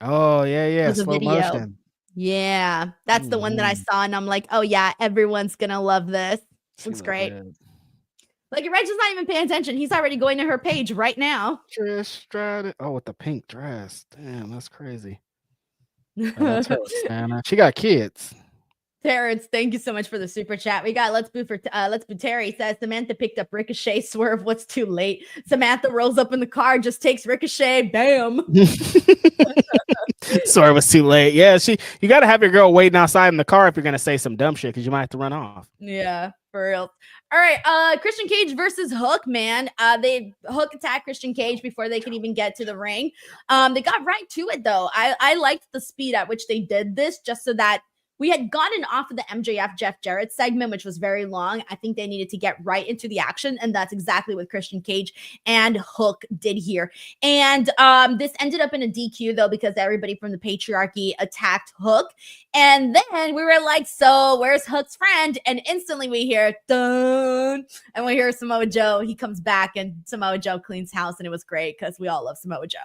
B: Oh yeah,
A: slow motion. Yeah, that's the one that I saw, and I'm like, oh yeah, everyone's gonna love this. Looks great. Like Reg is not even paying attention. He's already going to her page right now.
B: Trish Stratus. Oh, with the pink dress. Damn, that's crazy. That's her, Santa. She got kids.
A: Terrence, thank you so much for the super chat. We got Let's Boo Terry says Samantha picked up Ricochet. Swerve, what's too late? Samantha rolls up in the car, just takes Ricochet. Bam.
B: Swerve was too late. Yeah, you got to have your girl waiting outside in the car if you're gonna say some dumb shit because you might have to run off.
A: Yeah, for real. All right, Christian Cage versus Hook, man. Hook attacked Christian Cage before they could even get to the ring. They got right to it though. I liked the speed at which they did this, just so that we had gotten off of the MJF Jeff Jarrett segment, which was very long. I think they needed to get right into the action, and that's exactly what Christian Cage and Hook did here. And this ended up in a DQ, though, because everybody from the patriarchy attacked Hook. And then we were like, so where's Hook's friend? And instantly we hear, dun, and we hear Samoa Joe. He comes back, and Samoa Joe cleans house, and it was great because we all love Samoa Joe.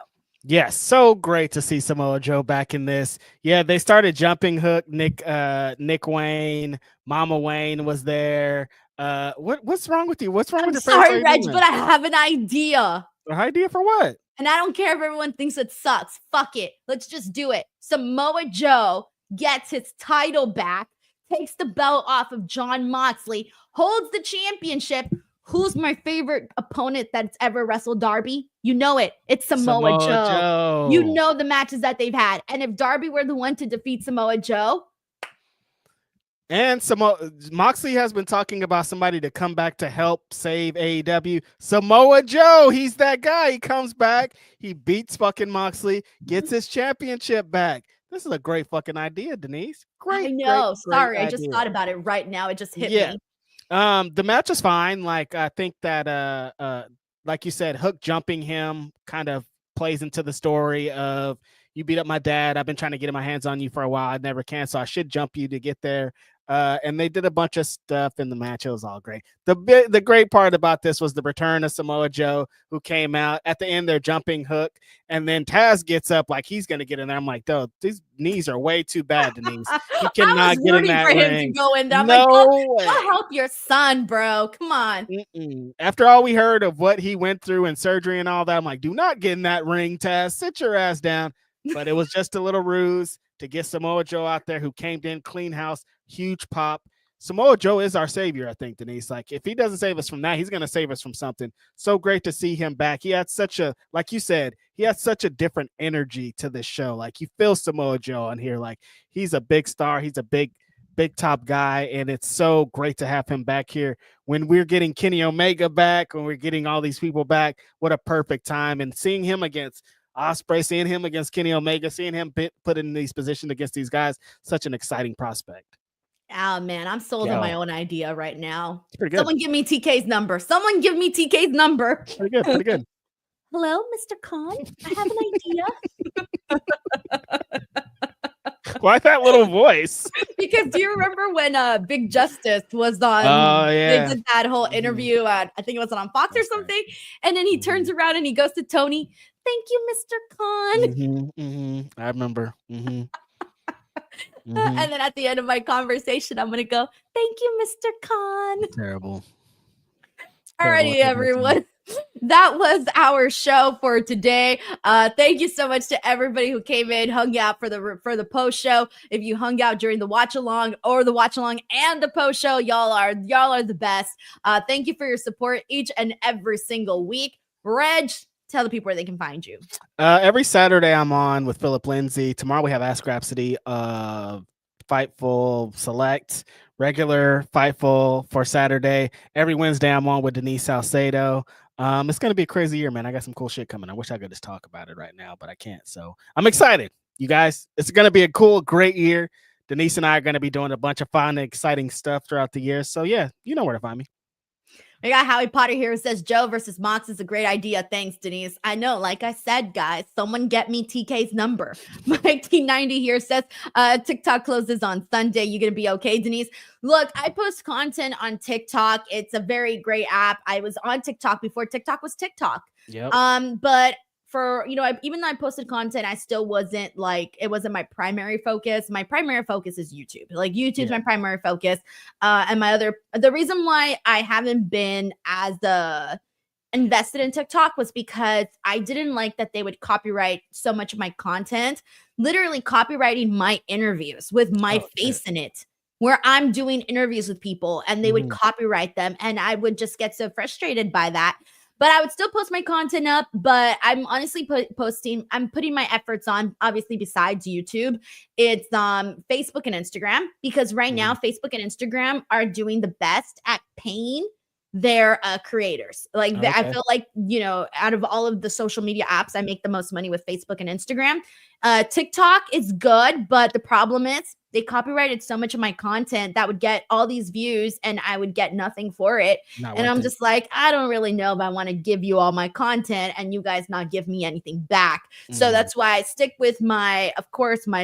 B: Yes, so great to see Samoa Joe back in this. Yeah, they started jumping Hook. Nick Wayne, Mama Wayne was there. What's wrong with you? What's wrong with your face?
A: Sorry, Reg, but I have an idea.
B: An idea for what?
A: And I don't care if everyone thinks it sucks. Fuck it. Let's just do it. Samoa Joe gets his title back, takes the belt off of Jon Moxley, holds the championship. Who's my favorite opponent that's ever wrestled Darby? You know it. It's Samoa Joe. You know the matches that they've had. And if Darby were the one to defeat Samoa Joe.
B: And Moxley has been talking about somebody to come back to help save AEW. Samoa Joe, he's that guy. He comes back. He beats fucking Moxley, gets his championship back. This is a great fucking idea, Denise. Great.
A: I know.
B: Great
A: Sorry,
B: idea.
A: I just thought about it right now. It just hit me.
B: The match is fine. Like I think that like you said, Hook jumping him kind of plays into the story of you beat up my dad. I've been trying to get my hands on you for a while. I never can, so I should jump you to get there. And they did a bunch of stuff in the match. It was all great. The great part about this was the return of Samoa Joe, who came out at the end. They're jumping Hook, and then Taz gets up like he's gonna get in there. I'm like, dude, these knees are way too bad, Denise. He cannot get in that ring.
A: Him to go in there. I'm
B: no
A: like, go help your son, bro. Come on.
B: After all we heard of what he went through and surgery and all that, I'm like, do not get in that ring, Taz. Sit your ass down. But it was just a little ruse to get Samoa Joe out there, who came in, clean house, huge pop. Samoa Joe is our savior, I think, Denise. Like, if he doesn't save us from that, he's going to save us from something. So great to see him back. He had such a, like you said, he had such a different energy to this show. Like, you feel Samoa Joe on here. Like, he's a big star. He's a big top guy, and it's so great to have him back here. When we're getting Kenny Omega back, when we're getting all these people back, what a perfect time. And seeing him against Osprey, seeing him against Kenny Omega, seeing him put in these positions against these guys, such an exciting prospect.
A: Oh man, I'm sold on my own idea right now.
B: Pretty good.
A: Someone give me TK's number. Someone give me TK's number.
B: Pretty good. Pretty good.
A: Hello, Mr. Khan. I have an idea.
B: Why that little voice?
A: Because do you remember when Big Justice was on?
B: Oh yeah.
A: They did that whole interview at, I think it was on Fox or something, and then he turns around and he goes to Tony. Thank you, Mr. Khan.
B: I remember.
A: And then at the end of my conversation, I'm gonna go, thank you, Mr. Khan.
B: Terrible.
A: Alrighty, everyone. That was our show for today. Thank you so much to everybody who came in, hung out for the post show. If you hung out during the watch along or the watch along and the post show, y'all are the best. Thank you for your support each and every single week. Reg, tell the people where they can find you.
B: Every Saturday I'm on with Philip Lindsay. Tomorrow we have Ask Rhapsody, Fightful Select, regular Fightful for Saturday. Every Wednesday I'm on with Denise Salcedo. It's going to be a crazy year, man. I got some cool shit coming. I wish I could just talk about it right now, but I can't. So I'm excited, you guys. It's going to be a cool, great year. Denise and I are going to be doing a bunch of fun and exciting stuff throughout the year. So yeah, you know where to find me.
A: We got Howie Potter here who says Joe versus Mox is a great idea. Thanks, Denise. I know, like I said, guys, someone get me TK's number. Mike T90 here says TikTok closes on Sunday. You gonna be okay, Denise? Look, I post content on TikTok. It's a very great app. I was on TikTok before TikTok was TikTok.
B: Yep.
A: But for, even though I posted content, I still wasn't it wasn't my primary focus. My primary focus is YouTube. Like YouTube's my primary focus. And the reason why I haven't been as invested in TikTok was because I didn't like that they would copyright so much of my content, literally copywriting my interviews with my face in it, where I'm doing interviews with people and they would copyright them. And I would just get so frustrated by that. But I would still post my content up, but I'm honestly I'm putting my efforts on, obviously, besides YouTube. It's Facebook and Instagram, because right now Facebook and Instagram are doing the best at paying their creators. I feel like, out of all of the social media apps, I make the most money with Facebook and Instagram. TikTok is good, but the problem is they copyrighted so much of my content that would get all these views and I would get nothing for it. And I'm just like, I don't really know if I want to give you all my content and you guys not give me anything back. So that's why I stick with my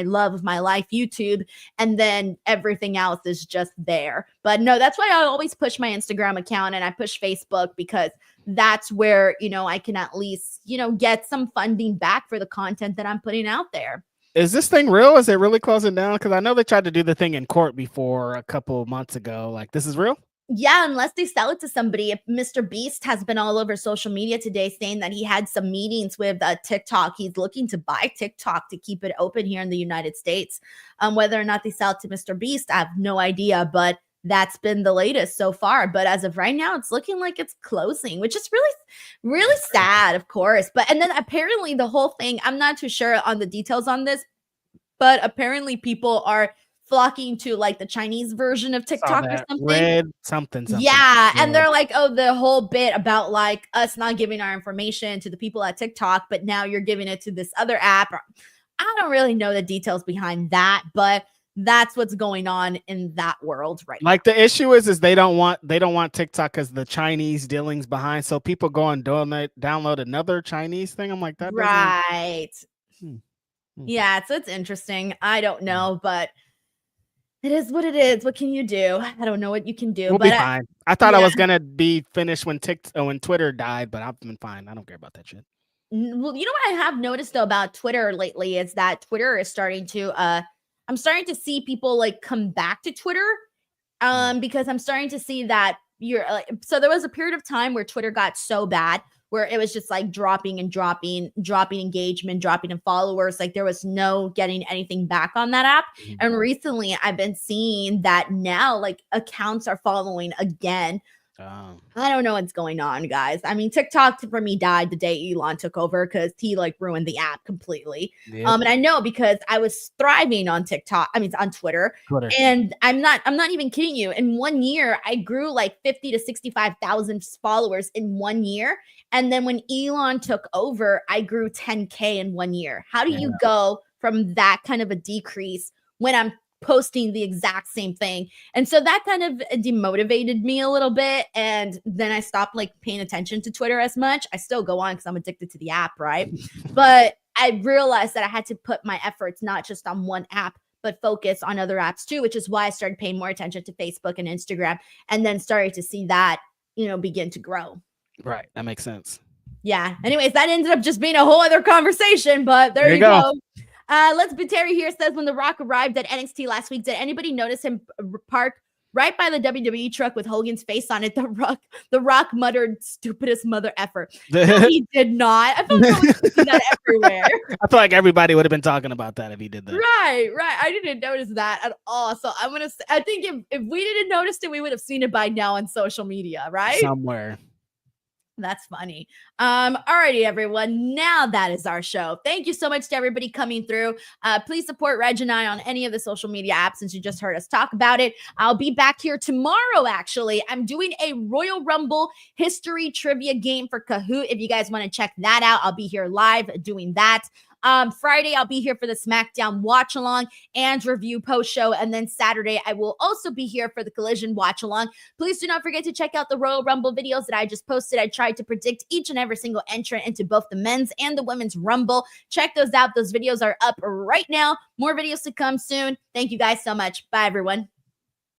A: love of my life, YouTube, and then everything else is just there. But no, that's why I always push my Instagram account and I push Facebook, because that's where, I can at least, get some funding back for the content that I'm putting out there.
B: Is this thing real? Is it really closing down? Because I know they tried to do the thing in court before a couple of months ago. Like, this is real?
A: Yeah, unless they sell it to somebody. Mr. Beast has been all over social media today saying that he had some meetings with TikTok. He's looking to buy TikTok to keep it open here in the United States. Whether or not they sell it to Mr. Beast, I have no idea, but that's been the latest so far. But as of right now, it's looking like it's closing, which is really, really sad, of course. And then apparently the whole thing, I'm not too sure on the details on this, but apparently people are flocking to the Chinese version of TikTok or something.
B: Red something.
A: Yeah. And they're like, oh, the whole bit about us not giving our information to the people at TikTok, but now you're giving it to this other app. I don't really know the details behind that, but that's what's going on in that world right now.
B: The issue is they don't want TikTok because the Chinese dealings behind. So people go and download another Chinese thing. I'm like, that
A: right. Yeah, so it's interesting. I don't know, but it is what it is. What can you do? I don't know what you can do.
B: We'll be fine. I thought I was gonna be finished when Twitter died, but I've been fine. I don't care about that shit.
A: Well, you know what I have noticed though about Twitter lately is that Twitter is starting to I'm starting to see people come back to Twitter because I'm starting to see that so there was a period of time where Twitter got so bad where it was just dropping engagement, dropping in followers. There was no getting anything back on that app. And recently I've been seeing that now accounts are following again. I don't know what's going on, guys. I mean, TikTok for me died the day Elon took over because he ruined the app completely. Yep. And I know because I was thriving on on Twitter. And I'm not even kidding you. In 1 year, I grew 50 to 65,000 followers in 1 year. And then when Elon took over, I grew 10K in 1 year. How do you go from that kind of a decrease when I'm posting the exact same thing? And so that kind of demotivated me a little bit. And then I stopped paying attention to Twitter as much. I still go on because I'm addicted to the app, right? But I realized that I had to put my efforts not just on one app, but focus on other apps too, which is why I started paying more attention to Facebook and Instagram and then started to see that, begin to grow.
B: Right. That makes sense.
A: Yeah. Anyways, that ended up just being a whole other conversation, but there you go. Let's be Terry here says when The Rock arrived at NXT last week, did anybody notice him park right by the WWE truck with Hogan's face on it. The Rock muttered, "Stupidest mother effer." No, he did not. I feel like I was seeing that everywhere.
B: I feel like everybody would have been talking about that if he did that.
A: Right. I didn't notice that at all. So I think if we didn't notice it, we would have seen it by now on social media, right?
B: Somewhere.
A: That's funny. Alrighty, everyone. Now that is our show. Thank you so much to everybody coming through. Please support Reg and I on any of the social media apps since you just heard us talk about it. I'll be back here tomorrow, actually. I'm doing a Royal Rumble history trivia game for Kahoot. If you guys want to check that out, I'll be here live doing that. Friday, I'll be here for the SmackDown Watchalong and review post show. And then Saturday, I will also be here for the Collision Watchalong. Please do not forget to check out the Royal Rumble videos that I just posted. I tried to predict each and every single entrant into both the men's and the women's Rumble. Check those out. Those videos are up right now. More videos to come soon. Thank you guys so much. Bye, everyone.